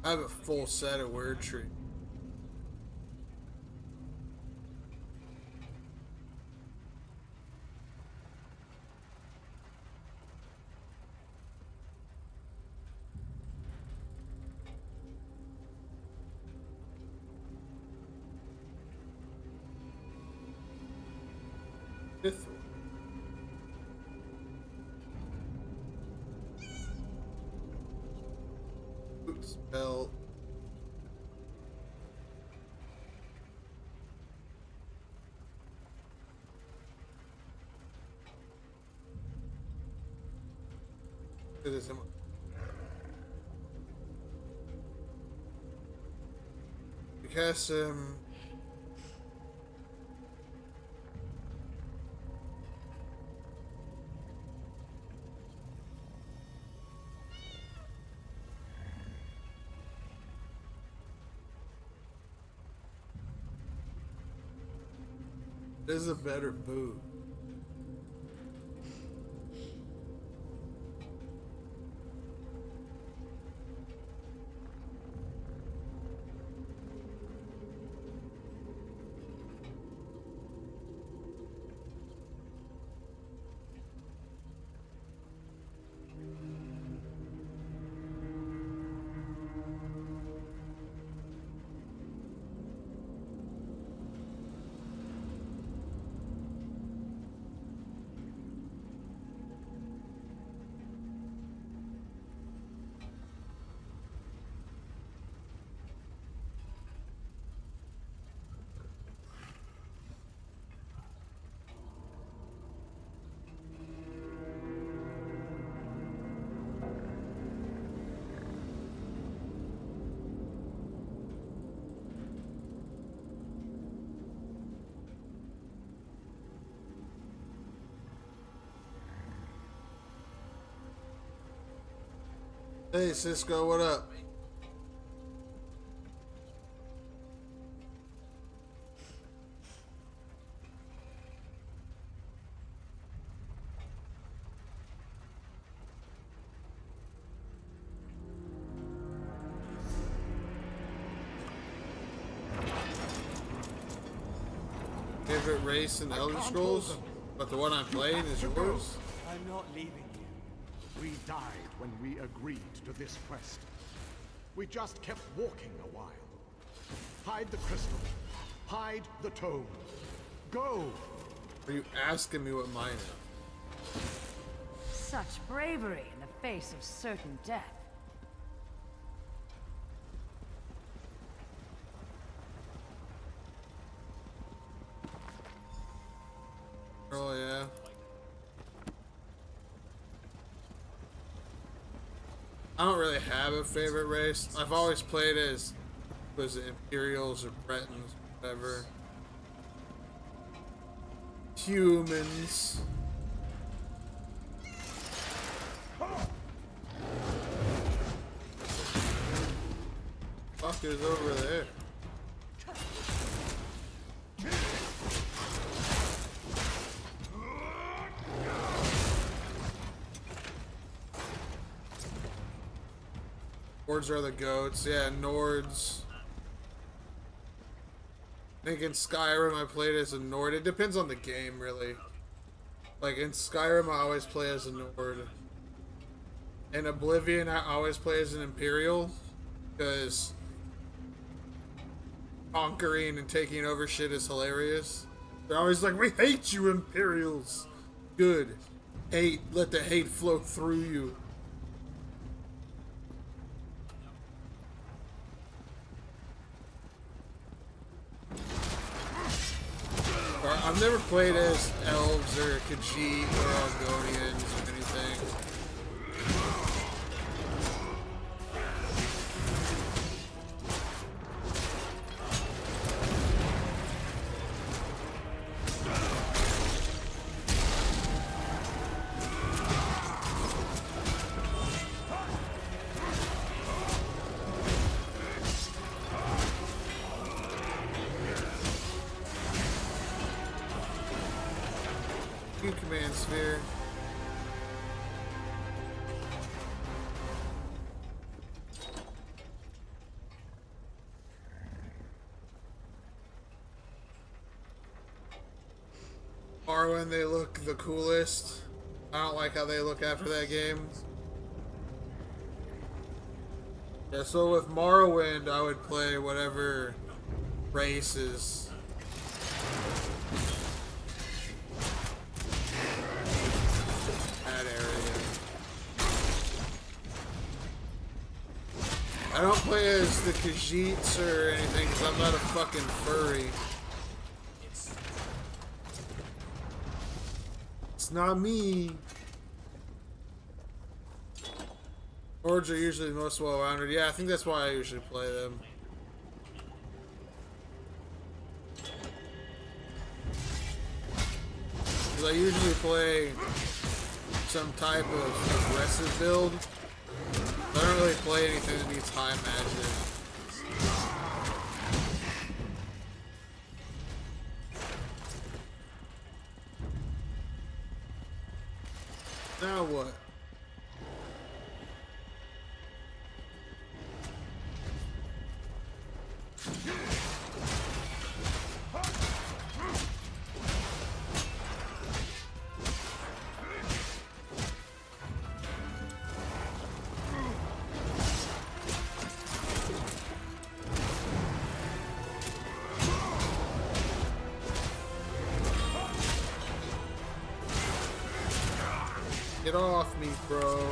Speaker 4: I have a full set of word tree. Fifth one. Boots, belt. Look at this. Because this is a better boot. Hey Cisco, what up? Favorite race in Elder Scrolls? But the one I'm playing is yours?
Speaker 7: I'm not leaving you. We died when we agreed to this quest. We just kept walking a while. Hide the crystal. Hide the tome. Go!
Speaker 4: Are you asking me what mine is?
Speaker 3: Such bravery in the face of certain death.
Speaker 4: Oh yeah. I don't really have a favorite race. I've always played as Was it Imperials or Bretons, whatever. Humans. Fuck is over there? Nords are the goats. Yeah, Nords. I think in Skyrim I played as a Nord. It depends on the game, really. Like in Skyrim I always play as a Nord. In Oblivion I always play as an Imperial. Because conquering and taking over shit is hilarious. They're always like, we hate you, Imperials. Good. Hate. Let the hate flow through you. I've never played as elves or Khajiit or Argonians or anything. Command sphere. Morrowind, they look the coolest. I don't like how they look after that game. Yeah, so with Morrowind, I would play whatever races. I don't play as the Khajiits or anything because I'm not a fucking furry. It's not me. Hordes are usually the most well-rounded. Yeah, I think that's why I usually play them. Because I usually play some type of aggressive build. I don't really play anything that needs high magic. Now what? Get off me, bro.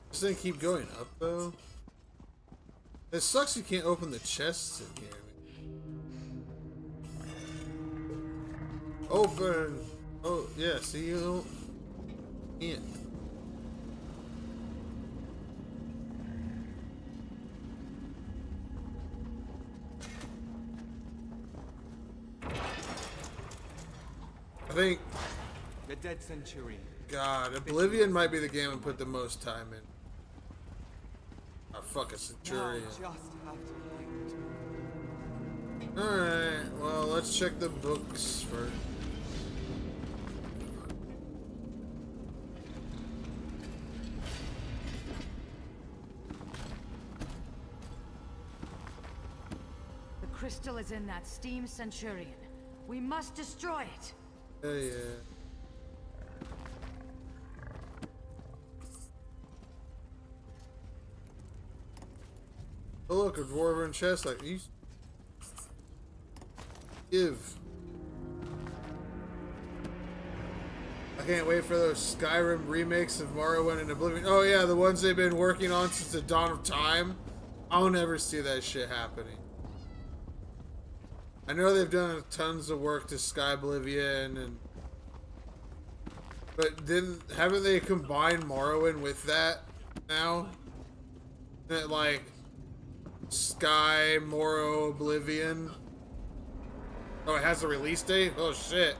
Speaker 4: This thing keep going up though. It sucks you can't open the chests in here. Open! Oh, yeah, see, you don't... can't. I think...
Speaker 8: The Dead Centurion.
Speaker 4: God, Oblivion might be the game I put the most time in. Oh, fuck a Centurion. Alright, well, let's check the books first.
Speaker 3: The crystal is in that steam Centurion. We must destroy it.
Speaker 4: Yeah. Oh look, a dwarven chest like these. Give. I can't wait for those Skyrim remakes of Morrowind and Oblivion. Oh yeah, the ones they've been working on since the dawn of time. I'll never see that shit happening. I know they've done tons of work to Sky Oblivion and... But haven't they combined Morrowind with that now? That like Sky Morrow Oblivion. Oh, it has a release date? Oh shit.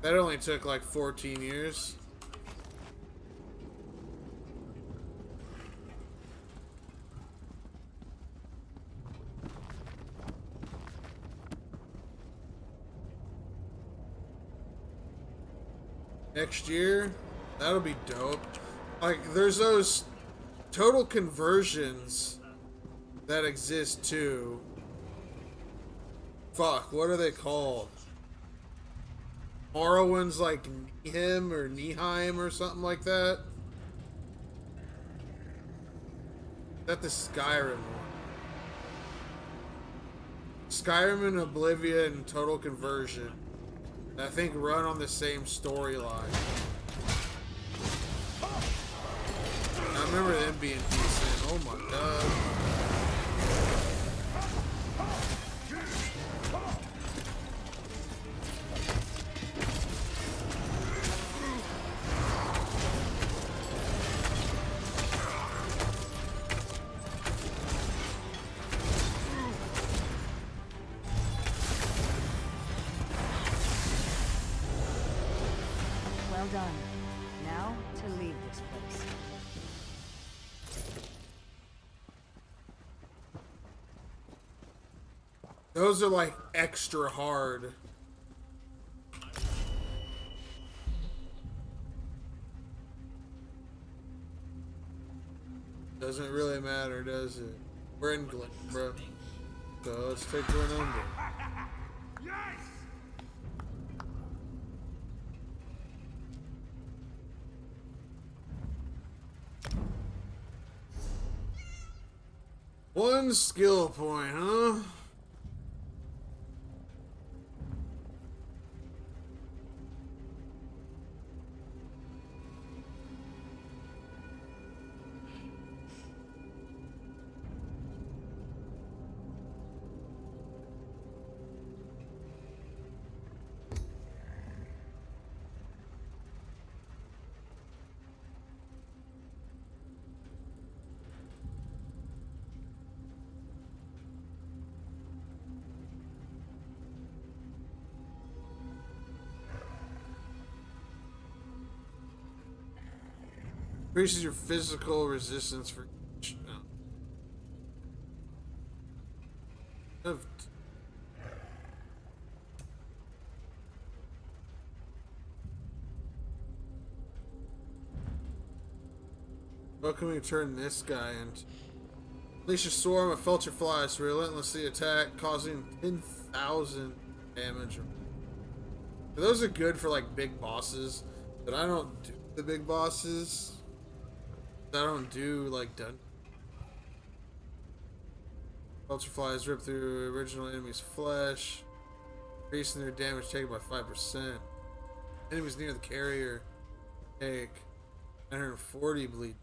Speaker 4: That only took like 14 years. Next year, that'll be dope. Like, there's those total conversions that exist too. Fuck, what are they called? Morrowind's like Nihim or Nihime or something like that. Is that the Skyrim one? Skyrim and Oblivion total conversion. I think run on the same storyline. I remember them being decent. Oh my god.
Speaker 3: Well done. Now to leave this place.
Speaker 4: Those are like extra hard. Doesn't really matter, does it? We're in Glen, bro. So let's take one under. One skill point, huh? Increases your physical resistance for each. What can we turn this guy into? Unleash a swarm of filter flies to relentlessly attack, causing 10,000 damage. Those are good for like big bosses, but I don't do the big bosses. I don't do like done. Vulture flies rip through original enemy's flesh, increasing their damage taken by 5%. Enemies near the carrier take 940 bleed.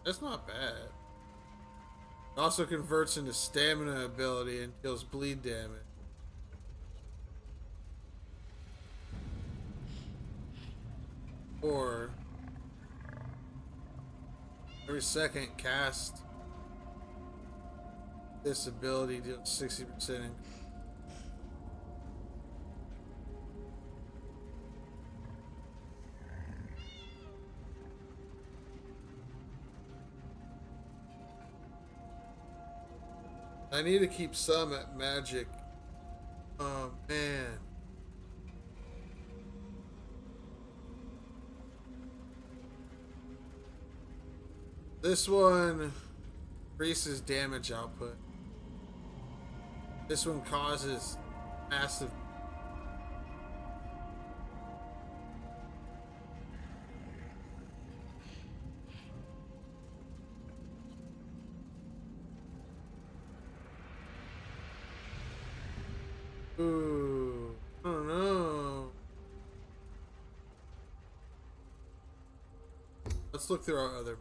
Speaker 4: That's not bad. It also converts into stamina ability and deals bleed damage. Or every second cast this ability deals 60% in. I need to keep some at magic. Oh man. This one increases damage output. This one causes massive. Ooh, I don't know. Let's look through our other.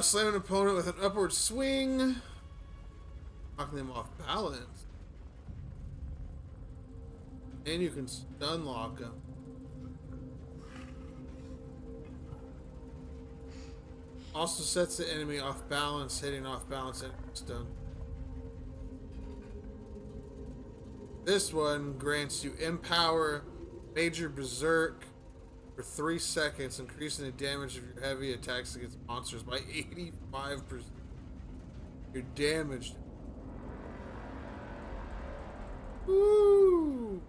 Speaker 4: Slam an opponent with an upward swing, knocking them off balance. And you can stun lock them. Also sets the enemy off balance, hitting off balance and stun. This one grants you Empower, Major Berserk for 3 seconds, increasing the damage of your heavy attacks against monsters by 85%. You're damaged. Woo!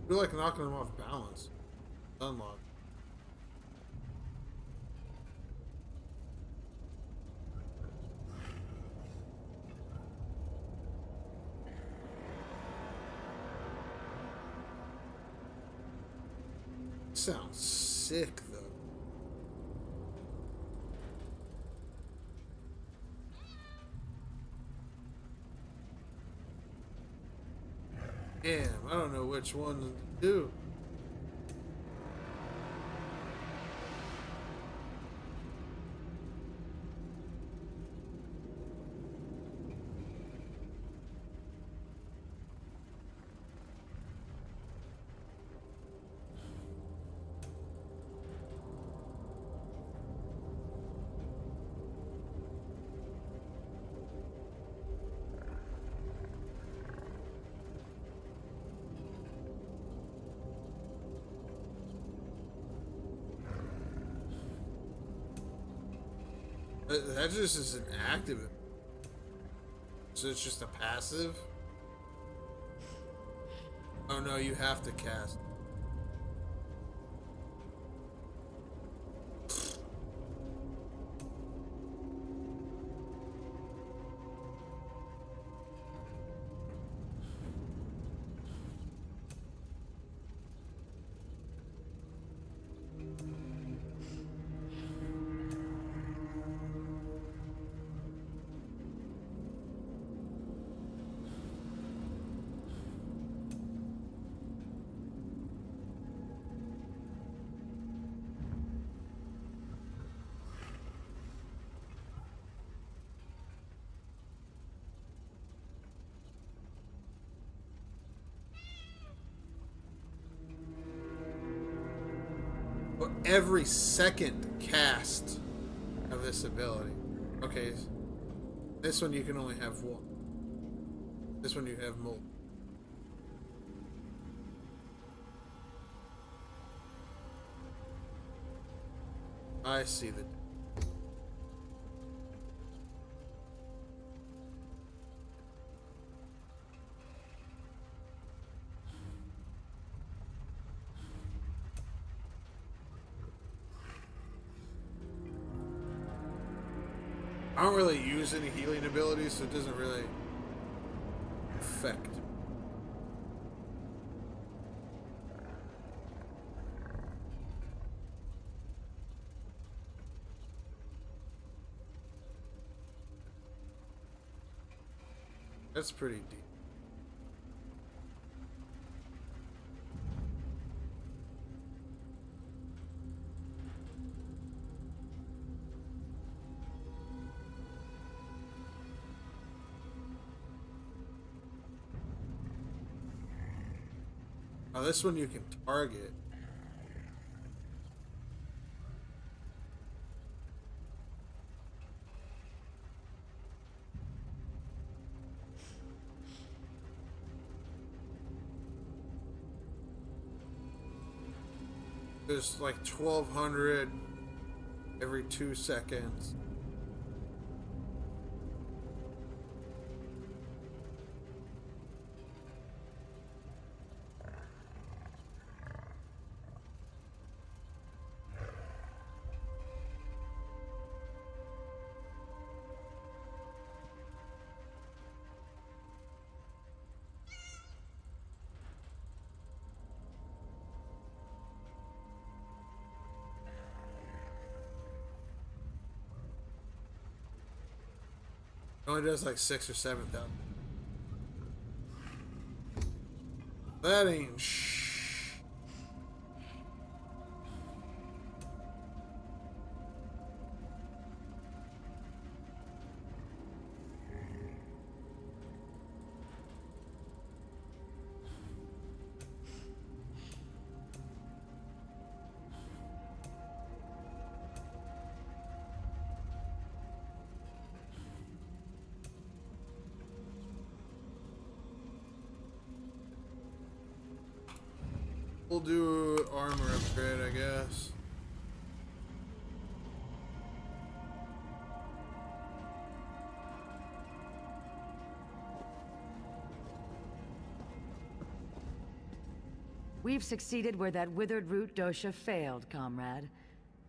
Speaker 4: I feel like knocking them off balance. Unlock. Sounds sick though. Damn, I don't know which one to do. That just is an active. So it's just a passive? Oh no, you have to cast. Every second cast of this ability. Okay, this one you can only have one. This one you have multiple. I see the. I don't really use any healing abilities, so it doesn't really affect. That's pretty deep. Oh, this one you can target. There's like 1,200 every 2 seconds. only does like 6,000 or 7,000. That ain't We'll do armor upgrade, I guess.
Speaker 3: We've succeeded where that withered root dosha failed, comrade.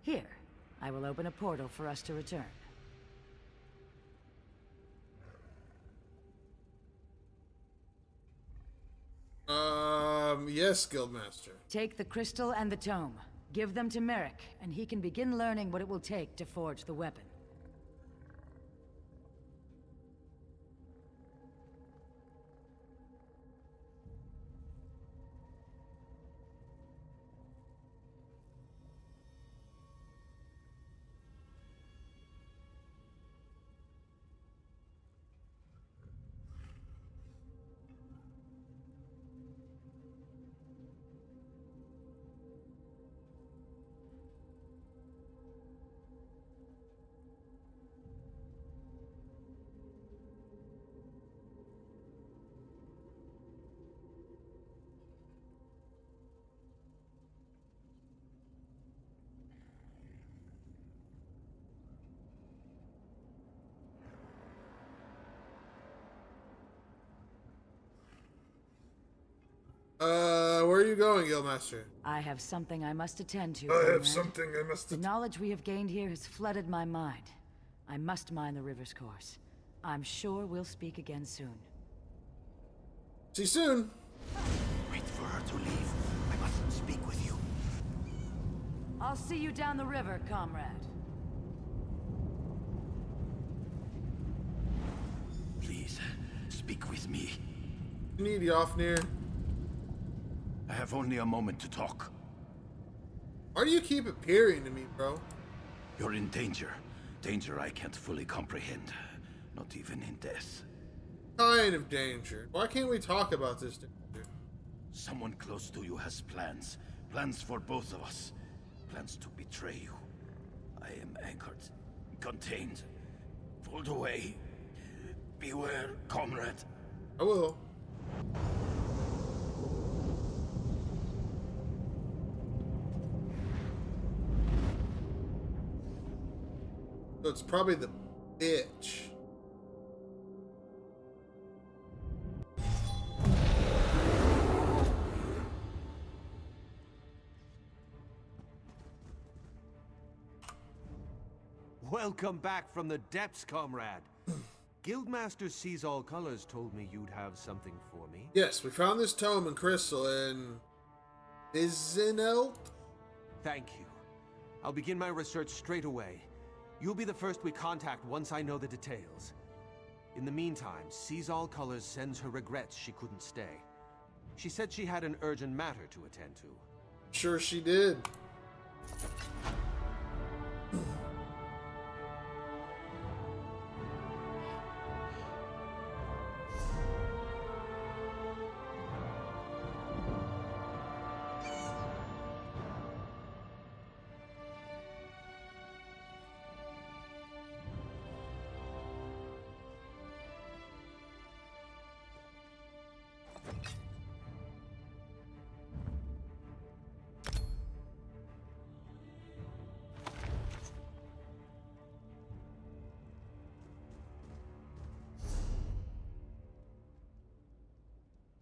Speaker 3: Here, I will open a portal for us to return.
Speaker 4: Yes, Guildmaster.
Speaker 3: Take the crystal and the tome. Give them to Merrick, and he can begin learning what it will take to forge the weapon.
Speaker 4: Where are you going, Guildmaster?
Speaker 3: I have something I must attend to.
Speaker 4: I have
Speaker 3: comrade.
Speaker 4: something I must
Speaker 3: The knowledge we have gained here has flooded my mind. I must mine the river's course. I'm sure we'll speak again soon.
Speaker 4: See you soon.
Speaker 22: Wait for her to leave. I must speak with you.
Speaker 3: I'll see you down the river, comrade.
Speaker 22: Please, speak with me.
Speaker 4: You need Yofnir.
Speaker 22: I have only a moment to talk.
Speaker 4: Why do you keep appearing to me, bro?
Speaker 22: You're in danger. Danger I can't fully comprehend. Not even in death.
Speaker 4: Kind of danger. Why can't we talk about this danger?
Speaker 22: Someone close to you has plans. Plans for both of us. Plans to betray you. I am anchored. Contained. Pulled away. Beware, comrade.
Speaker 4: I will. So it's probably the bitch.
Speaker 8: Welcome back from the depths, comrade. Guildmaster Sees All Colors told me you'd have something for me.
Speaker 4: Yes, we found this tome and crystal in Izinelt.
Speaker 8: Thank you. I'll begin my research straight away. You'll be the first we contact once I know the details. In the meantime, Sees All Colors sends her regrets she couldn't stay. She said she had an urgent matter to attend to.
Speaker 4: Sure she did.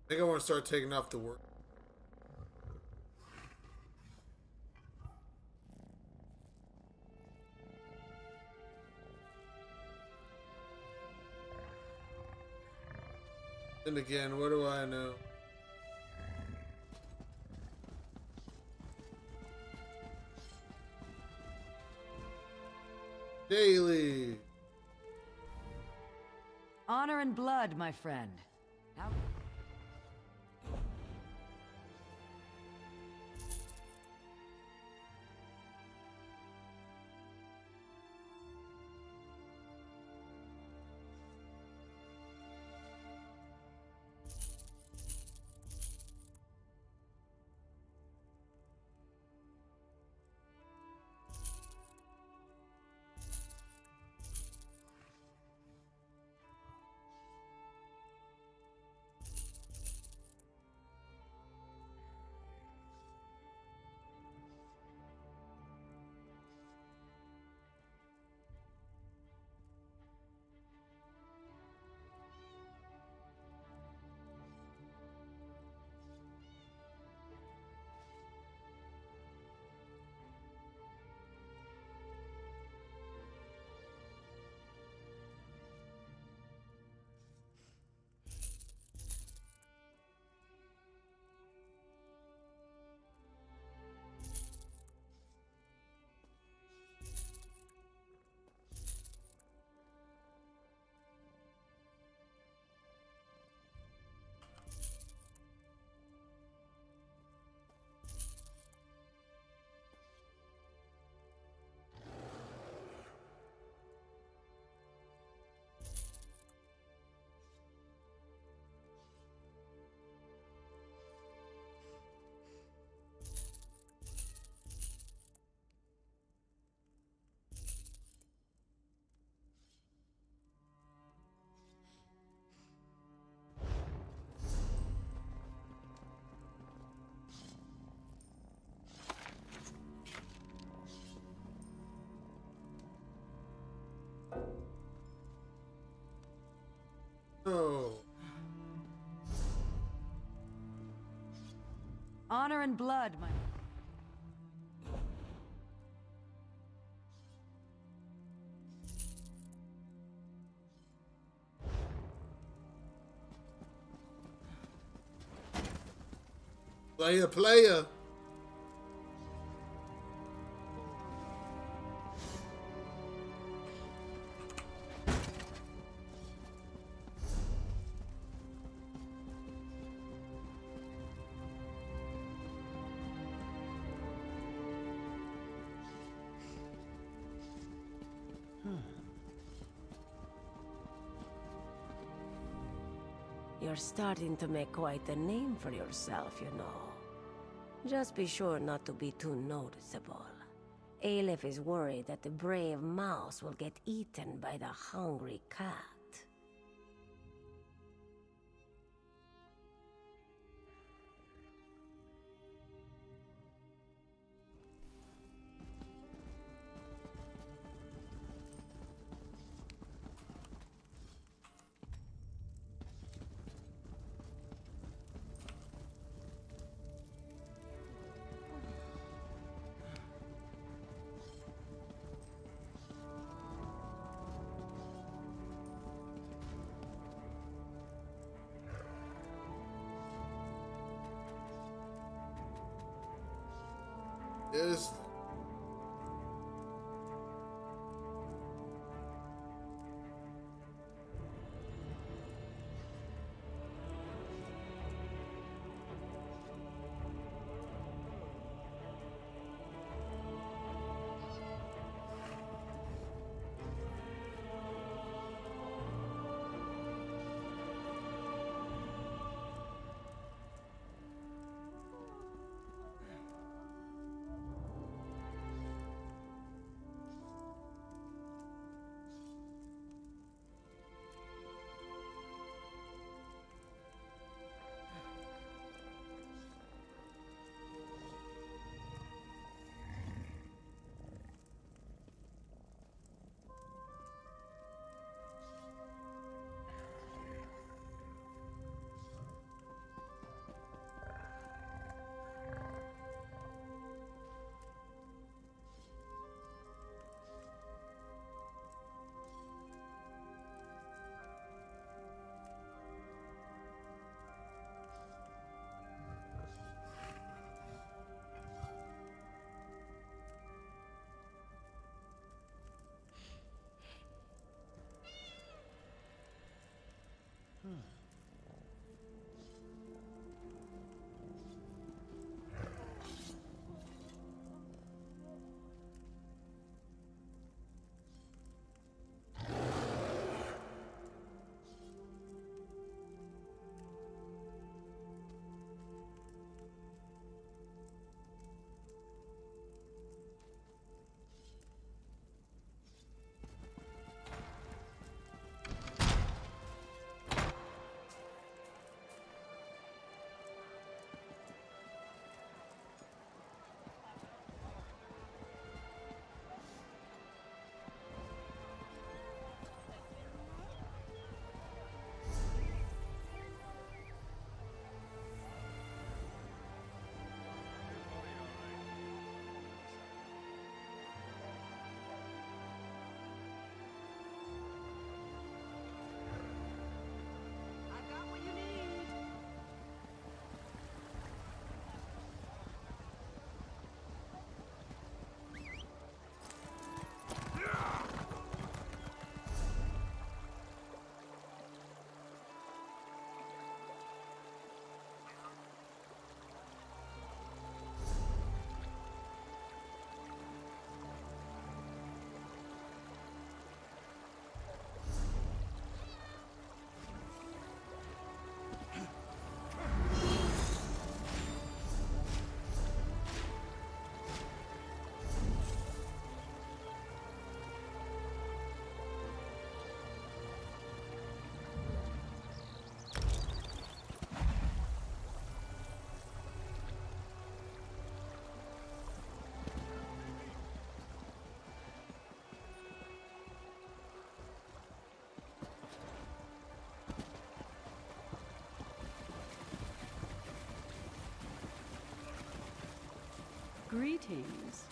Speaker 4: I think I want to start taking off the work. And again, what do I know? Daily.
Speaker 3: Honor and blood, my friend. How...
Speaker 4: Oh.
Speaker 3: Honor and blood, my...
Speaker 4: Player.
Speaker 2: You're starting to make quite a name for yourself, you know. Just be sure not to be too noticeable. Aleph is worried that the brave mouse will get eaten by the hungry cat.
Speaker 4: Is
Speaker 3: Greetings.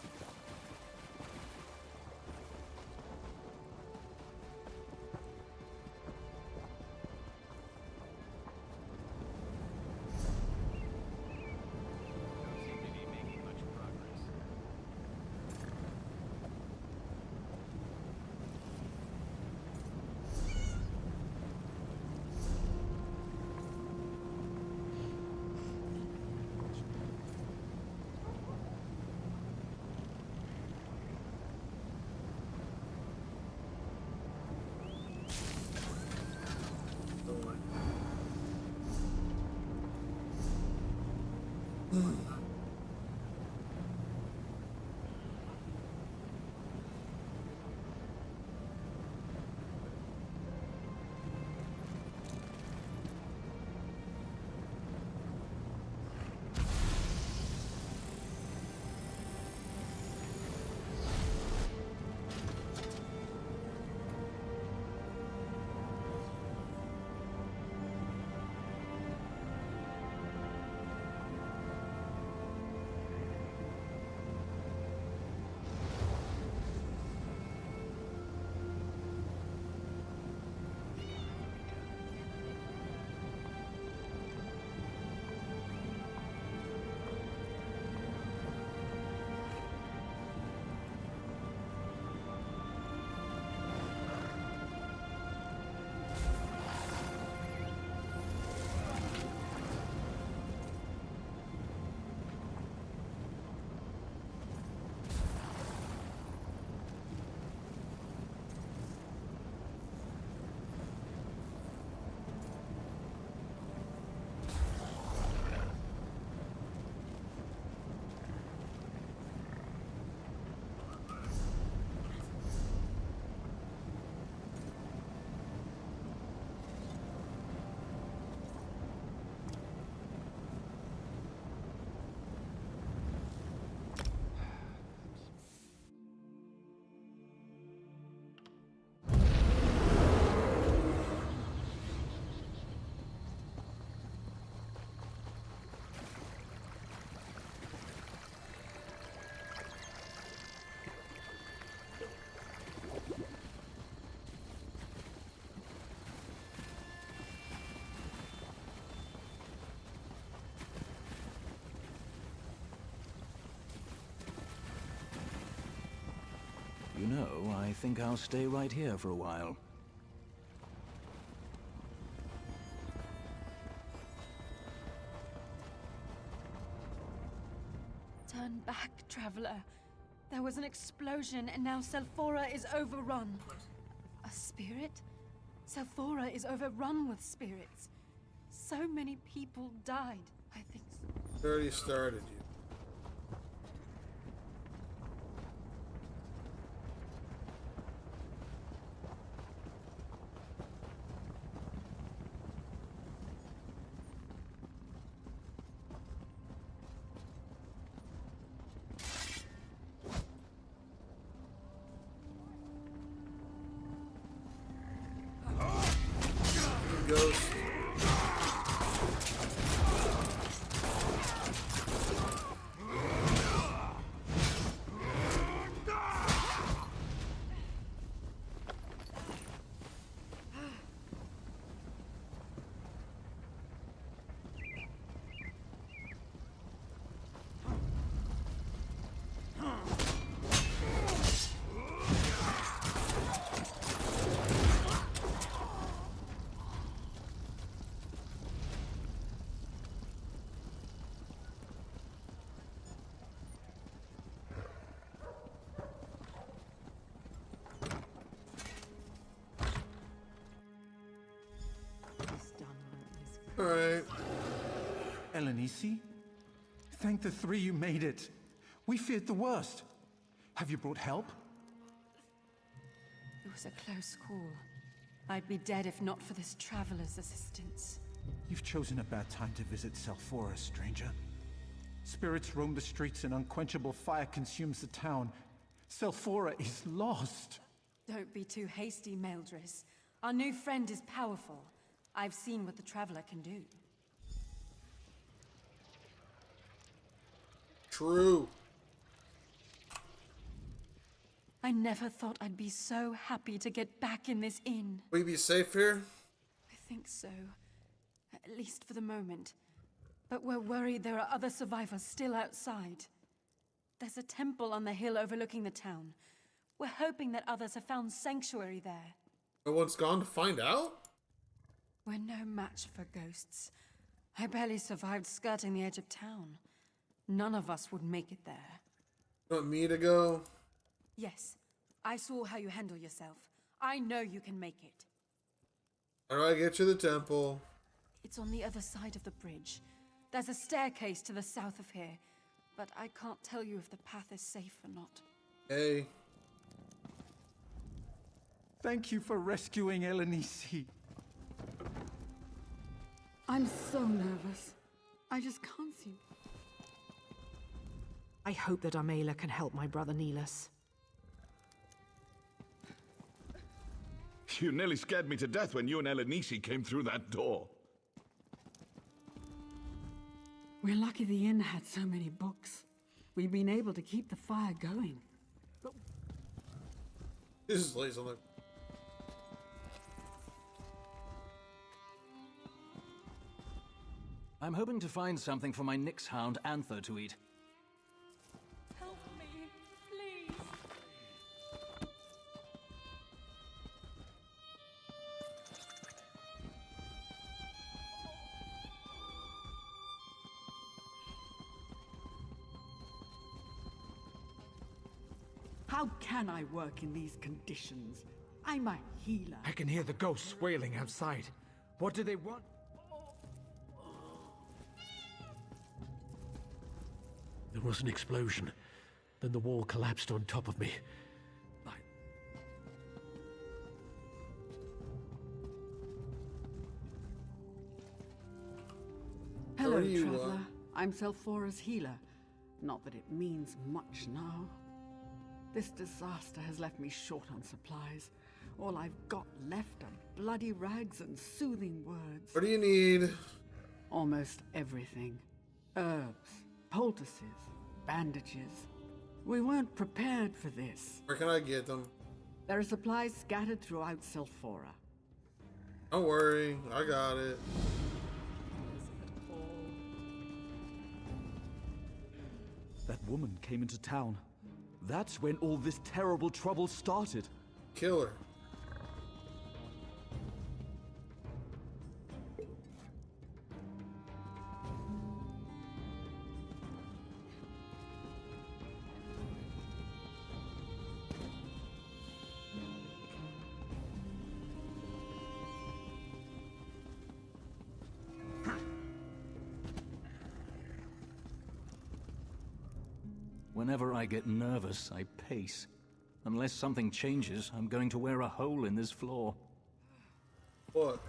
Speaker 10: You know, I think I'll stay right here for a while.
Speaker 6: Turn back, traveler. There was an explosion, and now Selphora is overrun. A spirit? Selphora is overrun with spirits. So many people died, I think.
Speaker 4: It already started, you. Ghost. All right.
Speaker 13: Elenisi? Thank the three you made it. We feared the worst. Have you brought help?
Speaker 6: It was a close call. I'd be dead if not for this traveler's assistance.
Speaker 13: You've chosen a bad time to visit Selphora, stranger. Spirits roam the streets and unquenchable fire consumes the town. Selphora is lost.
Speaker 6: Don't be too hasty, Meldris. Our new friend is powerful. I've seen what the traveler can do.
Speaker 4: True.
Speaker 6: I never thought I'd be so happy to get back in this inn.
Speaker 4: Will you be safe here?
Speaker 6: I think so. At least for the moment. But we're worried there are other survivors still outside. There's a temple on the hill overlooking the town. We're hoping that others have found sanctuary there.
Speaker 4: No one's gone to find out?
Speaker 6: We're no match for ghosts. I barely survived skirting the edge of town. None of us would make it there.
Speaker 4: You want me to go?
Speaker 6: Yes, I saw how you handle yourself. I know you can make it.
Speaker 4: How do I get to the temple?
Speaker 6: It's on the other side of the bridge. There's a staircase to the south of here, but I can't tell you if the path is safe or not.
Speaker 4: Hey.
Speaker 13: Thank you for rescuing Elenisi.
Speaker 16: I'm so nervous. I just can't seem...
Speaker 17: I hope that Amela can help my brother Neelas.
Speaker 10: You nearly scared me to death when you and Elenisi came through that door.
Speaker 16: We're lucky the inn had so many books. We've been able to keep the fire going. But...
Speaker 4: This is lazy. Look.
Speaker 18: I'm hoping to find something for my Nyx hound Anther to eat.
Speaker 6: Help me, please.
Speaker 16: How can I work in these conditions? I'm a healer.
Speaker 19: I can hear the ghosts wailing outside. What do they want? There was an explosion. Then the wall collapsed on top of me.
Speaker 16: Hello, traveler. I'm Selphora's healer. Not that it means much now. This disaster has left me short on supplies. All I've got left are bloody rags and soothing words.
Speaker 4: What do you need?
Speaker 16: Almost everything. Herbs, poultices, bandages. We weren't prepared for this.
Speaker 4: Where can I get them?
Speaker 16: There are supplies scattered throughout Selphora.
Speaker 4: Don't worry, I got it.
Speaker 13: That woman came into town. That's when all this terrible trouble started.
Speaker 4: Kill her.
Speaker 18: Whenever I get nervous, I pace. Unless something changes, I'm going to wear a hole in this floor.
Speaker 4: What?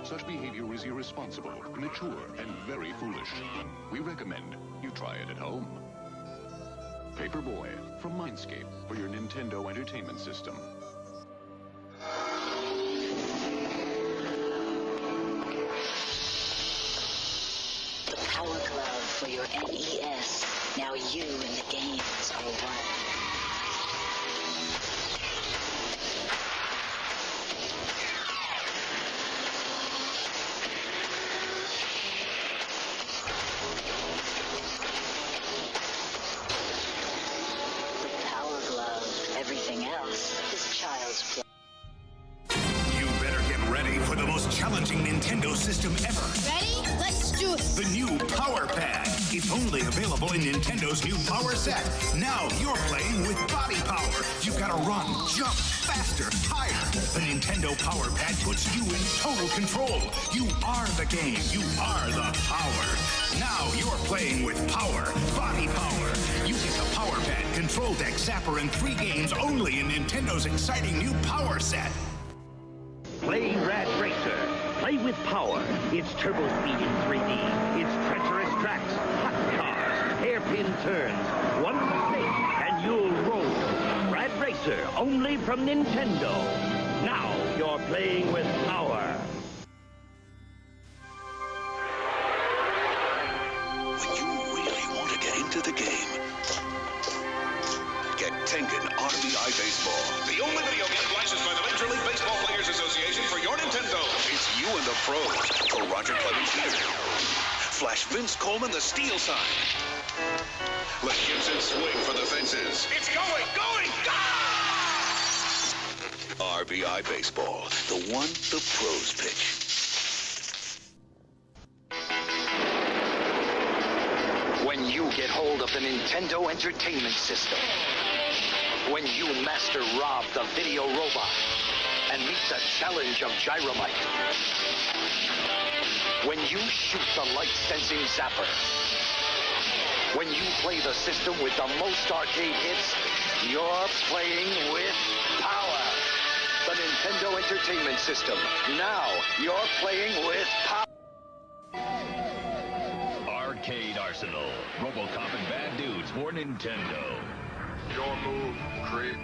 Speaker 1: Such behavior is irresponsible, immature, and very foolish. We recommend you try it at home. Paperboy from Mindscape for your Nintendo Entertainment System.
Speaker 12: The Power Glove for your NES. Now you and the games are one. Everything else is child's play.
Speaker 20: You better get ready for the most challenging Nintendo system ever.
Speaker 5: Ready? Let's do it.
Speaker 20: The new Power Pad. It's only available in Nintendo's new Power Set. Now you're playing with body power. You've got to run, jump, faster, higher. The Nintendo Power Pad puts you in total control. You are the game. You are the power. Now you're playing with power, body power. You get the Power Pad, Control Deck, Zapper, and 3 games only in Nintendo's exciting new Power Set.
Speaker 15: Play Rad Racer. Play with power. It's turbo speed in 3D. It's treacherous tracks, hot cars, hairpin turns. One mistake and you'll roll. Rad Racer, only from Nintendo. Now you're playing with power.
Speaker 28: When you really want to get into the game, get Tengen RBI Baseball. The only video game licensed by the Major League Baseball Players Association for your Nintendo. It's you and the pros. For Roger Clemens Jr. Flash Vince Coleman the steal sign. Let Gibson swing for the fences. It's going, go! RBI Baseball. The one the pros pitch.
Speaker 21: When you get hold of the Nintendo Entertainment System. When you master Rob the video robot and meet the challenge of Gyromite. When you shoot the light-sensing zapper. When you play the system with the most arcade hits, you're playing with power. The Nintendo Entertainment System. Now you're playing with power.
Speaker 22: Arcade Arsenal. RoboCop and Bad Dudes for Nintendo. Your move, creep.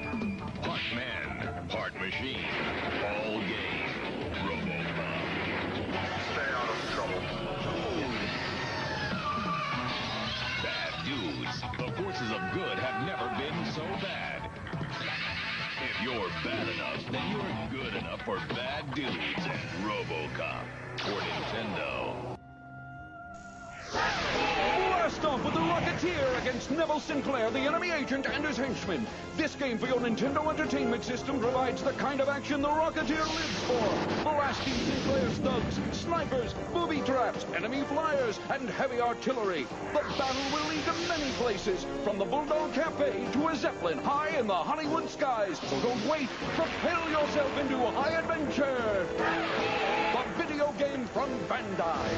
Speaker 22: Part man, part machine. All game. RoboCop. Stay out of trouble. Bad Dudes. The forces of good have never been so bad. If you're bad enough, then you're good enough for Bad Dudes and RoboCop for Nintendo.
Speaker 23: Blast off with the Rocketeer against Neville Sinclair, the enemy agent, and his henchmen. This game for your Nintendo Entertainment System provides the kind of action the Rocketeer lives for. Blasting Sinclair's thugs, snipers, booby traps, enemy flyers, and heavy artillery. The battle will lead to many places, from the Bulldog Cafe to a Zeppelin high in the Hollywood skies. So don't wait. Propel yourself into high adventure. The video game from Bandai.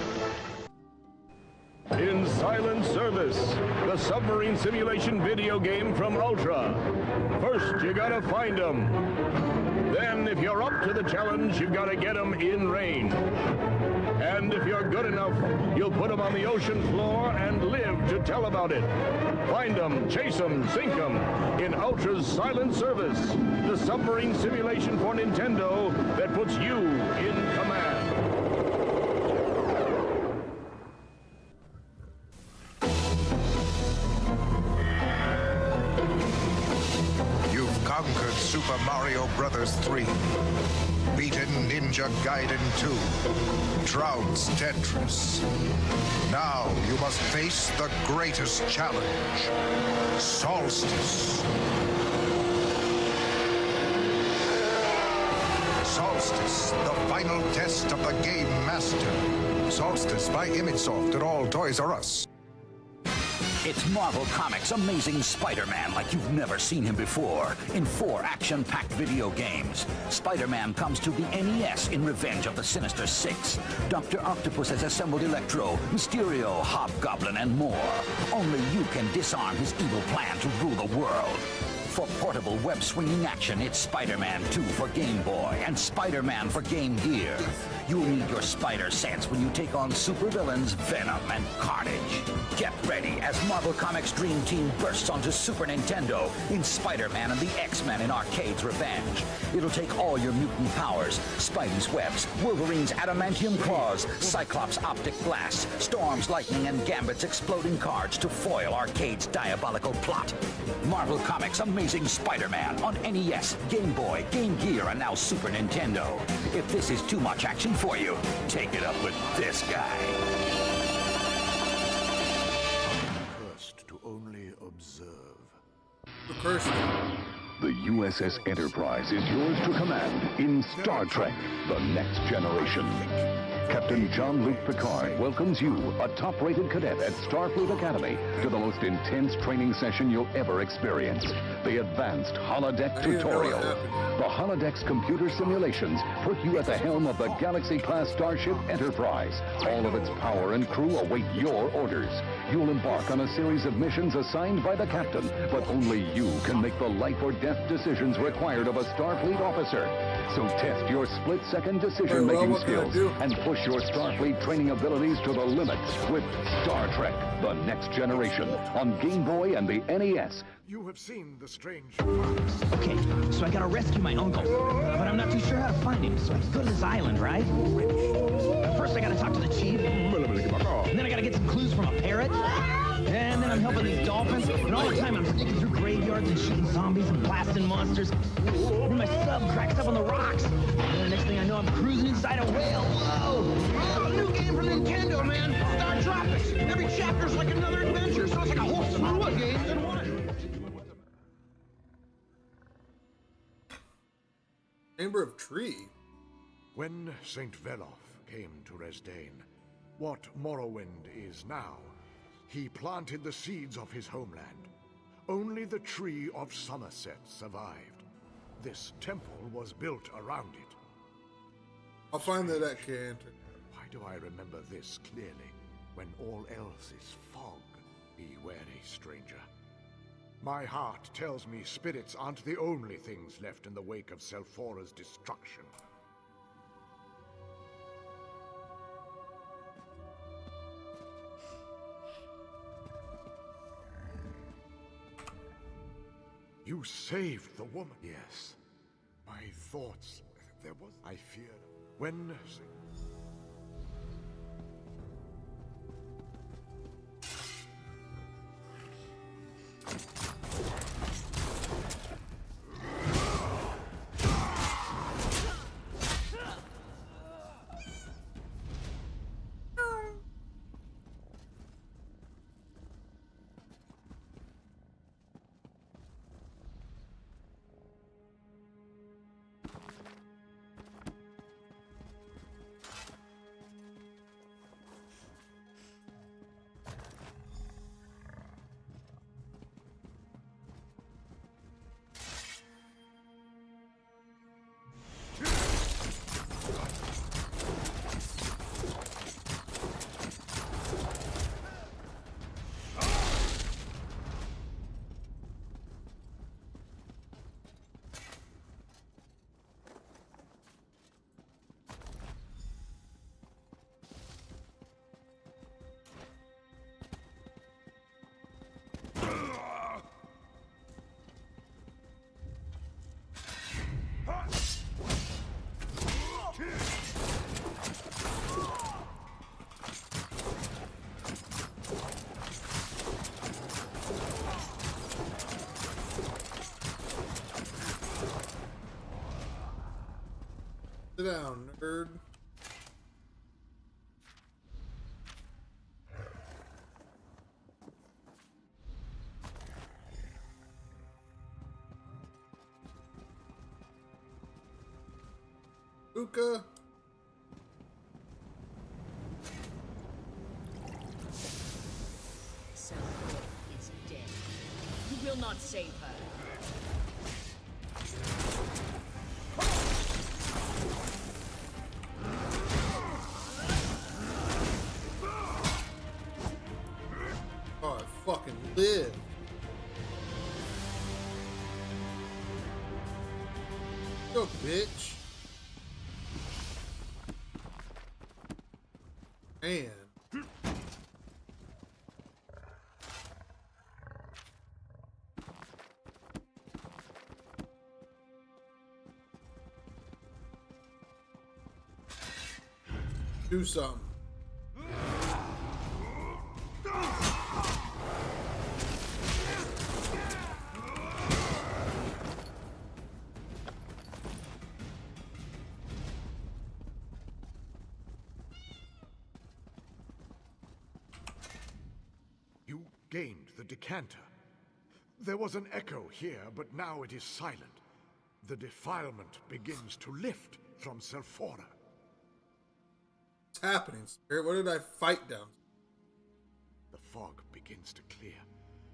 Speaker 24: In Silent Service, the submarine simulation video game from Ultra. First, you gotta find them. Then, if you're up to the challenge, you've gotta get them in range. And if you're good enough, you'll put them on the ocean floor and live to tell about it. Find them, chase them, sink them in Ultra's Silent Service, the submarine simulation for Nintendo that puts you in command.
Speaker 25: Conquered Super Mario Bros. 3, beaten Ninja Gaiden 2, trounced Tetris. Now you must face the greatest challenge, Solstice. Solstice, the final test of the Game Master. Solstice by Imagesoft at all Toys R Us.
Speaker 15: It's Marvel Comics' Amazing Spider-Man like you've never seen him before, in 4 action-packed video games. Spider-Man comes to the NES in Revenge of the Sinister Six. Dr. Octopus has assembled Electro, Mysterio, Hobgoblin, and more. Only you can disarm his evil plan to rule the world.
Speaker 2: For portable web-swinging action, it's Spider-Man 2 for Game Boy and Spider-Man for Game Gear. You'll need your spider sense when you take on supervillains Venom and Carnage. Get ready as Marvel Comics' Dream Team bursts onto Super Nintendo in Spider-Man and the X-Men in Arcade's Revenge. It'll take all your mutant powers, Spidey's webs, Wolverine's adamantium claws, Cyclops' optic blasts, Storm's lightning, and Gambit's exploding cards to foil Arcade's diabolical plot. Marvel Comics' Amazing Spider-Man on NES, Game Boy, Game Gear, and now Super Nintendo. If this is too much action for you, take it up with this guy.
Speaker 24: Cursed to only observe.
Speaker 10: The USS Enterprise is yours to command in Star Trek: The Next Generation. Captain Jean-Luc Picard welcomes you, a top-rated cadet at Starfleet Academy, to the most intense training session you'll ever experience, the Advanced Holodeck Tutorial. The Holodeck's computer simulations put you at the helm of the Galaxy-class starship Enterprise. All of its power and crew await your orders. You'll embark on a series of missions assigned by the captain, but only you can make the life-or-death decisions required of a Starfleet officer. So test your split-second decision-making skills and push your Starfleet training abilities to the limits with Star Trek: The Next Generation on Game Boy and the NES.
Speaker 24: You have seen the strange.
Speaker 7: Okay, so I gotta rescue my uncle, but I'm not too sure how to find him, so I go to this island, right? First I gotta talk to the chief, and then I gotta get some clues from a parrot, and then I'm helping these dolphins, and all the time I'm sticking through graveyards and shooting zombies and blasting monsters. Then my sub cracks up on the rocks, and then the next thing I know I'm cruising inside a whale. Whoa! A new game for Nintendo, man! Star Tropics! Every chapter's like another adventure, so it's like a whole slew of games in one.
Speaker 4: Chamber of Tree.
Speaker 24: When Saint Veloth came to Resdain, what Morrowind is now, he planted the seeds of his homeland. Only the Tree of Somerset survived. This temple was built around it.
Speaker 4: I'll find that can't.
Speaker 24: Why do I remember this clearly, when all else is fog? Be wary, stranger. My heart tells me spirits aren't the only things left in the wake of Selfora's destruction. You saved the woman. Yes. My thoughts. There was. I feared. When.
Speaker 4: Sit down, nerd. Uka.
Speaker 8: Selfoa is dead. You will not save her.
Speaker 4: Oh, I fucking live. Go, bitch. Man. Do something.
Speaker 3: You gained the decanter. There was an echo here, but now it is silent. The defilement begins to lift from Selphora.
Speaker 4: What's happening, Spirit? What did I fight down?
Speaker 3: The fog begins to clear,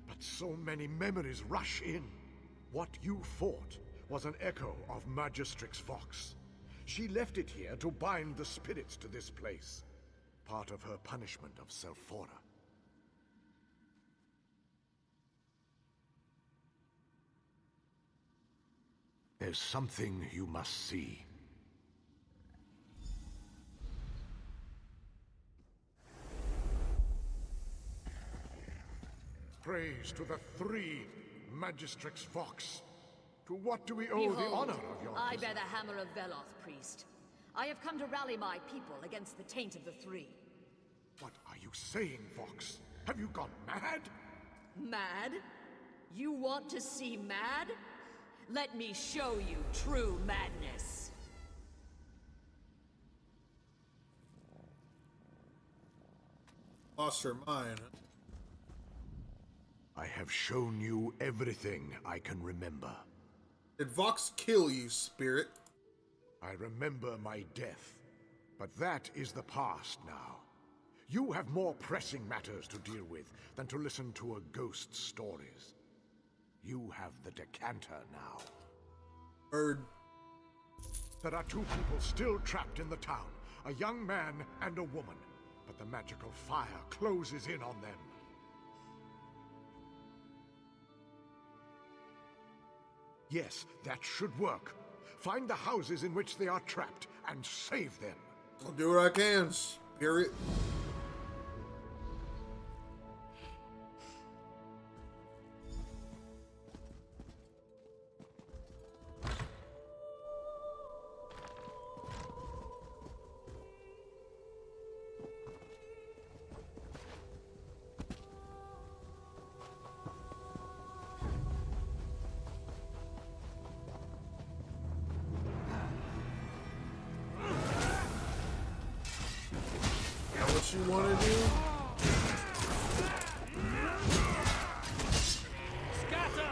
Speaker 3: but so many memories rush in. What you fought was an echo of Magistrix Vox. She left it here to bind the spirits to this place. Part of her punishment of Selphora. There's something you must see. Praise to the three Magistrix Vox. To what do we owe the
Speaker 8: Behold,
Speaker 3: honor of your
Speaker 8: I
Speaker 3: visit?
Speaker 8: bear the hammer of Veloth, priest. I have come to rally my people against the taint of the three.
Speaker 3: What are you saying, Vox? Have you gone mad?
Speaker 8: Mad? You want to see mad? Let me show you true madness.
Speaker 4: Lost her mind.
Speaker 3: I have shown you everything I can remember.
Speaker 4: Did Vox kill you, Spirit?
Speaker 3: I remember my death, but that is the past now. You have more pressing matters to deal with than to listen to a ghost's stories. You have the decanter now.
Speaker 4: Bird.
Speaker 3: There are two people still trapped in the town, a young man and a woman, but the magical fire closes in on them. Yes, that should work. Find the houses in which they are trapped and save them.
Speaker 4: I'll do what I can, Spirit. What you want to do?
Speaker 22: Scatter!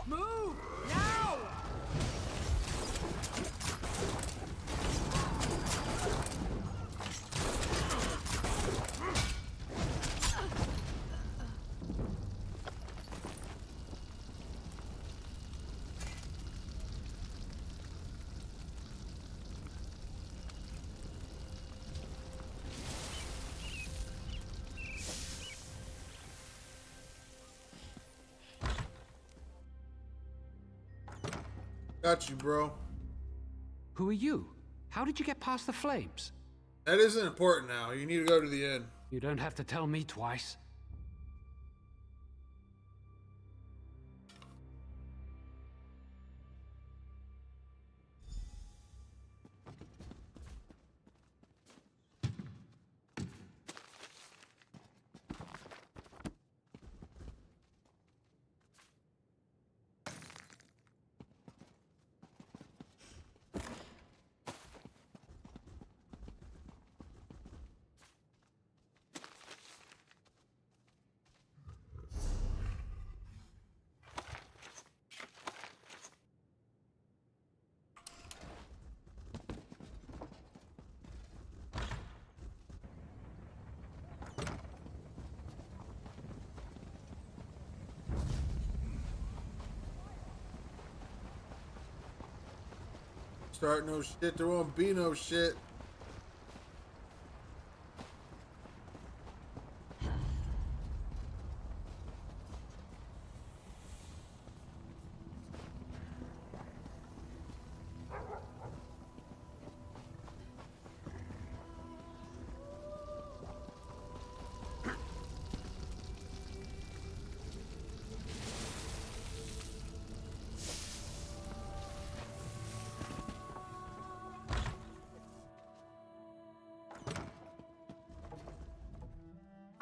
Speaker 8: Move! Now!
Speaker 4: Got you, bro.
Speaker 6: Who are you? How did you get past the flames?
Speaker 4: That isn't important now. You need to go to the end.
Speaker 6: You don't have to tell me twice.
Speaker 4: start no shit, there won't be no shit.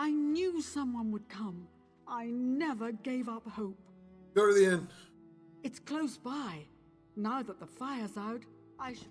Speaker 9: I knew someone would come. I never gave up hope.
Speaker 4: Go to the end.
Speaker 9: It's close by. Now that the fire's out, I should...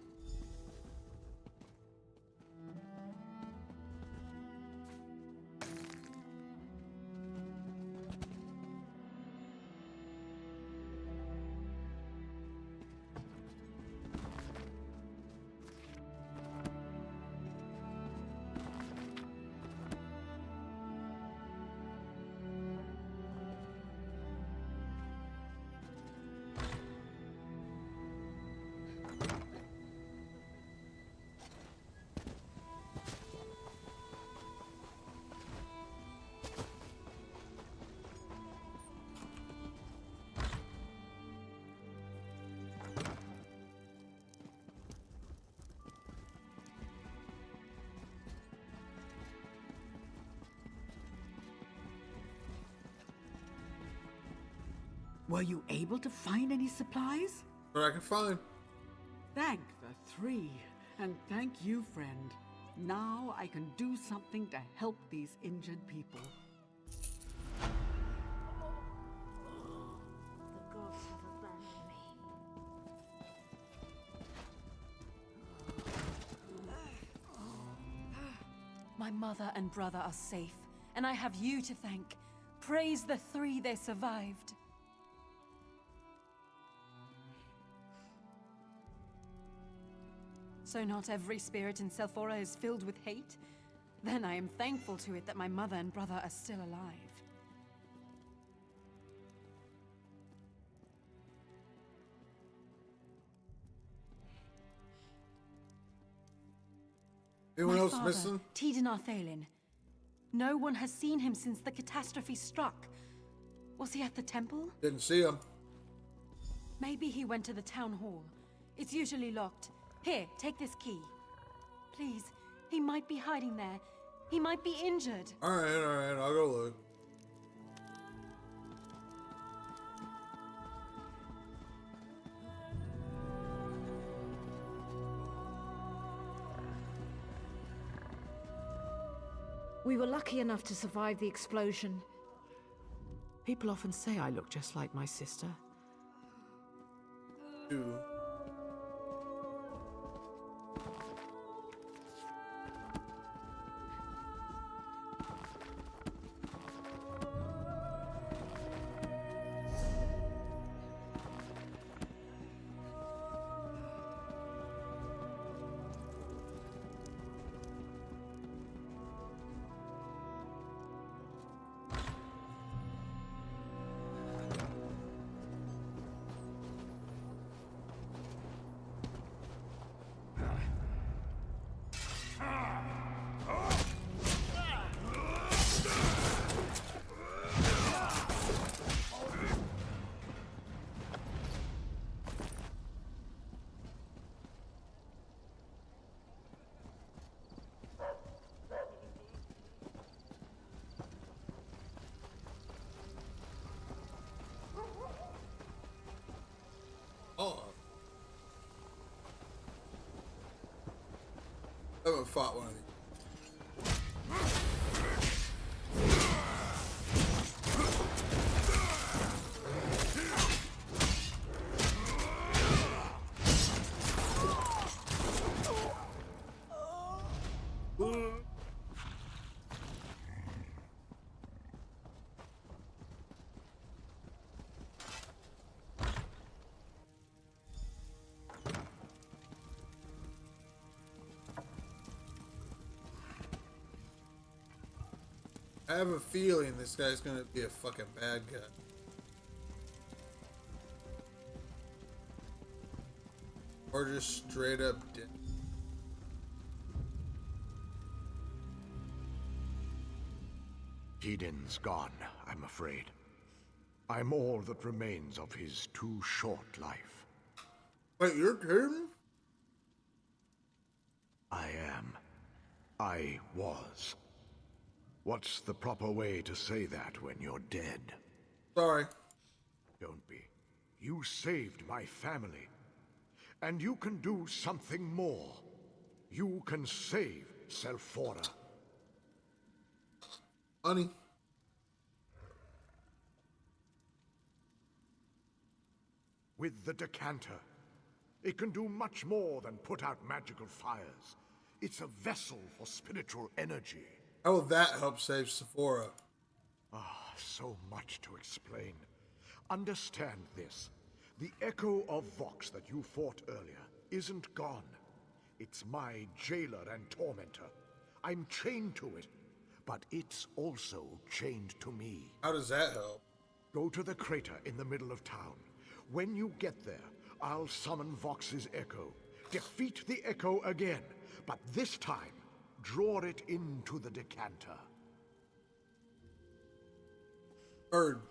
Speaker 9: Were you able to find any supplies?
Speaker 4: What I can find.
Speaker 9: Thank the three, and thank you, friend. Now I can do something to help these injured people.
Speaker 5: The gods have abandoned me.
Speaker 8: My mother and brother are safe, and I have you to thank. Praise the three they survived. So not every spirit in Selphora is filled with hate? Then I am thankful to it that my mother and brother are still alive.
Speaker 4: Anyone else
Speaker 8: father,
Speaker 4: missing?
Speaker 8: Tidin Arthalin. No one has seen him since the catastrophe struck. Was he at the temple?
Speaker 4: Didn't see him.
Speaker 8: Maybe he went to the town hall. It's usually locked. Here, take this key. Please, he might be hiding there. He might be injured.
Speaker 4: Alright, I'll go look.
Speaker 11: We were lucky enough to survive the explosion. People often say I look just like my sister.
Speaker 4: Dude. Oh. I haven't fought one of these. I have a feeling this guy's gonna be a fucking bad guy. Or just straight up dead.
Speaker 3: Tieden's gone, I'm afraid. I'm all that remains of his too short life.
Speaker 4: Wait, you're Tiden?
Speaker 3: I am. I was. What's the proper way to say that when you're dead?
Speaker 4: Sorry.
Speaker 3: Don't be. You saved my family. And you can do something more. You can save Selphora.
Speaker 4: Honey.
Speaker 3: With the decanter, it can do much more than put out magical fires. It's a vessel for spiritual energy.
Speaker 4: How will that help save Sephora?
Speaker 3: Ah, so much to explain. Understand this. The echo of Vox that you fought earlier isn't gone. It's my jailer and tormentor. I'm chained to it, but it's also chained to me.
Speaker 4: How does that help?
Speaker 3: Go to the crater in the middle of town. When you get there, I'll summon Vox's echo. Defeat the echo again, but this time, draw it into the decanter.
Speaker 4: Bird.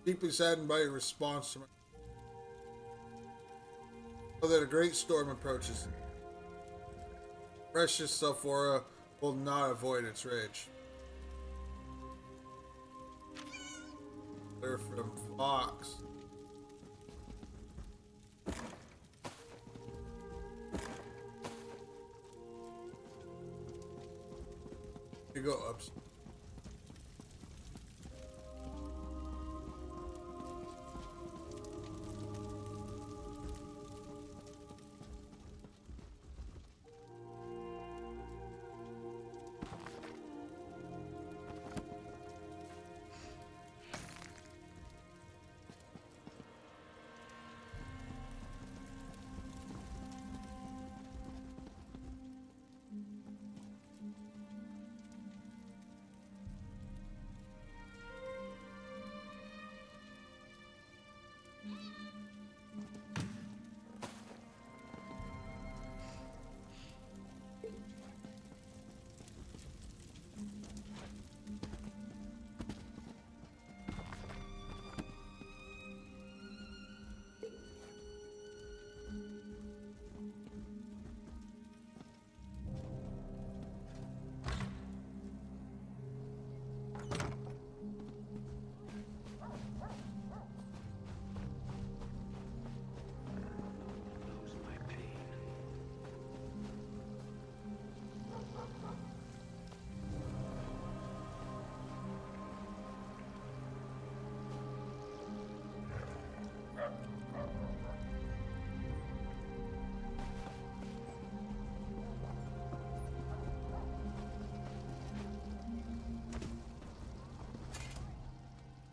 Speaker 4: Deeply saddened by your response to my... So that a great storm approaches. Precious Sephora will not avoid its rage. They're from Fox. You go up.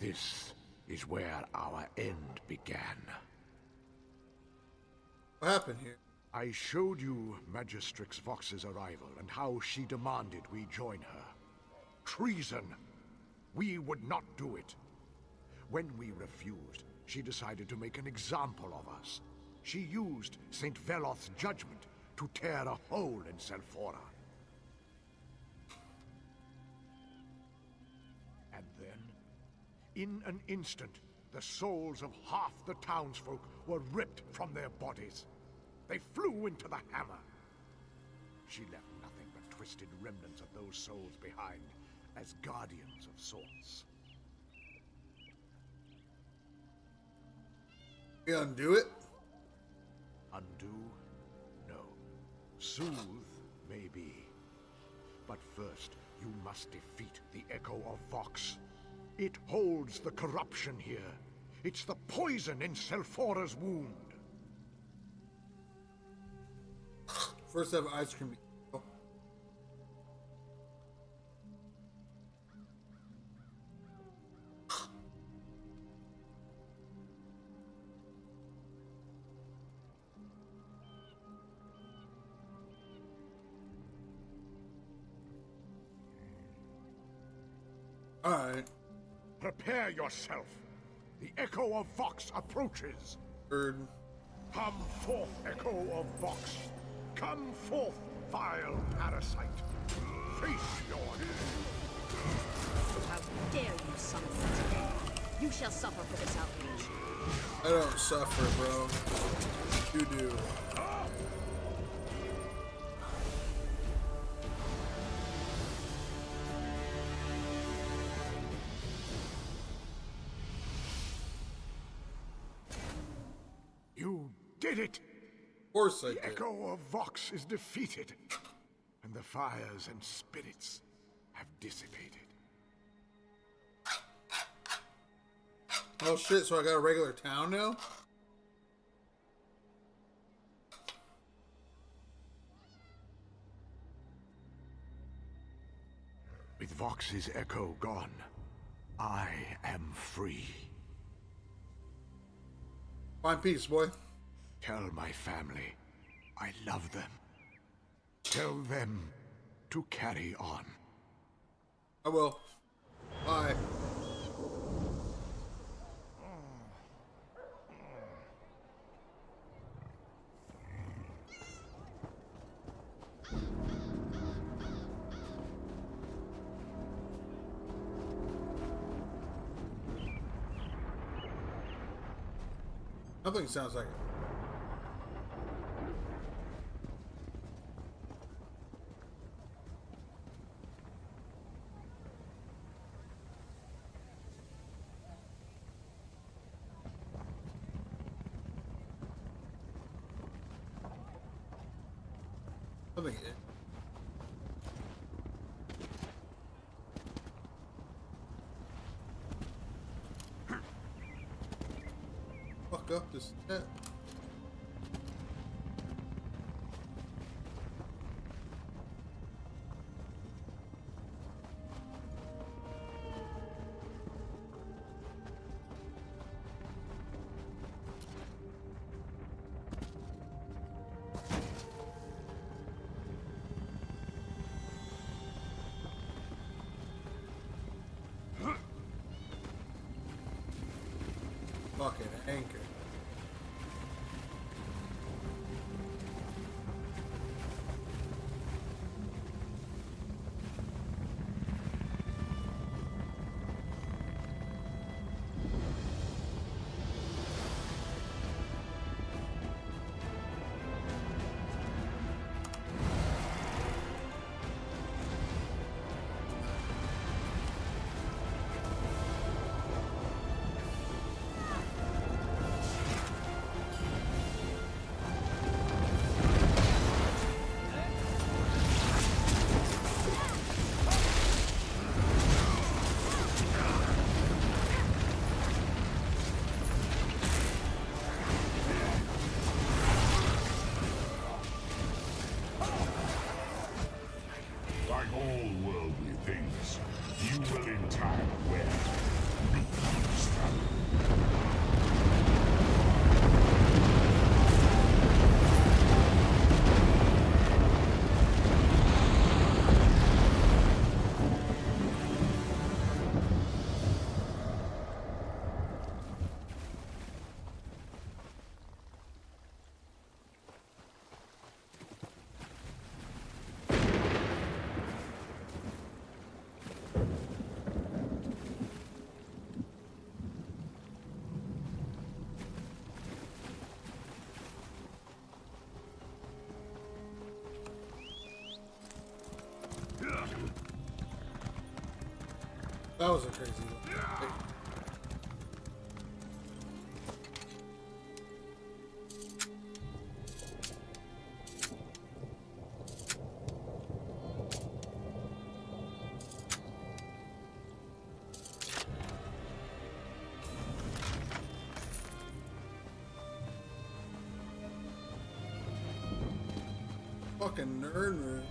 Speaker 3: This is where our end began.
Speaker 4: What happened here?
Speaker 3: I showed you Magistrix Vox's arrival and how she demanded we join her. Treason! We would not do it. When we refused, she decided to make an example of us. She used St. Veloth's judgment to tear a hole in Selphora. And then, in an instant, the souls of half the townsfolk were ripped from their bodies. They flew into the hammer. She left nothing but twisted remnants of those souls behind, as guardians of sorts.
Speaker 4: We undo it?
Speaker 3: Undo? No. Soothe, maybe. But first, you must defeat the Echo of Vox. It holds the corruption here. It's the poison in Selphora's wound.
Speaker 4: First have ice cream. Alright.
Speaker 3: Prepare yourself. The Echo of Vox approaches.
Speaker 4: Heard.
Speaker 3: Come forth, Echo of Vox. Come forth, vile parasite. Face your
Speaker 13: How dare you summon such a You shall suffer for this outrage.
Speaker 4: I don't suffer, bro. You do.
Speaker 3: You did it!
Speaker 4: Of course I did.
Speaker 3: The Echo of Vox is defeated, and the fires and spirits have dissipated.
Speaker 4: Oh shit, so I got a regular town now?
Speaker 3: With Vox's echo gone, I am free.
Speaker 4: Find peace, boy.
Speaker 3: Tell my family I love them. Tell them to carry on.
Speaker 4: I will. Bye. Nothing sounds like it. Nothing. Fuck up this net. Fucking anchor.
Speaker 14: Like all worldly things, you will in time wear the
Speaker 4: That was a crazy one. Fucking nerd room.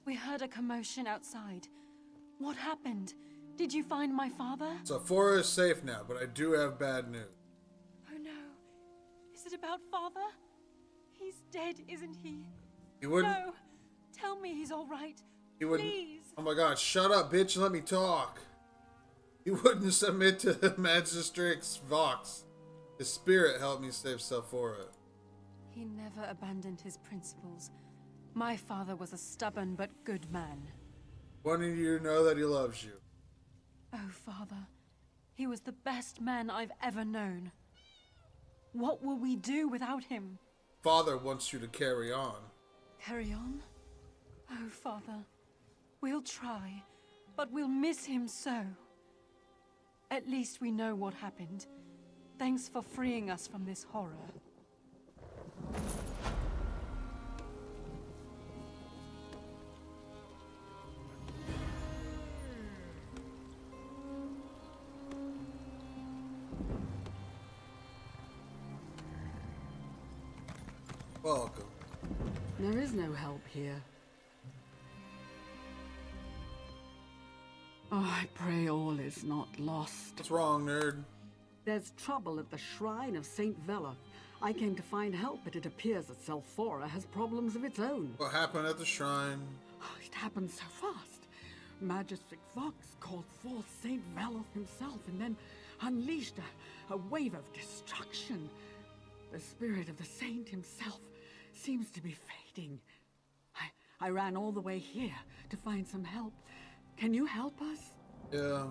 Speaker 8: We heard a commotion outside. What happened? Did you find my father?
Speaker 4: So Fora is safe now, but I do have bad news.
Speaker 8: Oh no. Is it about father? He's dead, isn't he?
Speaker 4: He wouldn't.
Speaker 8: No. Tell me he's all right.
Speaker 4: He wouldn't.
Speaker 8: Please.
Speaker 4: Oh my god, shut up, bitch, and let me talk. He wouldn't submit to Magistrix Vox. His spirit helped me save Sephora.
Speaker 8: He never abandoned his principles. My father was a stubborn but good man.
Speaker 4: Wanting you to know that he loves you.
Speaker 8: Oh, father. He was the best man I've ever known. What will we do without him?
Speaker 4: Father wants you to carry on.
Speaker 8: Carry on? Oh, father. We'll try, but we'll miss him so. At least we know what happened. Thanks for freeing us from this horror.
Speaker 4: Welcome.
Speaker 9: There is no help here. Oh, I pray all is not lost.
Speaker 4: What's wrong, nerd?
Speaker 9: There's trouble at the shrine of Saint Vela. I came to find help, but it appears that Selphora has problems of its own.
Speaker 4: What happened at the shrine?
Speaker 9: Oh, it happened so fast. Magistrix Vox called forth Saint Vela himself and then unleashed a wave of destruction. The spirit of the saint himself seems to be fading. I ran all the way here to find some help. Can you help us?
Speaker 4: Yeah.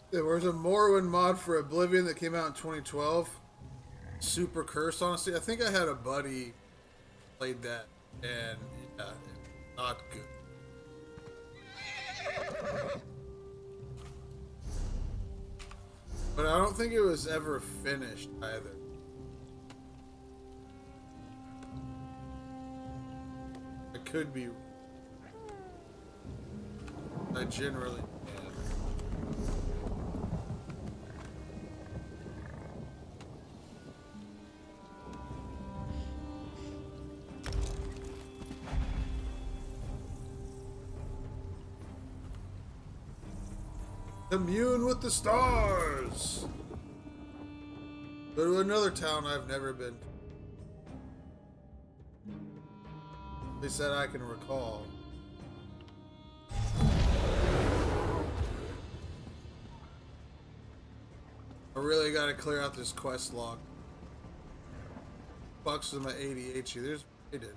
Speaker 4: There was a Morrowind mod for Oblivion that came out in 2012. Super cursed, honestly. I think I had a buddy played that, and yeah, not good. But I don't think it was ever finished either. I could be. I generally am. Commune with the stars! Go to another town I've never been to. At least that I can recall. I really gotta clear out this quest log. Bucks with my ADHD. There's Raiden.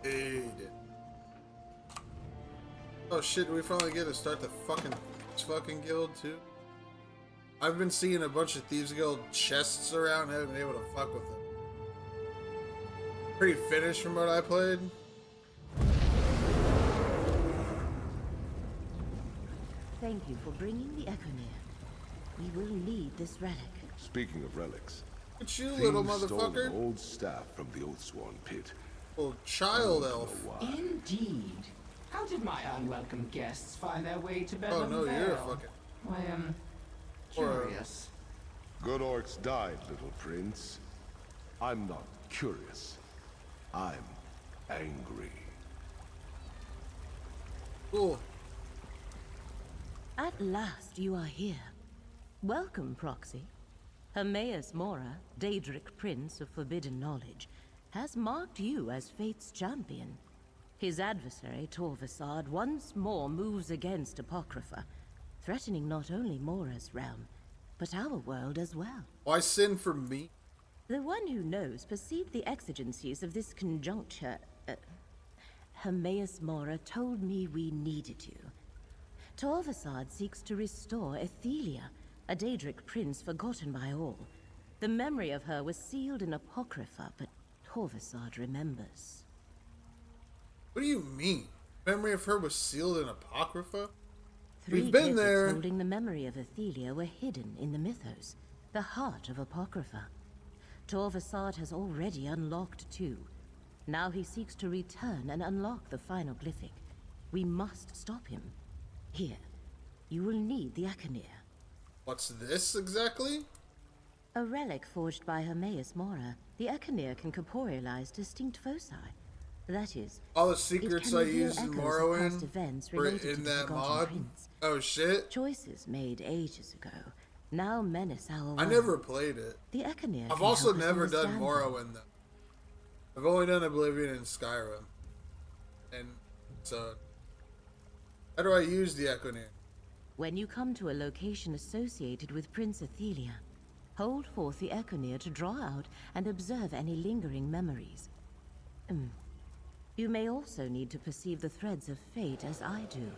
Speaker 4: Aiden. Oh shit, do we finally get to start the fucking guild too? I've been seeing a bunch of Thieves Guild chests around and haven't been able to fuck with them. Pretty finished from what I played.
Speaker 1: Thank you for bringing the Echo near. We will need this relic.
Speaker 14: Speaking of relics,
Speaker 4: It's you, little
Speaker 14: thieves stole
Speaker 4: motherfucker.
Speaker 14: an old staff from the Oathsworn pit.
Speaker 4: Oh, child elf.
Speaker 12: Indeed. How did my unwelcome guests find their way to
Speaker 4: Oh
Speaker 12: Bedlam
Speaker 4: no,
Speaker 12: Vale?
Speaker 4: you're a fucking.
Speaker 12: I am curious.
Speaker 14: Good orcs died, little prince. I'm not curious. I'm angry.
Speaker 4: Cool.
Speaker 1: At last you are here. Welcome, Proxy. Hermaeus Mora, Daedric Prince of Forbidden Knowledge, has marked you as Fate's champion. His adversary, Torvasad, once more moves against Apocrypha, threatening not only Mora's realm, but our world as well.
Speaker 4: Why sin for me?
Speaker 1: The one who knows perceived the exigencies of this conjuncture. Hermaeus Mora told me we needed you. Torvasad seeks to restore Ethelia, a Daedric prince forgotten by all. The memory of her was sealed in Apocrypha, but Torvasad remembers.
Speaker 4: What do you mean? Memory of her was sealed in Apocrypha?
Speaker 1: Three
Speaker 4: We've been
Speaker 1: giblets
Speaker 4: there.
Speaker 1: holding the memory of Ethelia were hidden in the mythos, the heart of Apocrypha. Torvasad has already unlocked two. Now he seeks to return and unlock the final glyphic. We must stop him. Here, you will need the Aconir.
Speaker 4: What's this exactly?
Speaker 1: A relic forged by Hermaeus Mora. The Aconir can corporealize distinct foci. That is,
Speaker 4: All the
Speaker 1: it
Speaker 4: secrets
Speaker 1: can
Speaker 4: I
Speaker 1: reveal
Speaker 4: used in
Speaker 1: echoes of
Speaker 4: Morrowind
Speaker 1: past events
Speaker 4: were
Speaker 1: related to
Speaker 4: in
Speaker 1: the
Speaker 4: that
Speaker 1: Forgotten
Speaker 4: mod?
Speaker 1: Prince.
Speaker 4: Oh shit.
Speaker 1: Choices made ages ago now menace our world.
Speaker 4: I never played it.
Speaker 1: The Aconir
Speaker 4: I've
Speaker 1: can
Speaker 4: also
Speaker 1: help us
Speaker 4: never done
Speaker 1: understand them.
Speaker 4: Morrowind though. I've only done Oblivion and Skyrim. And so how do I use the Equinir?
Speaker 1: When you come to a location associated with Prince Ethelia, hold forth the Econir to draw out and observe any lingering memories. You may also need to perceive the threads of fate as I do.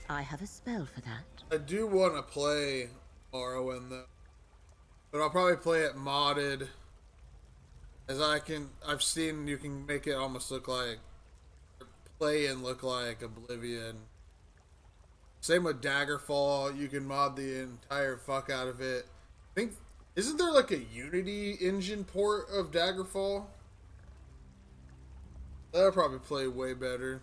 Speaker 1: I have a spell for that.
Speaker 4: I do want to play Morrowind though. But I'll probably play it modded. As I've seen you can make it almost look like, play and look like Oblivion. Same with Daggerfall, you can mod the entire fuck out of it. I think, isn't there like a Unity engine port of Daggerfall? That'll probably play way better.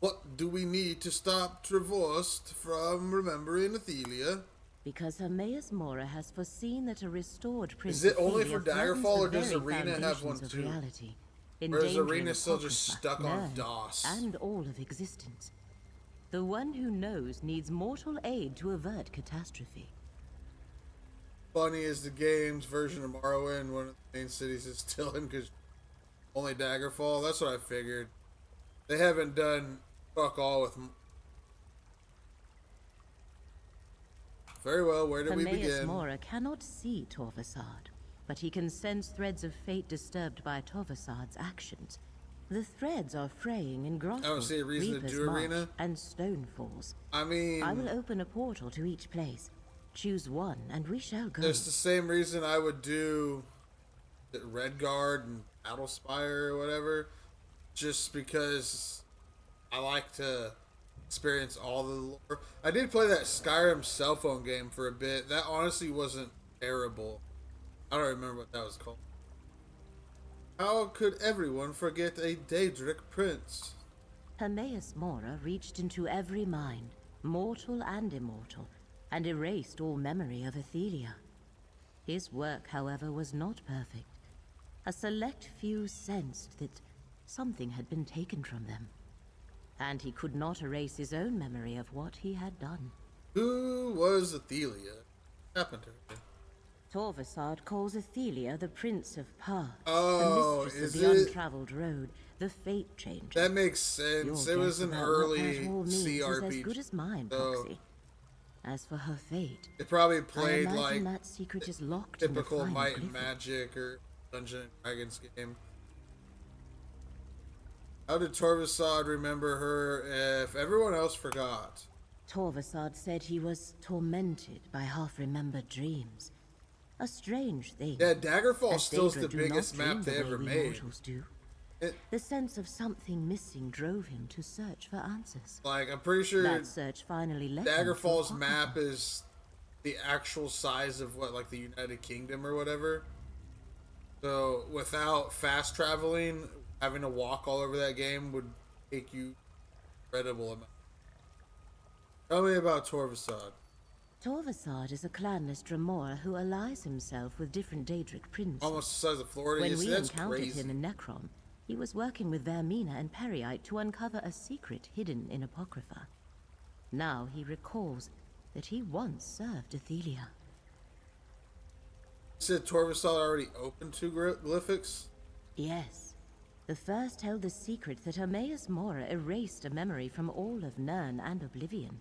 Speaker 4: What do we need to stop Travorst from remembering Athelia?
Speaker 1: Because Hermaeus Mora has foreseen that a restored Prince
Speaker 4: Is it only
Speaker 1: Athelia
Speaker 4: for
Speaker 1: threatens
Speaker 4: Daggerfall,
Speaker 1: the
Speaker 4: or does
Speaker 1: very
Speaker 4: Arena have one
Speaker 1: foundations of
Speaker 4: too?
Speaker 1: reality,
Speaker 4: Or is
Speaker 1: endangering
Speaker 4: Arena still just
Speaker 1: Apocrypha,
Speaker 4: stuck on
Speaker 1: Learn,
Speaker 4: DOS?
Speaker 1: and all of existence. The one who knows needs mortal aid to avert catastrophe.
Speaker 4: Funny is the game's version of Morrowind, one of the main cities is still in because only Daggerfall. That's what I figured. They haven't done fuck all with. Very well, where do we
Speaker 1: Hermaeus
Speaker 4: begin?
Speaker 1: Mora cannot see Torvasad, but he can sense threads of fate disturbed by Torvasad's actions. The threads are fraying in Grotwood,
Speaker 4: I don't see a reason to
Speaker 1: Reaper's
Speaker 4: do
Speaker 1: March,
Speaker 4: Arena.
Speaker 1: and Stonefalls.
Speaker 4: I mean,
Speaker 1: I will open a portal to each place. Choose one, and we shall go.
Speaker 4: it's the same reason I would do Redguard and Battlespire or whatever, just because I like to experience all the lore. I did play that Skyrim cell phone game for a bit. That honestly wasn't terrible. I don't remember what that was called. How could everyone forget a Daedric prince?
Speaker 1: Hermaeus Mora reached into every mind, mortal and immortal, and erased all memory of Athelia. His work, however, was not perfect. A select few sensed that something had been taken from them, and he could not erase his own memory of what he had done.
Speaker 4: Who was Athelia? What happened to her?
Speaker 1: Torvasad calls Athelia the Prince of Paths,
Speaker 4: Oh,
Speaker 1: the mistress
Speaker 4: is
Speaker 1: of the
Speaker 4: it?
Speaker 1: untraveled road, the Fate Changer.
Speaker 4: That makes sense.
Speaker 1: Your
Speaker 4: It was
Speaker 1: guess
Speaker 4: an
Speaker 1: about what
Speaker 4: early
Speaker 1: that all means is as
Speaker 4: CRPG.
Speaker 1: good as mine,
Speaker 4: so
Speaker 1: Proxy. As for her fate,
Speaker 4: it probably
Speaker 1: I
Speaker 4: played
Speaker 1: imagine
Speaker 4: like
Speaker 1: that secret is locked in the
Speaker 4: typical
Speaker 1: final
Speaker 4: Might and
Speaker 1: glyphic.
Speaker 4: Magic or Dungeons and Dragons game. How did Torvasad remember her if everyone else forgot?
Speaker 1: Torvasad said he was tormented by half-remembered dreams. A strange thing.
Speaker 4: Yeah, Daggerfall
Speaker 1: as
Speaker 4: still's
Speaker 1: Daedra
Speaker 4: the
Speaker 1: do
Speaker 4: biggest
Speaker 1: not dream
Speaker 4: map
Speaker 1: the
Speaker 4: they
Speaker 1: way
Speaker 4: ever
Speaker 1: we
Speaker 4: made.
Speaker 1: mortals do. The sense of something missing drove him to search for answers.
Speaker 4: Like, I'm pretty sure
Speaker 1: that search finally led him to
Speaker 4: Daggerfall's
Speaker 1: Apocrypha.
Speaker 4: map is the actual size of what, like the United Kingdom or whatever. So without fast traveling, having to walk all over that game would take you incredible amount. Tell me about Torvasad.
Speaker 1: Torvasad is a clanless Dremora who allies himself with different Daedric princes.
Speaker 4: Almost the size of Florida.
Speaker 1: When
Speaker 4: You see,
Speaker 1: we
Speaker 4: that's
Speaker 1: encountered
Speaker 4: crazy.
Speaker 1: him in Necrom, he was working with Vermina and Periite to uncover a secret hidden in Apocrypha. Now he recalls that he once served Athelia.
Speaker 4: You said Torvasad already opened 2 glyphics?
Speaker 1: Yes. The first held the secret that Hermaeus Mora erased a memory from all of Nirn and Oblivion.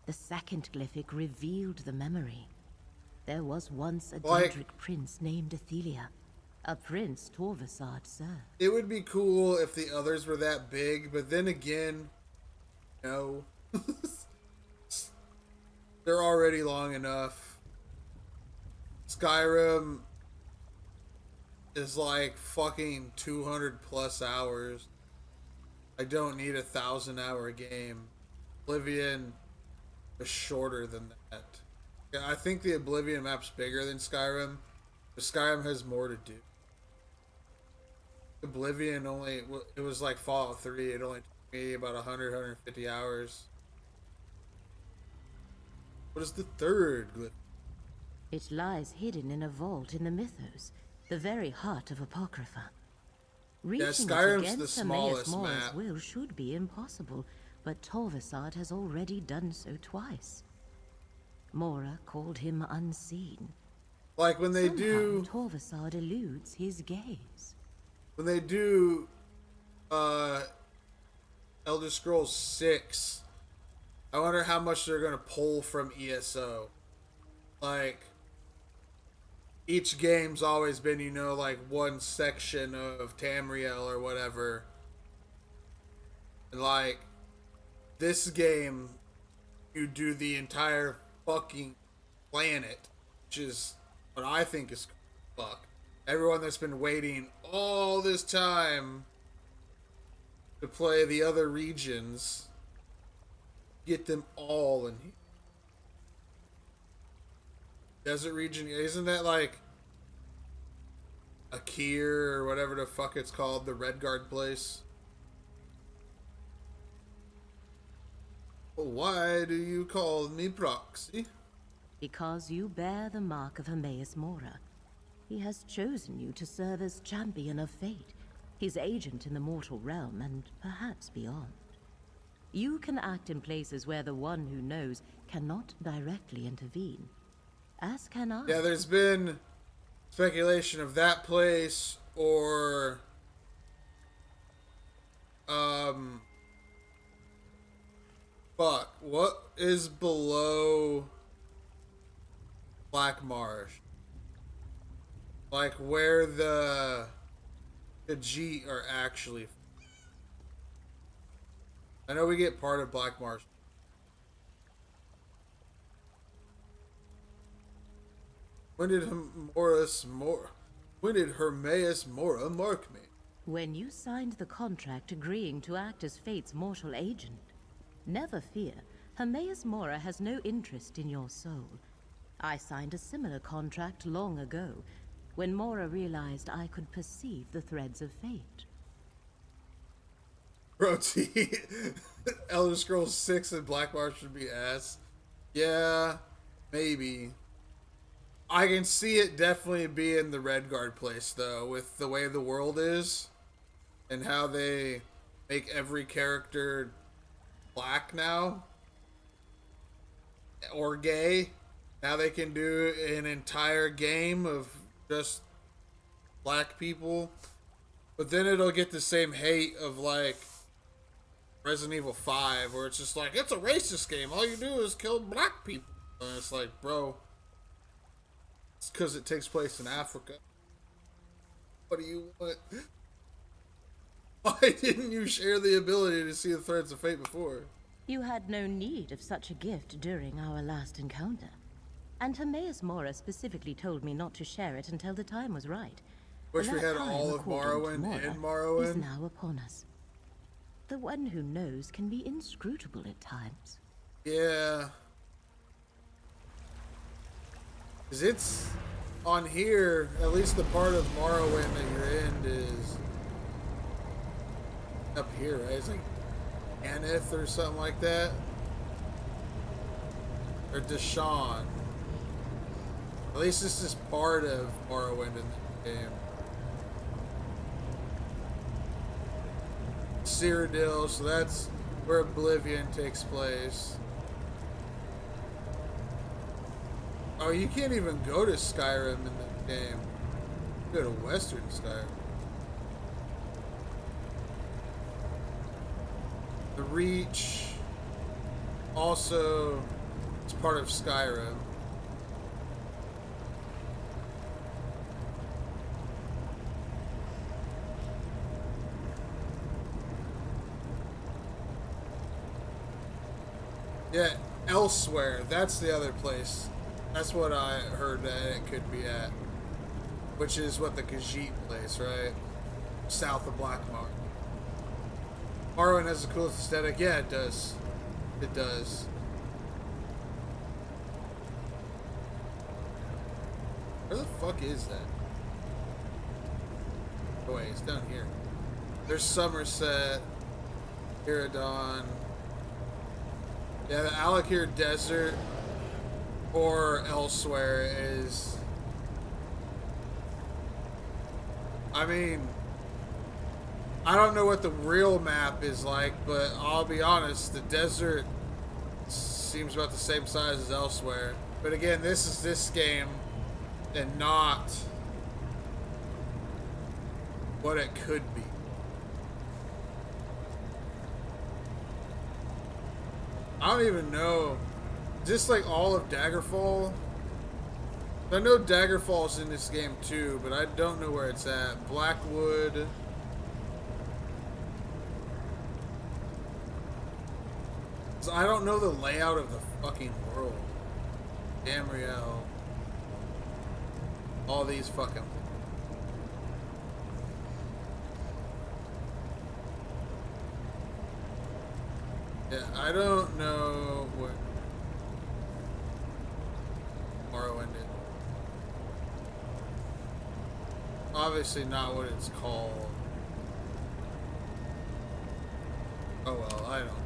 Speaker 1: The second glyphic revealed the memory. There was once a Daedric prince named Athelia. A prince Torvasad served.
Speaker 4: It would be cool if the others were that big, but then again, no. They're already long enough. Skyrim is like fucking 200 plus hours. I don't need a 1,000-hour game. Oblivion is shorter than that. Yeah, I think the Oblivion map's bigger than Skyrim, but Skyrim has more to do. Oblivion it was like Fallout 3, it only took me about 150 hours. What is the third glyph?
Speaker 1: It lies hidden in a vault in the mythos, the very heart of Apocrypha. Reaching
Speaker 4: Skyrim's
Speaker 1: it
Speaker 4: the
Speaker 1: against
Speaker 4: smallest
Speaker 1: Hermaeus Mora's
Speaker 4: map.
Speaker 1: will should be impossible, but Torvasad has already done so twice. Mora called him unseen.
Speaker 4: Like when they
Speaker 1: Somehow,
Speaker 4: do
Speaker 1: Torvasad eludes his gaze.
Speaker 4: when they do Elder Scrolls 6, I wonder how much they're gonna pull from ESO. Like, each game's always been, you know, like one section of Tamriel or whatever. And like, this game, you do the entire fucking planet, which is what I think is fuck. Everyone that's been waiting all this time to play the other regions, get them all in here. Desert region, isn't that like Akir or whatever the fuck it's called, the Redguard place? Why do you call me proxy?
Speaker 1: Because you bear the mark of Hermaeus Mora. He has chosen you to serve as champion of fate, his agent in the mortal realm and perhaps beyond. You can act in places where the one who knows cannot directly intervene, as can I.
Speaker 4: Yeah, there's been speculation of that place or fuck, what is below Black Marsh? Like where the Khajiit are actually. I know we get part of Black Marsh. When did Hermaeus Mora mark me?
Speaker 1: When you signed the contract agreeing to act as Fate's mortal agent. Never fear, Hermaeus Mora has no interest in your soul. I signed a similar contract long ago, when Mora realized I could perceive the threads of fate.
Speaker 4: Bro, Elder Scrolls 6 and Black Marsh should be ass. Yeah, maybe. I can see it definitely being the Redguard place, though, with the way the world is and how they make every character black now or gay. Now they can do an entire game of just black people, but then it'll get the same hate of like Resident Evil 5, where it's just like, it's a racist game, all you do is kill black people. And it's like, bro, it's because it takes place in Africa. What do you want? Why didn't you share the ability to see the threads of fate before?
Speaker 1: You had no need of such a gift during our last encounter. And Timaeus Mora specifically told me not to share it until the time was right.
Speaker 4: Wish we
Speaker 1: That
Speaker 4: had
Speaker 1: time,
Speaker 4: all of
Speaker 1: according to
Speaker 4: Morrowind in
Speaker 1: Mora, is
Speaker 4: Morrowind.
Speaker 1: now upon us. The one who knows can be inscrutable at times.
Speaker 4: Yeah. 'Cause it's on here, at least the part of Morrowind that you're in is up here, right? It's like Aneth or something like that. Or Deshawn. At least this is part of Morrowind in the game. Cyrodiil, so that's where Oblivion takes place. Oh, you can't even go to Skyrim in the game. You go to Western Skyrim. The Reach also is part of Skyrim. Yeah, Elsewhere. That's the other place. That's what I heard that it could be at. Which is what the Khajiit place, right? South of Blackmark. Morrowind has the coolest aesthetic. Yeah, it does. It does. Where the fuck is that? Oh wait, it's down here. There's Somerset, Iridon. Yeah, the Alakir Desert or Elsewhere is... I mean, I don't know what the real map is like, but I'll be honest, the desert seems about the same size as Elsewhere. But again, this is this game and not what it could be. I don't even know. Just like all of Daggerfall. I know Daggerfall's in this game too, but I don't know where it's at. Blackwood. So I don't know the layout of the fucking world. Tamriel. All these fucking... Yeah, I don't know what Morrowind is. Obviously not what it's called. Oh well, I don't get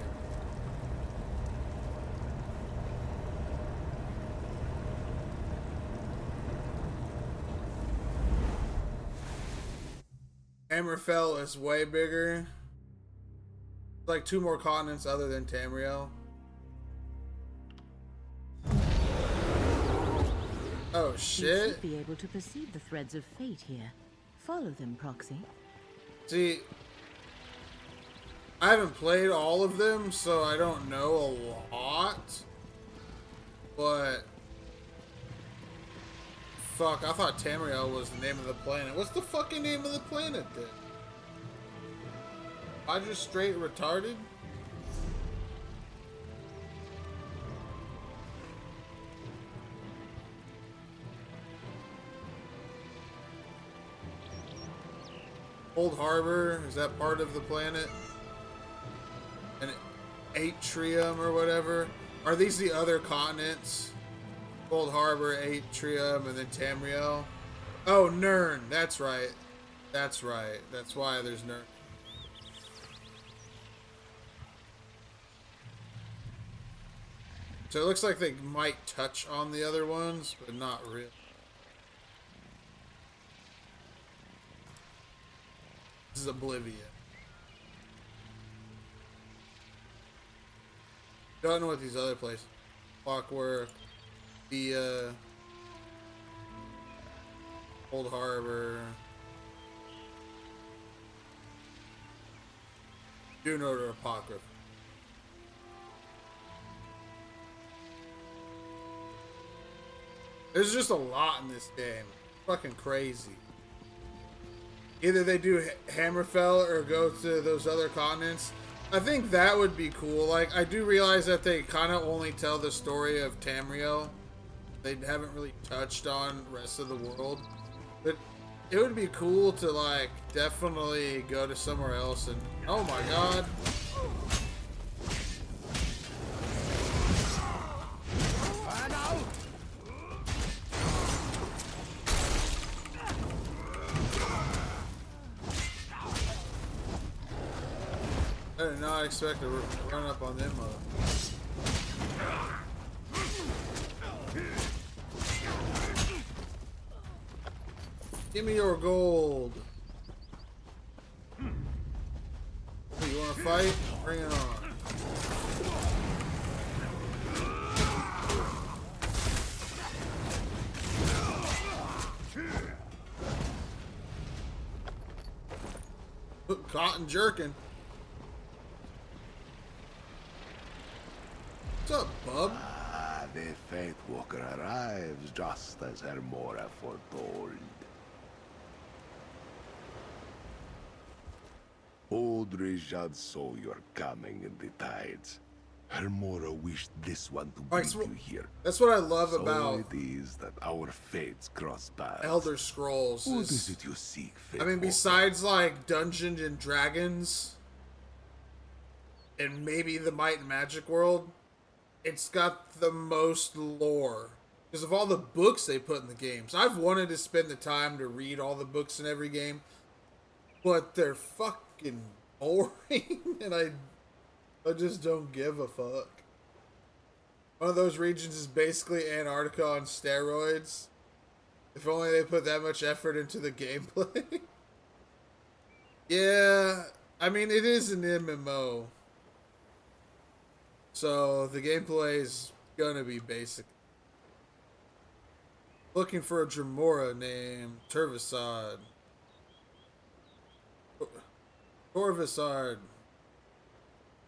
Speaker 4: it. Hammerfell is way bigger. Like 2 more continents other than Tamriel. Oh
Speaker 1: You
Speaker 4: shit.
Speaker 1: should be able to perceive the threads of fate here. Follow them, Proxy.
Speaker 4: See, I haven't played all of them, so I don't know a lot. But fuck, I thought Tamriel was the name of the planet. What's the fucking name of the planet then? I just straight retarded? Coldharbour, is that part of the planet? An atrium or whatever? Are these the other continents? Coldharbour, Atrium, and then Tamriel? Oh, Nirn, that's right. That's right. That's why there's Nirn. So it looks like they might touch on the other ones, but not really. This is Oblivion. Don't know what these other places. Clockwork, the Coldharbour. Do know the Apocrypha. There's just a lot in this game. Fucking crazy. Either they do Hammerfell or go to those other continents. I think that would be cool. Like, I do realize that they kind of only tell the story of Tamriel. they haven't really touched on the rest of the world. But it would be cool to like definitely go to somewhere else and oh my god. I did not expect to run up on them. Give me your gold. Hey, you want to fight? Bring it on. Cotton jerkin. What's up, bub?
Speaker 16: Ah, the Faith Walker arrives just as Hermora foretold. Old Rejad saw your coming in the tides. Hermora wished this one to bring you here.
Speaker 4: That's what I love
Speaker 16: so
Speaker 4: about
Speaker 16: it is that our fates cross paths.
Speaker 4: Elder Scrolls.
Speaker 16: What is it you seek, Faith
Speaker 4: I mean,
Speaker 16: Walker?
Speaker 4: besides like Dungeons and Dragons and maybe the Might and Magic world, it's got the most lore because of all the books they put in the games. I've wanted to spend the time to read all the books in every game, but they're fucking boring, and I just don't give a fuck. One of those regions is basically Antarctica on steroids. If only they put that much effort into the gameplay. Yeah, I mean, it is an MMO. So the gameplay is gonna be basic. Looking for a Dremora named Turvisard. Torvisard.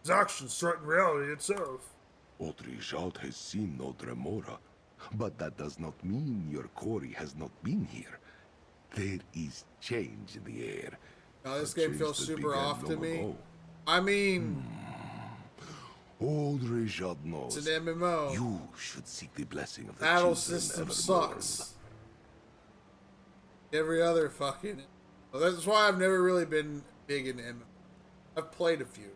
Speaker 4: His actions threaten reality itself.
Speaker 16: Otrejad has seen no Dremora, but that does not mean your quarry has not been here. There is change in the air.
Speaker 4: Now this game feels super off to me. I mean,
Speaker 16: Old Rejad knows.
Speaker 4: it's an MMO.
Speaker 16: You should seek the blessing of the
Speaker 4: Battle
Speaker 16: children
Speaker 4: system
Speaker 16: evermore.
Speaker 4: sucks. Every other fucking. Well, that's why I've never really been big in MMO. I've played a few.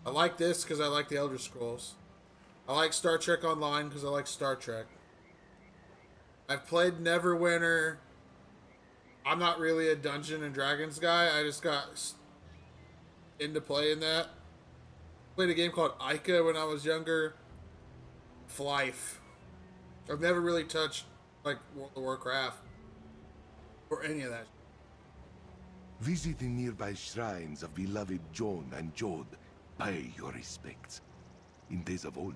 Speaker 4: I like this because I like the Elder Scrolls. I like Star Trek Online because I like Star Trek. I've played Neverwinter. I'm not really a Dungeons and Dragons guy. I just got into playing that. Played a game called Ica when I was younger. Flife. I've never really touched like World of Warcraft or any of that.
Speaker 16: Visit the nearby shrines of beloved Jon and Jod. Pay your respects. In days of old,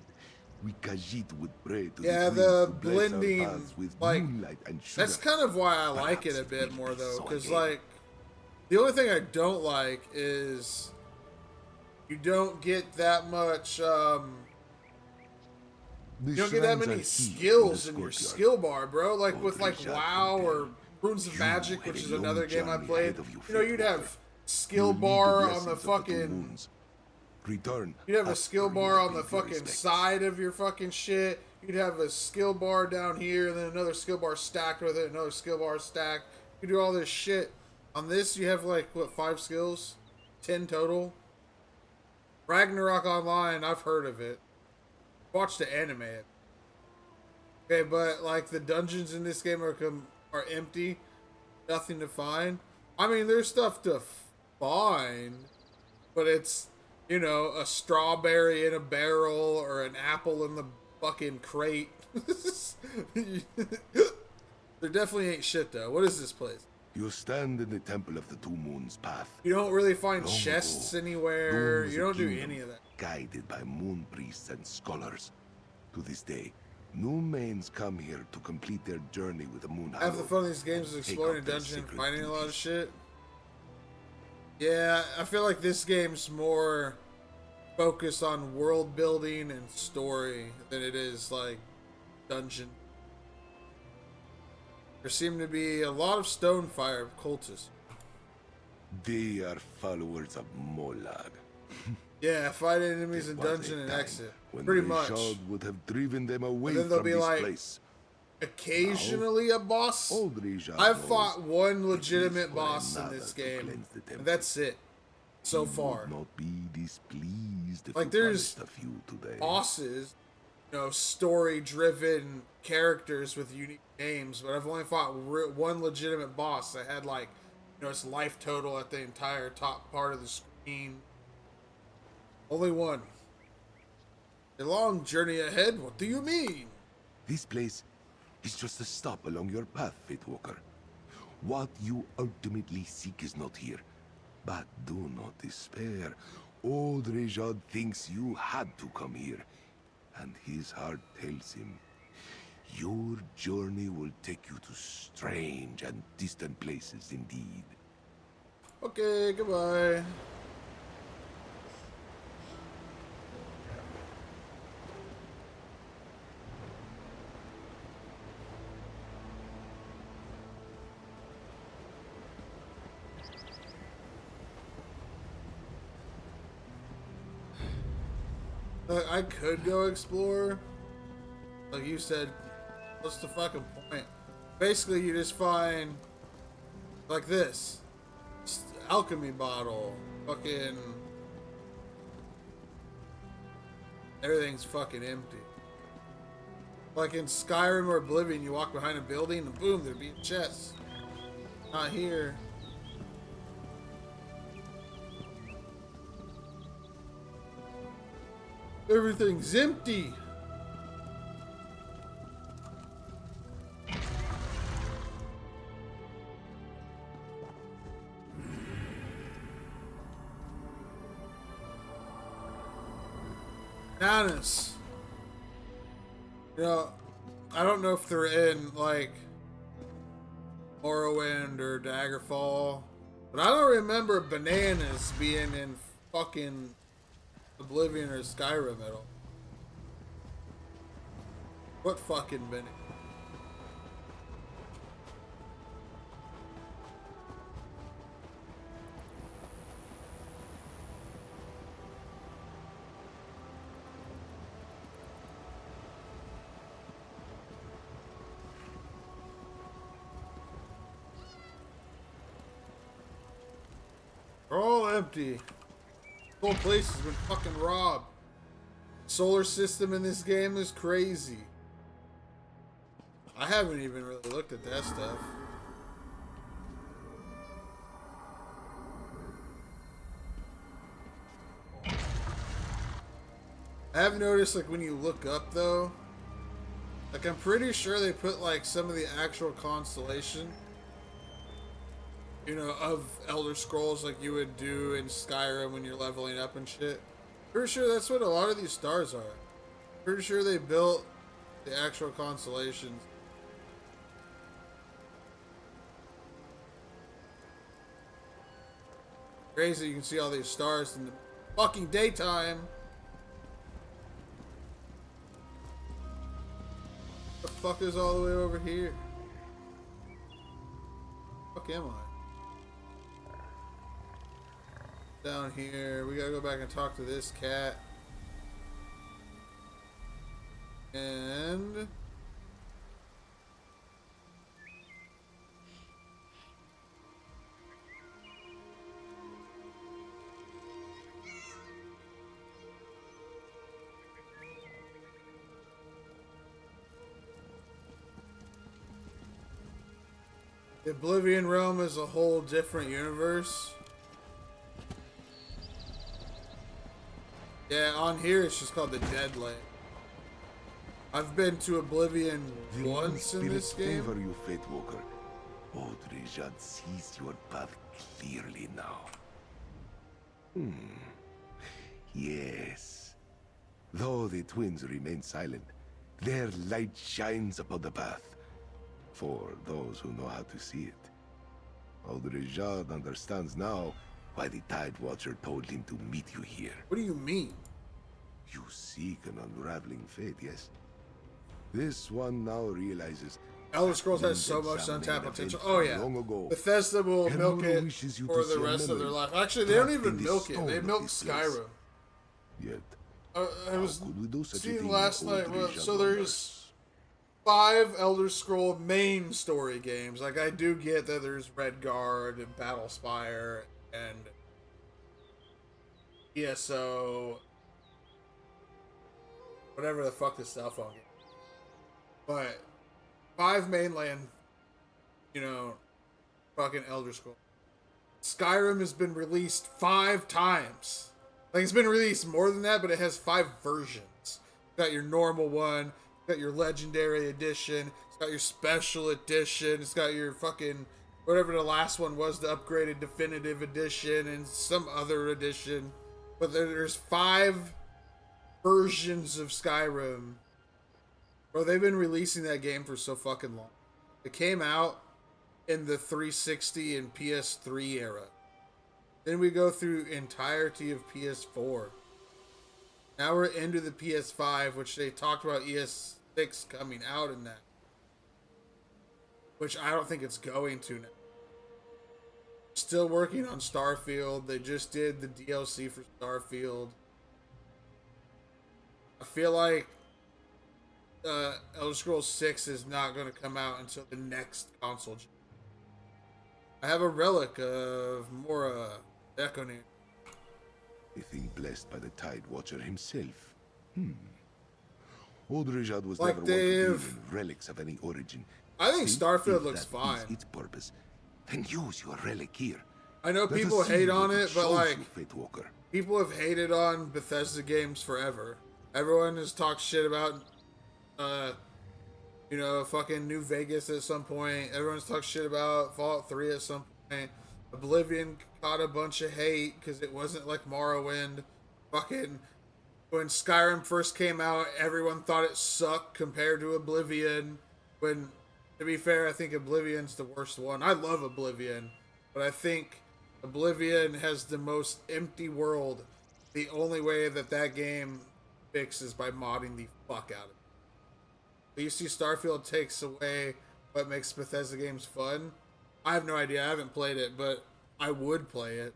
Speaker 16: we Khajiit would pray to
Speaker 4: Yeah,
Speaker 16: the
Speaker 4: the
Speaker 16: trees to bless our
Speaker 4: blending,
Speaker 16: paths with
Speaker 4: like,
Speaker 16: moonlight and sugar.
Speaker 4: that's kind of why I like it a bit more though, because like, the only thing I don't like is you don't get that much, you don't get that many skills in your skill bar, bro. Like with like WoW or Runes of Magic, which is another game I played, you know, you'd have skill bar on the fucking... You'd have a skill bar on the fucking side of your fucking shit. You'd have a skill bar down here, and then another skill bar stacked with it, another skill bar stacked. You do all this shit. On this, you have like, what, 5 skills? 10 total? Ragnarok Online, I've heard of it. Watch the anime. Okay, but like the dungeons in this game are empty. Nothing to find. I mean, there's stuff to find, but it's, you know, a strawberry in a barrel or an apple in the fucking crate. There definitely ain't shit though. What is this place?
Speaker 16: You stand in the Temple of the Two Moons path.
Speaker 4: You don't really find
Speaker 16: Long
Speaker 4: chests
Speaker 16: ago,
Speaker 4: anywhere.
Speaker 16: Rome was
Speaker 4: You
Speaker 16: a
Speaker 4: don't do
Speaker 16: kingdom
Speaker 4: any of that.
Speaker 16: Guided by moon priests and scholars. To this day, new mains come here to complete their journey with the moon.
Speaker 4: Half the fun of these games is exploring a dungeon and finding a lot of shit. Yeah, I feel like this game's more focused on world building and story than it is like dungeon. There seem to be a lot of Stonefire cultists.
Speaker 16: They are followers of Molag.
Speaker 4: Yeah, fight enemies in
Speaker 16: There was
Speaker 4: dungeon
Speaker 16: a
Speaker 4: and
Speaker 16: time
Speaker 4: exit.
Speaker 16: when
Speaker 4: Pretty much.
Speaker 16: Rejad would have driven them away
Speaker 4: And then they'll
Speaker 16: from
Speaker 4: be
Speaker 16: this
Speaker 4: like,
Speaker 16: place.
Speaker 4: occasionally a boss. I've fought one legitimate boss in this game, and that's it so far. Like, there's bosses, you know, story-driven characters with unique names, but I've only fought one legitimate boss that had, like, you know, its life total at the entire top part of the screen. Only one. A long journey ahead? What do you mean?
Speaker 16: This place is just a stop along your path, Fatewalker. What you ultimately seek is not here. But do not despair. Old Rejad thinks you had to come here, and his heart tells him your journey will take you to strange and distant places indeed.
Speaker 4: Okay, goodbye. I could go explore. Like you said, what's the fucking point? Basically, you just find, like this, alchemy bottle, fucking, everything's fucking empty. Like in Skyrim or Oblivion, you walk behind a building and boom, there'd be a chest. Not here. Everything's empty. Bananas. You know, I don't know if they're in, like, Morrowind or Daggerfall, but I don't remember bananas being in fucking Oblivion or Skyrim at all. What fucking banana? They're all empty. The whole place has been fucking robbed. Solar system in this game is crazy. I haven't even really looked at that stuff. I have noticed, like, when you look up though, like, I'm pretty sure they put like some of the actual constellation, you know, of Elder Scrolls, like you would do in Skyrim when you're leveling up and shit. Pretty sure that's what a lot of these stars are. Pretty sure they built the actual constellations. Crazy, you can see all these stars in the fucking daytime. The fuck is all the way over here? Fuck am I? Down here, we gotta go back and talk to this cat. And the Oblivion realm is a whole different universe. Yeah, on here it's just called the Deadland. I've been to Oblivion once in this game.
Speaker 16: Favor you, Fatewalker. Old Rejad sees your path clearly now. Yes. Though the twins remain silent, their light shines upon the path. For those who know how to see it. Old Rejad understands now why the Tide Watcher told him to meet you here.
Speaker 4: What do you mean?
Speaker 16: You seek an unraveling fate, yes? This one now realizes
Speaker 4: Elder Scrolls has so much untapped potential. Oh yeah, Bethesda will milk it for the rest of their life. Actually, they don't even milk it. They milk Skyrim.
Speaker 16: Yet,
Speaker 4: I was seeing last night. So there's 5 Elder Scroll main story games. Like, I do get that there's Redguard and Battlespire and ESO, whatever the fuck this cell phone game. But 5 mainland, you know, fucking Elder Scroll. Skyrim has been released 5 times. Like, it's been released more than that, but it has 5 versions. It's got your normal one, it's got your legendary edition, it's got your special edition, it's got your fucking, whatever the last one was, the upgraded definitive edition, and some other edition. But there's 5 versions of Skyrim. Bro, they've been releasing that game for so fucking long. It came out in the 360 and PS3 era. Then we go through entirety of PS4. Now we're into the PS5, which they talked about ES6 coming out in that. Which I don't think it's going to now. Still working on Starfield. They just did the DLC for Starfield. I feel like Elder Scrolls 6 is not going to come out until the next console gen. I have a relic of Mora Deconin.
Speaker 16: A thing blessed by the Tide Watcher himself. Old Rejad was
Speaker 4: like
Speaker 16: never one to deal in relics of any origin.
Speaker 4: I think
Speaker 16: See,
Speaker 4: Starfield
Speaker 16: if
Speaker 4: looks
Speaker 16: that
Speaker 4: fine.
Speaker 16: is its purpose, then use your relic here.
Speaker 4: I know
Speaker 16: Let
Speaker 4: people
Speaker 16: us see
Speaker 4: hate
Speaker 16: what
Speaker 4: on it, but
Speaker 16: shows
Speaker 4: like,
Speaker 16: you, Fate Walker.
Speaker 4: people have hated on Bethesda games forever. Everyone has talked shit about, you know, fucking New Vegas at some point. Everyone's talked shit about Fallout 3 at some point. Oblivion caught a bunch of hate because it wasn't like Morrowind. Fucking, when Skyrim first came out, everyone thought it sucked compared to Oblivion. When, to be fair, I think Oblivion's the worst one. I love Oblivion, but I think Oblivion has the most empty world. The only way that that game fixes by modding the fuck out of it. But you see, Starfield takes away what makes Bethesda games fun. I have no idea. I haven't played it, but I would play it.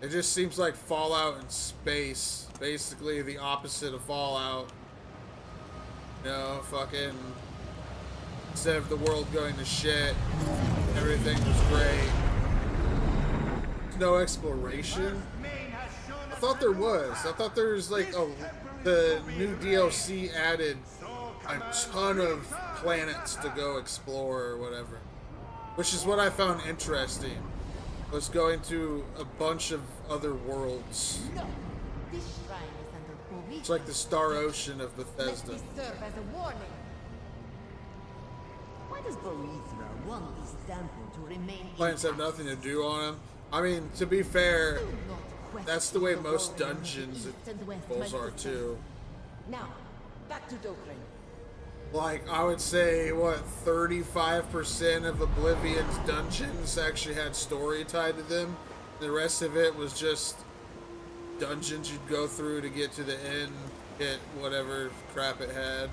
Speaker 4: It just seems like Fallout in space. Basically the opposite of Fallout. You know, fucking... Instead of the world going to shit, everything was great. There's no exploration. I thought there was. I thought there was like the new DLC added a ton of planets to go explore or whatever. Which is what I found interesting. Was going to a bunch of other worlds. It's like the Star Ocean of Bethesda.
Speaker 13: Serve as a warning. Why does Borithra want this temple to remain?
Speaker 4: Planets have nothing to do on them. I mean, to be fair, that's the way most dungeons and temples are too.
Speaker 13: Now, back to Dokren.
Speaker 4: Like, I would say, what, 35% of Oblivion's dungeons actually had story tied to them. The rest of it was just dungeons you'd go through to get to the end, get whatever crap it had.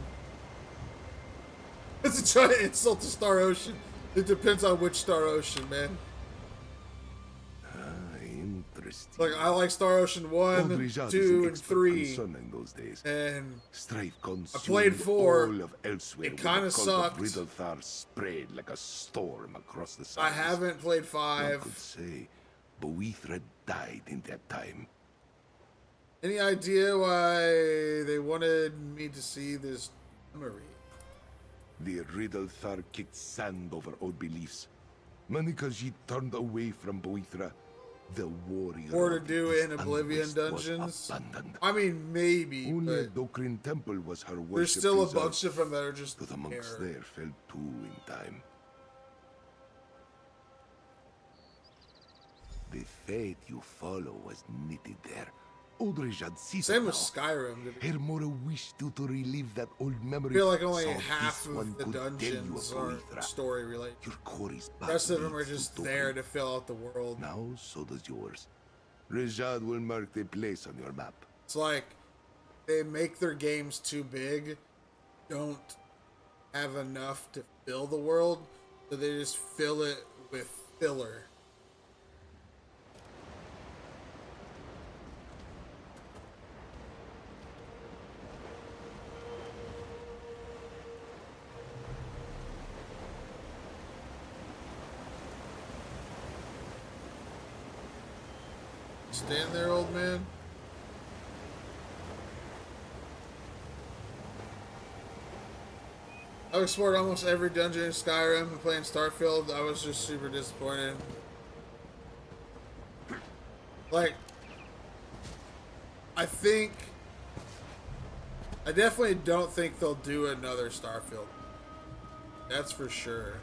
Speaker 4: It's a giant insult to Star Ocean. It depends on which Star Ocean, man. Like, I like Star Ocean 1, 2, and 3. And I played 4. It kind of sucked.
Speaker 16: Spread like a storm across the
Speaker 4: I haven't played 5.
Speaker 16: One could say Borithra died in that time.
Speaker 4: Any idea why they wanted me to see this memory?
Speaker 16: The Riddlethar kicked sand over old beliefs. Manikajit turned away from Borithra. The warrior.
Speaker 4: More to do in Oblivion dungeons? I mean, maybe, but
Speaker 16: Dokrin Temple was her worship.
Speaker 4: there's still a
Speaker 16: resort.
Speaker 4: bunch of them that are just
Speaker 16: But the monks
Speaker 4: there.
Speaker 16: there fell too in time. The fate you follow was knitted there. Old Rejad sees
Speaker 4: Same
Speaker 16: it
Speaker 4: with
Speaker 16: now.
Speaker 4: Skyrim.
Speaker 16: Her Mora wished to relive that old memory.
Speaker 4: I feel like only
Speaker 16: So
Speaker 4: half
Speaker 16: this one
Speaker 4: of the
Speaker 16: could tell you
Speaker 4: dungeons
Speaker 16: of
Speaker 4: are
Speaker 16: Borithra.
Speaker 4: story related.
Speaker 16: Your core is
Speaker 4: The rest of them
Speaker 16: back
Speaker 4: are just there to fill out the world.
Speaker 16: Now, so does yours. Rejad will mark the place on your map.
Speaker 4: It's like they make their games too big, don't have enough to fill the world, so they just fill it with filler. Stand there, old man. I've explored almost every dungeon in Skyrim and playing Starfield. I was just super disappointed. Like, I definitely don't think they'll do another Starfield. That's for sure.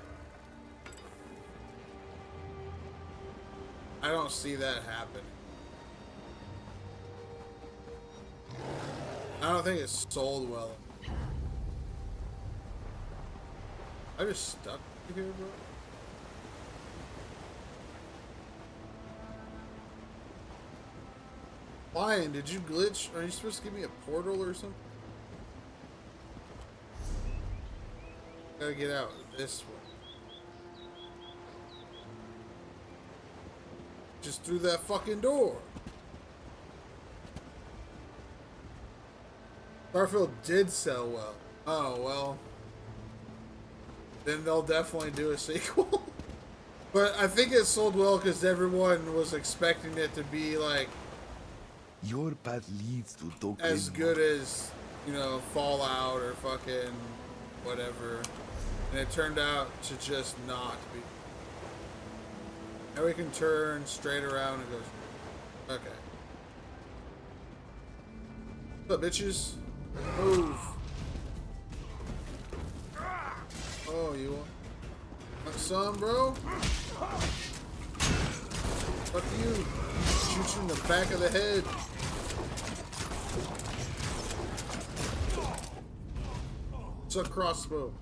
Speaker 4: I don't see that happening. I don't think it's sold well. I just stuck here, bro. Lion, did you glitch? Are you supposed to give me a portal or something? Gotta get out this way. Just through that fucking door. Starfield did sell well. Oh, well. Then they'll definitely do a sequel. But I think it sold well because everyone was expecting it to be like
Speaker 16: your path leads to Dokkan.
Speaker 4: As good as, you know, Fallout or fucking whatever. And it turned out to just not be. Now we can turn straight around and go. Okay. What's up, bitches? Move. Oh, you want some, bro? Fuck you. Shoot you in the back of the head. It's a crossbow.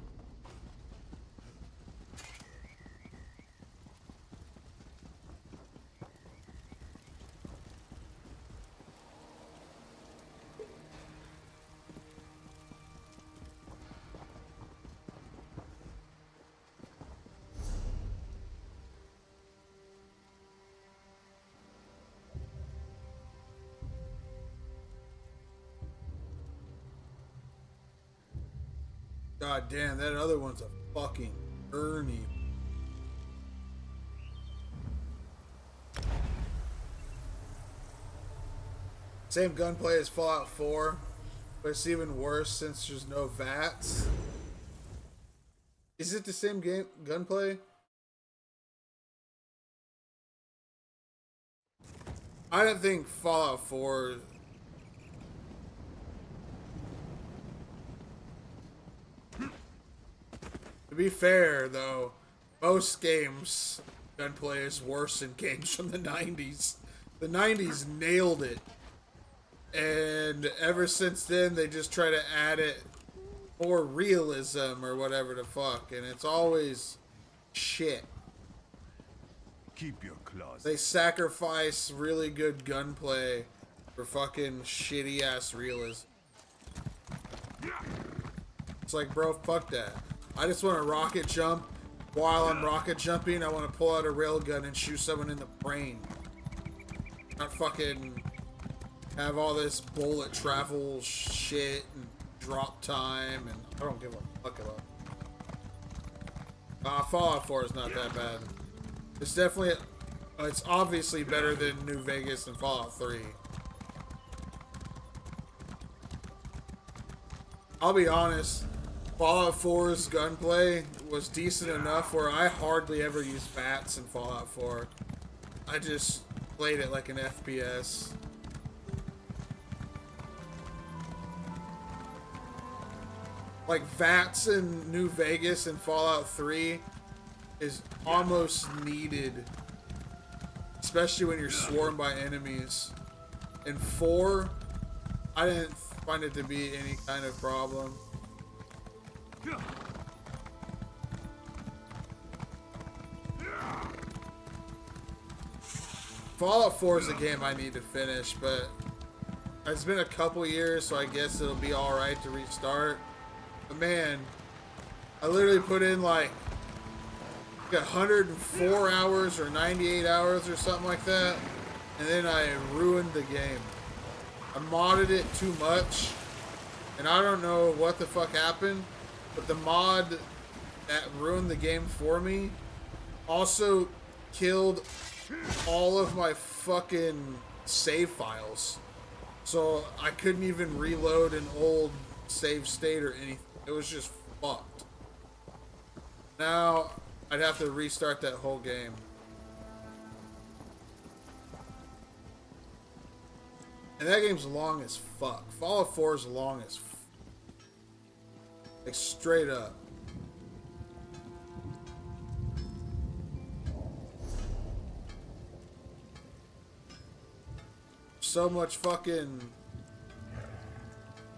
Speaker 4: God damn, that other one's a fucking Ernie. Same gunplay as Fallout 4, but it's even worse since there's no VATS. Is it the same game gunplay? I don't think Fallout 4... To be fair, though, most games gunplay is worse than games from the 90s. The 90s nailed it. And ever since then, they just try to add it more realism or whatever the fuck. And it's always shit.
Speaker 14: Keep your claws.
Speaker 4: They sacrifice really good gunplay for fucking shitty ass realism. It's like, bro, fuck that. I just want to rocket jump. While I'm rocket jumping, I want to pull out a railgun and shoot someone in the brain. Not fucking have all this bullet travel shit and drop time, and I don't give a fuck about. Fallout 4 is not that bad. It's definitely, it's obviously better than New Vegas and Fallout 3. I'll be honest. Fallout 4's gunplay was decent enough where I hardly ever used VATS in Fallout 4. I just played it like an FPS. Like VATS in New Vegas and Fallout 3 is almost needed. Especially when you're swarmed by enemies. In 4, I didn't find it to be any kind of problem. Fallout 4 is a game I need to finish, but it's been a couple years, so I guess it'll be alright to restart. But man, I literally put in like 104 hours or 98 hours or something like that, and then I ruined the game. I modded it too much, and I don't know what the fuck happened. But the mod that ruined the game for me also killed all of my fucking save files. So I couldn't even reload an old save state or anything. It was just fucked. Now I'd have to restart that whole game. And that game's long as fuck. Fallout 4 is long as fuck. Like, straight up. So much fucking...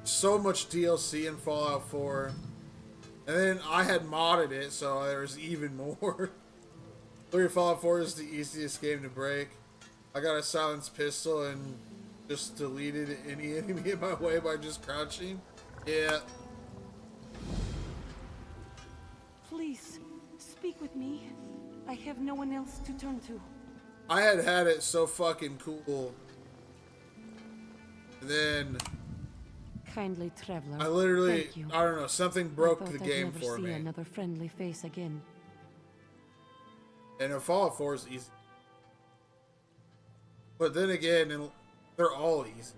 Speaker 4: So much DLC in Fallout 4. And then I had modded it, so there was even more. Fallout 4 is the easiest game to break. I got a silenced pistol and just deleted any enemy in my way by just crouching. Yeah.
Speaker 8: Please, speak with me. I have no one else to turn to.
Speaker 4: I had it so fucking cool. And then...
Speaker 8: Kindly traveler.
Speaker 4: I literally,
Speaker 8: thank you.
Speaker 4: I don't know, something broke the
Speaker 8: I'd
Speaker 4: game
Speaker 8: never
Speaker 4: for
Speaker 8: see
Speaker 4: me.
Speaker 8: Another friendly face again.
Speaker 4: And Fallout 4 is easy. But then again, they're all easy.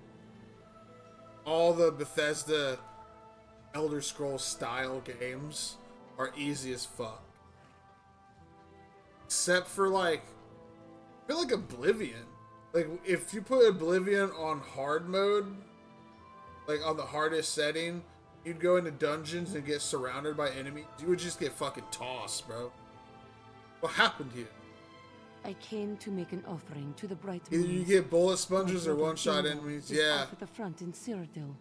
Speaker 4: All the Bethesda Elder Scrolls style games are easy as fuck. Except for like, I feel like Oblivion. Like if you put Oblivion on hard mode, like on the hardest setting, you'd go into dungeons and get surrounded by enemies. You would just get fucking tossed, bro. What happened here?
Speaker 8: I came to make an offering to the bright
Speaker 4: Either
Speaker 8: moons.
Speaker 4: you get bullet sponges or
Speaker 8: My brother
Speaker 4: one-shot
Speaker 8: Indal
Speaker 4: enemies.
Speaker 8: is
Speaker 4: Yeah.
Speaker 8: off at the front in Cyrodiil,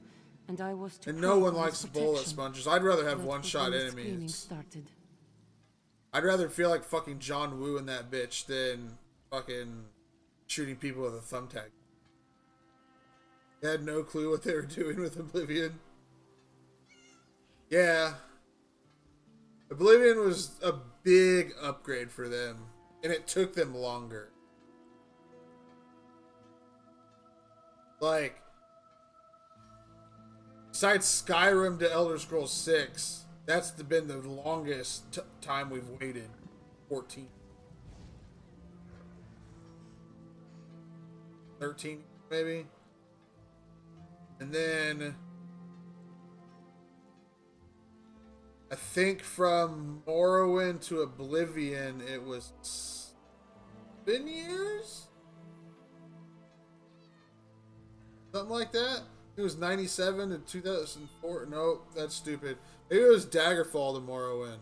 Speaker 8: and I was to
Speaker 4: And no
Speaker 8: pray
Speaker 4: one
Speaker 8: for his
Speaker 4: likes bullet
Speaker 8: protection.
Speaker 4: sponges. I'd rather have
Speaker 8: That was
Speaker 4: one-shot
Speaker 8: when the screaming
Speaker 4: enemies.
Speaker 8: started.
Speaker 4: I'd rather feel like fucking John Woo in that bitch than fucking shooting people with a thumbtack. They had no clue what they were doing with Oblivion. Yeah. Oblivion was a big upgrade for them, and it took them longer. Like, besides Skyrim to Elder Scrolls 6, that's been the longest time we've waited. 14. 13, maybe? And then I think from Morrowind to Oblivion, it was 7 years? Something like that? It was 97 to 2004. Nope, that's stupid. Maybe it was Daggerfall to Morrowind.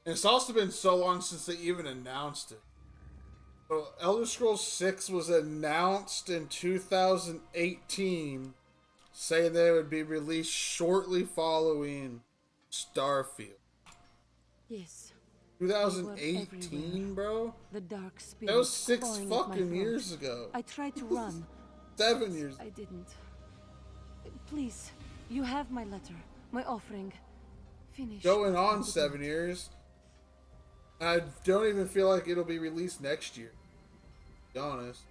Speaker 4: And it's also been so long since they even announced it. So Elder Scrolls 6 was announced in 2018, saying that it would be released shortly following Starfield.
Speaker 8: Yes.
Speaker 4: 2018, bro?
Speaker 8: The dark spirit
Speaker 4: That was 6
Speaker 8: clawing at my
Speaker 4: fucking
Speaker 8: throat.
Speaker 4: years ago.
Speaker 8: I tried to run.
Speaker 4: 7 years.
Speaker 8: I didn't. Please, you have my letter, my offering. Finish.
Speaker 4: Going on 7 years. I don't even feel like it'll be released next year, to be honest.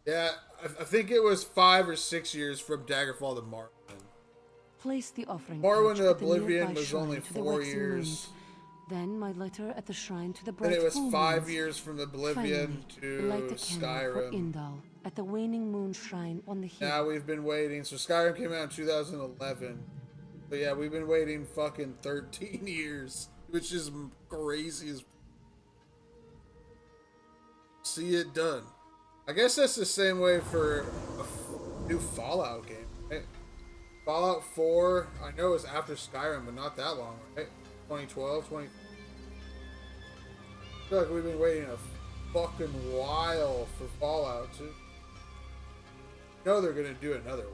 Speaker 4: Yeah, I think it was 5 or 6 years from Daggerfall to Morrowind.
Speaker 8: Place the offering.
Speaker 4: Morrowind
Speaker 8: pouch
Speaker 4: to
Speaker 8: at the
Speaker 4: Oblivion
Speaker 8: nearby
Speaker 4: was
Speaker 8: shrine
Speaker 4: only
Speaker 8: to the
Speaker 4: 4
Speaker 8: waxing
Speaker 4: years.
Speaker 8: moons. Then my letter at the shrine to the bright
Speaker 4: Then it was
Speaker 8: full
Speaker 4: 5
Speaker 8: moons.
Speaker 4: years from Oblivion
Speaker 8: Finally, light
Speaker 4: to
Speaker 8: the candle for
Speaker 4: Skyrim.
Speaker 8: Indal at the waning moon shrine on the hill.
Speaker 4: Now we've been waiting. So Skyrim came out in 2011. But yeah, we've been waiting fucking 13 years. Which is crazy as... see it done. I guess that's the same way for a new Fallout game, right? Fallout 4, I know it's after Skyrim, but not that long, right? 2012, 20... I feel like we've been waiting a fucking while for Fallout 2. I know they're gonna do another one.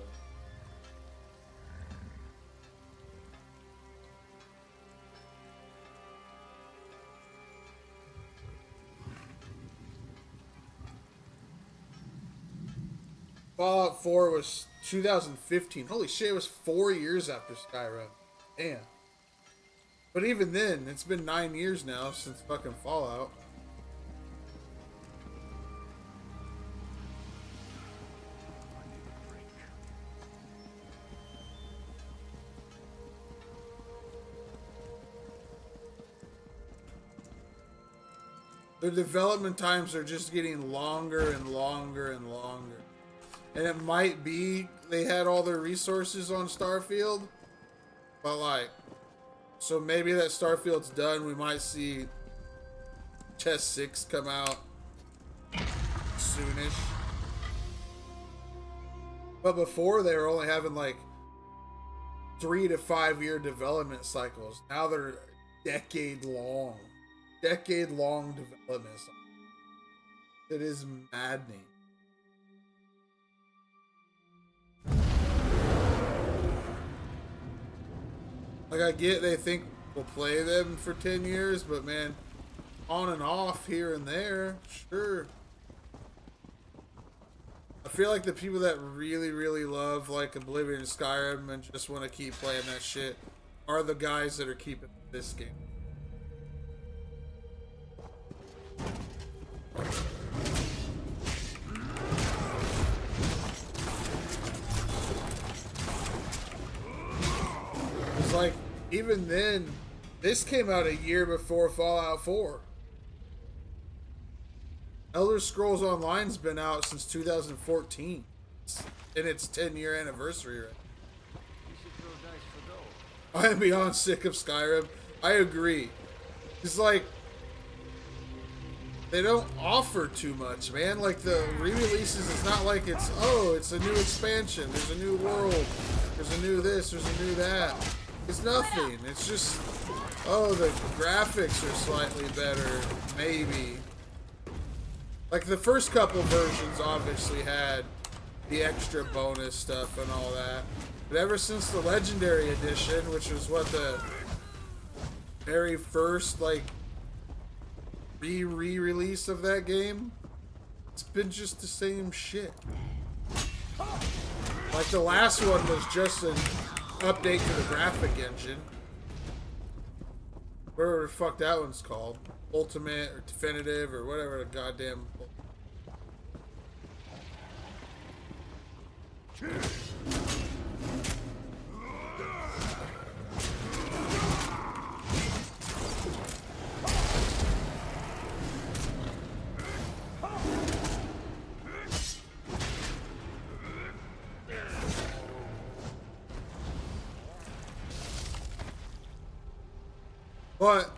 Speaker 4: Fallout 4 was 2015. Holy shit, it was 4 years after Skyrim. Damn. But even then, it's been 9 years now since fucking Fallout. The development times are just getting longer and longer and longer. And it might be they had all their resources on Starfield. But like, so maybe that Starfield's done. We might see Chess 6 come out soonish. But before they were only having like 3 to 5 year development cycles. Now they're decade long development cycles. It is maddening. Like, I get they think we'll play them for 10 years, but man, on and off here and there, sure. I feel like the people that really, really love like Oblivion and Skyrim and just want to keep playing that shit are the guys that are keeping this game. It's like, even then, this came out a year before Fallout 4. Elder Scrolls Online's been out since 2014. And its 10-year anniversary, right? I am beyond sick of Skyrim. I agree. It's like, they don't offer too much, man. Like, the re-releases, it's not like it's, oh, it's a new expansion, there's a new world, there's a new this, there's a new that. It's nothing. It's just, oh, the graphics are slightly better, maybe. Like, the first couple versions obviously had the extra bonus stuff and all that. But ever since the Legendary Edition, which was what the very first, like, re-release of that game, it's been just the same shit. Like, the last one was just an update to the graphic engine. Whatever the fuck that one's called. Ultimate or Definitive or whatever the goddamn... But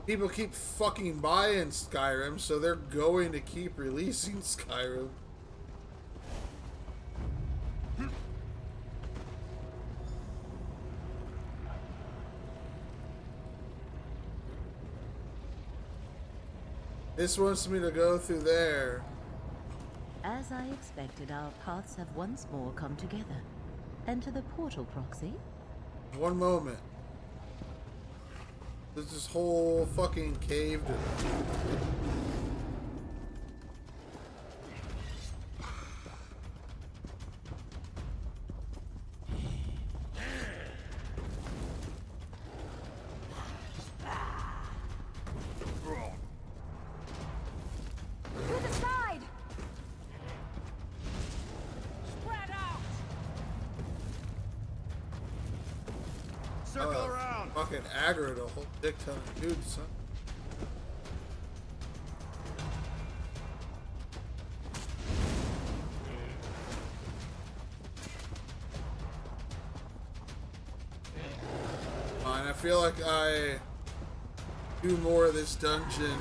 Speaker 4: people keep fucking buying Skyrim, so they're going to keep releasing Skyrim. This wants me to go through there.
Speaker 1: As I expected, our paths have once more come together. Enter the portal, Proxy.
Speaker 4: One moment. There's this whole fucking cave to...
Speaker 5: To the side! Spread out!
Speaker 4: Circle around! Fucking aggroed a whole dick ton of dudes, son. Fine, I feel like I do more of this dungeon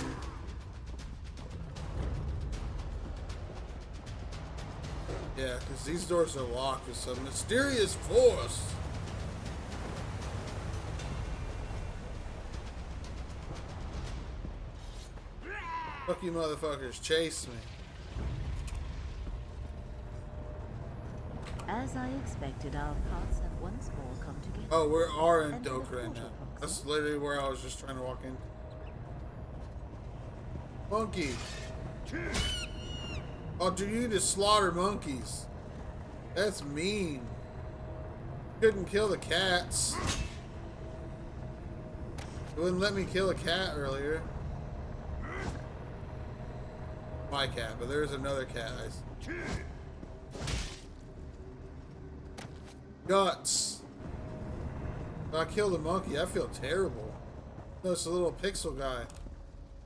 Speaker 4: Yeah, because these doors are locked with some mysterious force. Fuck you motherfuckers, chase me.
Speaker 1: As I expected, our paths have once more come together.
Speaker 4: Oh, we are in Dokkan now. That's literally where I was just trying to walk in. Monkey. Oh, dude, you need to slaughter monkeys. That's mean. Couldn't kill the cats. It wouldn't let me kill a cat earlier. My cat, but there's another cat. Guts. If I kill the monkey, I feel terrible. No, it's a little pixel guy.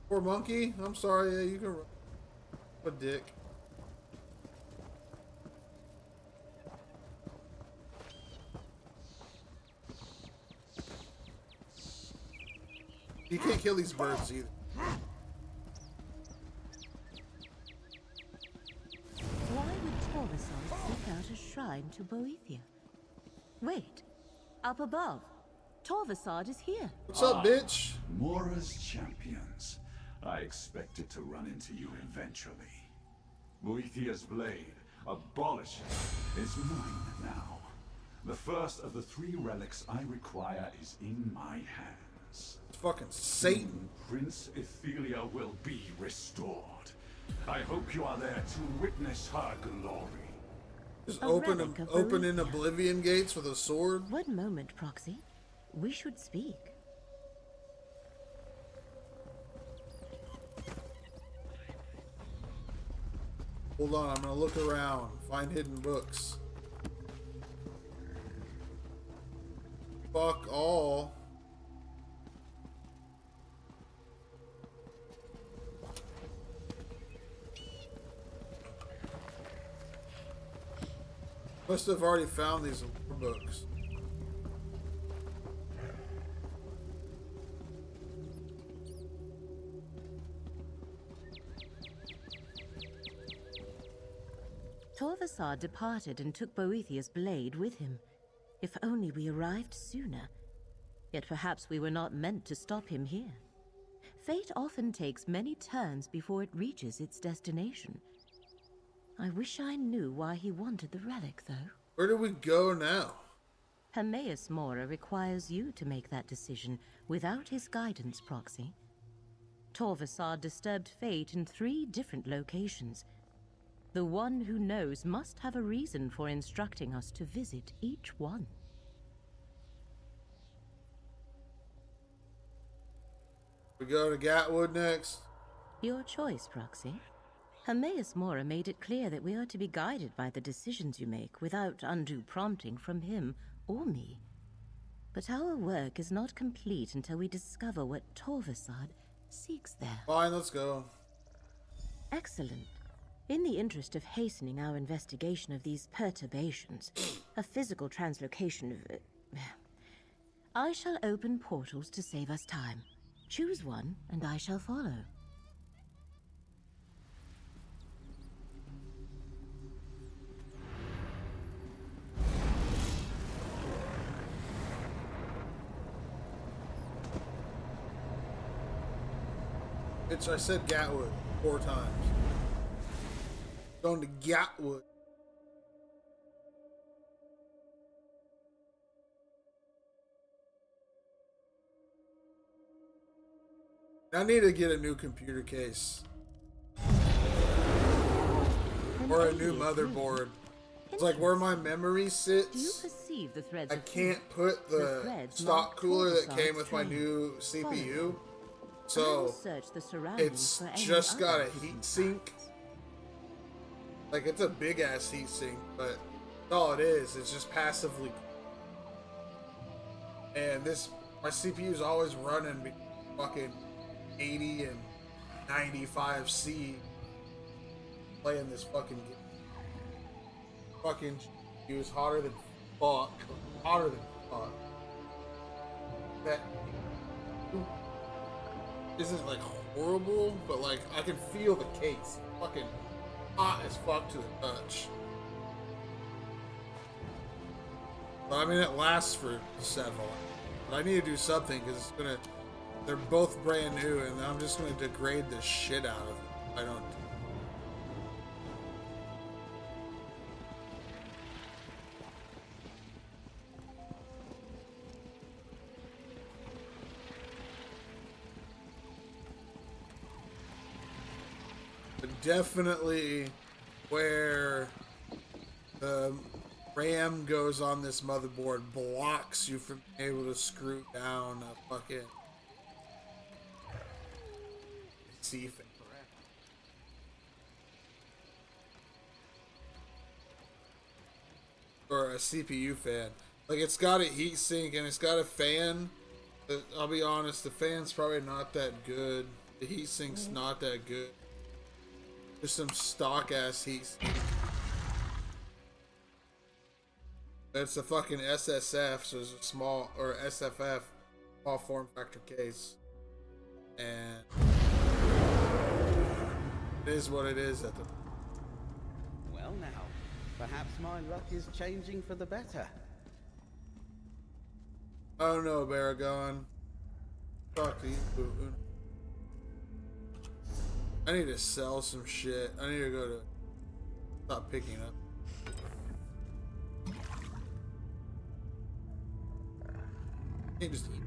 Speaker 4: Poor monkey. I'm sorry. Yeah, you can run. A dick. You can't kill these birds either.
Speaker 1: Why would Torvasol seek out a shrine to Boethia? Wait, up above, Torvasol is here.
Speaker 4: What's up, bitch?
Speaker 14: Mora's champions. I expected to run into you eventually. Boethia's blade, abolish it, is mine now. The first of the 3 relics I require is in my hands.
Speaker 4: It's fucking Satan.
Speaker 14: Prince Ethelia will be restored. I hope you are there to witness her glory.
Speaker 4: Just open in Oblivion gates with a sword.
Speaker 1: One moment, Proxy. We should speak.
Speaker 4: Hold on, I'm gonna look around, find hidden books. Fuck all. Must have already found these books.
Speaker 1: Torvasol departed and took Boethia's blade with him. If only we arrived sooner. Yet perhaps we were not meant to stop him here. Fate often takes many turns before it reaches its destination. I wish I knew why he wanted the relic, though.
Speaker 4: Where do we go now?
Speaker 1: Hermaeus Mora requires you to make that decision without his guidance, Proxy. Torvasol disturbed fate in 3 different locations. The one who knows must have a reason for instructing us to visit each one.
Speaker 4: We go to Gatwood next?
Speaker 1: Your choice, Proxy. Hermaeus Mora made it clear that we are to be guided by the decisions you make without undue prompting from him or me. But our work is not complete until we discover what Torvasol seeks there.
Speaker 4: Fine, let's go.
Speaker 1: Excellent. In the interest of hastening our investigation of these perturbations, a physical translocation of... I shall open portals to save us time. Choose one, and I shall follow.
Speaker 4: Bitch, I said Gatwood 4 times. Going to Gatwood. I need to get a new computer case. Or a new motherboard. It's like where my memory sits. I can't put the stock cooler that came with my new CPU. So it's just got a heat sink. Like, it's a big ass heat sink, but all it is, it's just passively. And my CPU is always running fucking 80 and 95 C playing this fucking game. Fucking he was hotter than fuck. Hotter than fuck. That isn't like horrible, but like I can feel the case. Fucking hot as fuck to the touch. But I mean, it lasts for several. But I need to do something because it's gonna. They're both brand new, and I'm just gonna degrade the shit out of them. I don't. But definitely where the RAM goes on this motherboard blocks you from being able to screw down a fucking C fan. Or a CPU fan. Like, it's got a heatsink and it's got a fan. But I'll be honest, the fan's probably not that good. The heatsink's not that good. Just some stock ass heatsink. It's a fucking SSF, so it's a small, or SFF, small form factor case. And it is what it is at the.
Speaker 17: Well now, perhaps my luck is changing for the better.
Speaker 4: Oh no, Baragon. Fuck you. I need to sell some shit. I need to go to stop picking up. I need to just eat.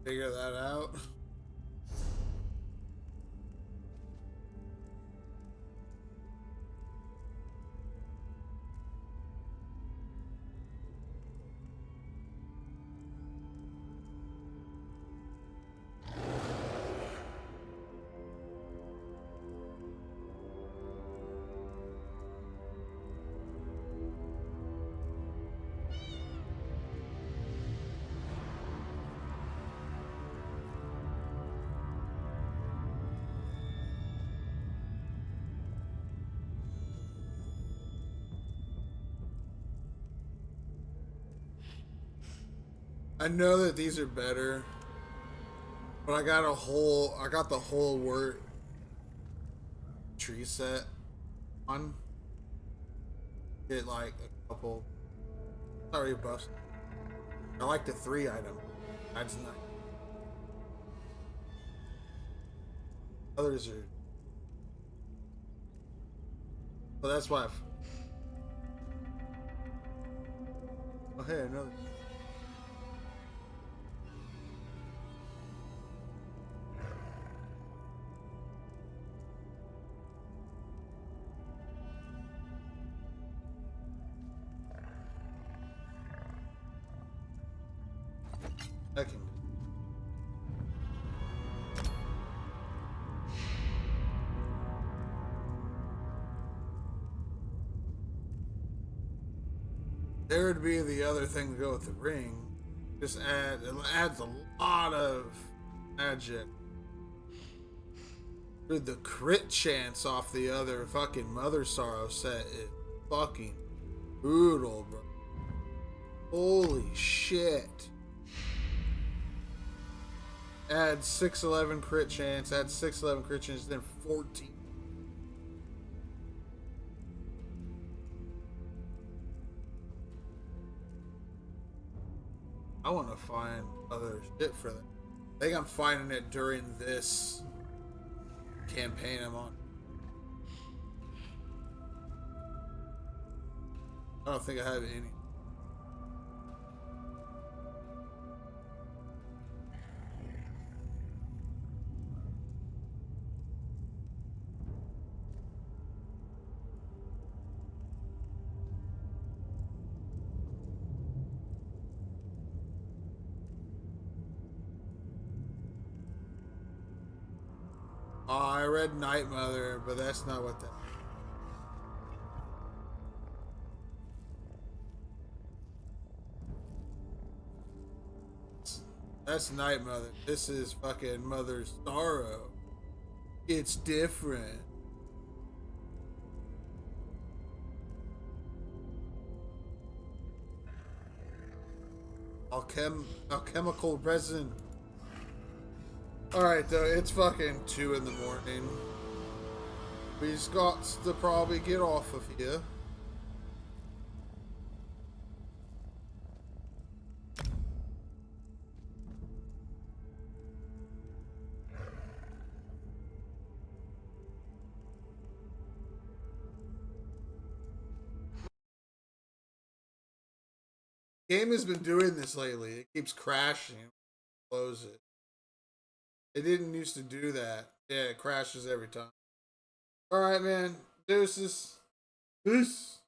Speaker 4: Figure that out. I know that these are better, but I got the whole word tree set on. Get like a couple, sorry buffs. I like the 3 item. That's nice. Others are, so that's why oh hey, another. I can. There would be the other thing to go with the ring. Just it adds a lot of magic. Dude, the crit chance off the other fucking Mother Sorrow set is fucking brutal, bro. Holy shit. Add 611 crit chance, add 611 crit chance, then 14. I want to find other shit for that. I think I'm finding it during this campaign I'm on. I don't think I had any. Oh, I read Night Mother, but that's not what that. That's Night Mother. This is fucking Mother's Sorrow. It's different. Alchemical resin. Alright, though, it's fucking 2 in the morning. We've got to probably get off of here. Game has been doing this lately. It keeps crashing. Close it. It didn't used to do that. Yeah, it crashes every time. Alright, man. Deuces. Peace.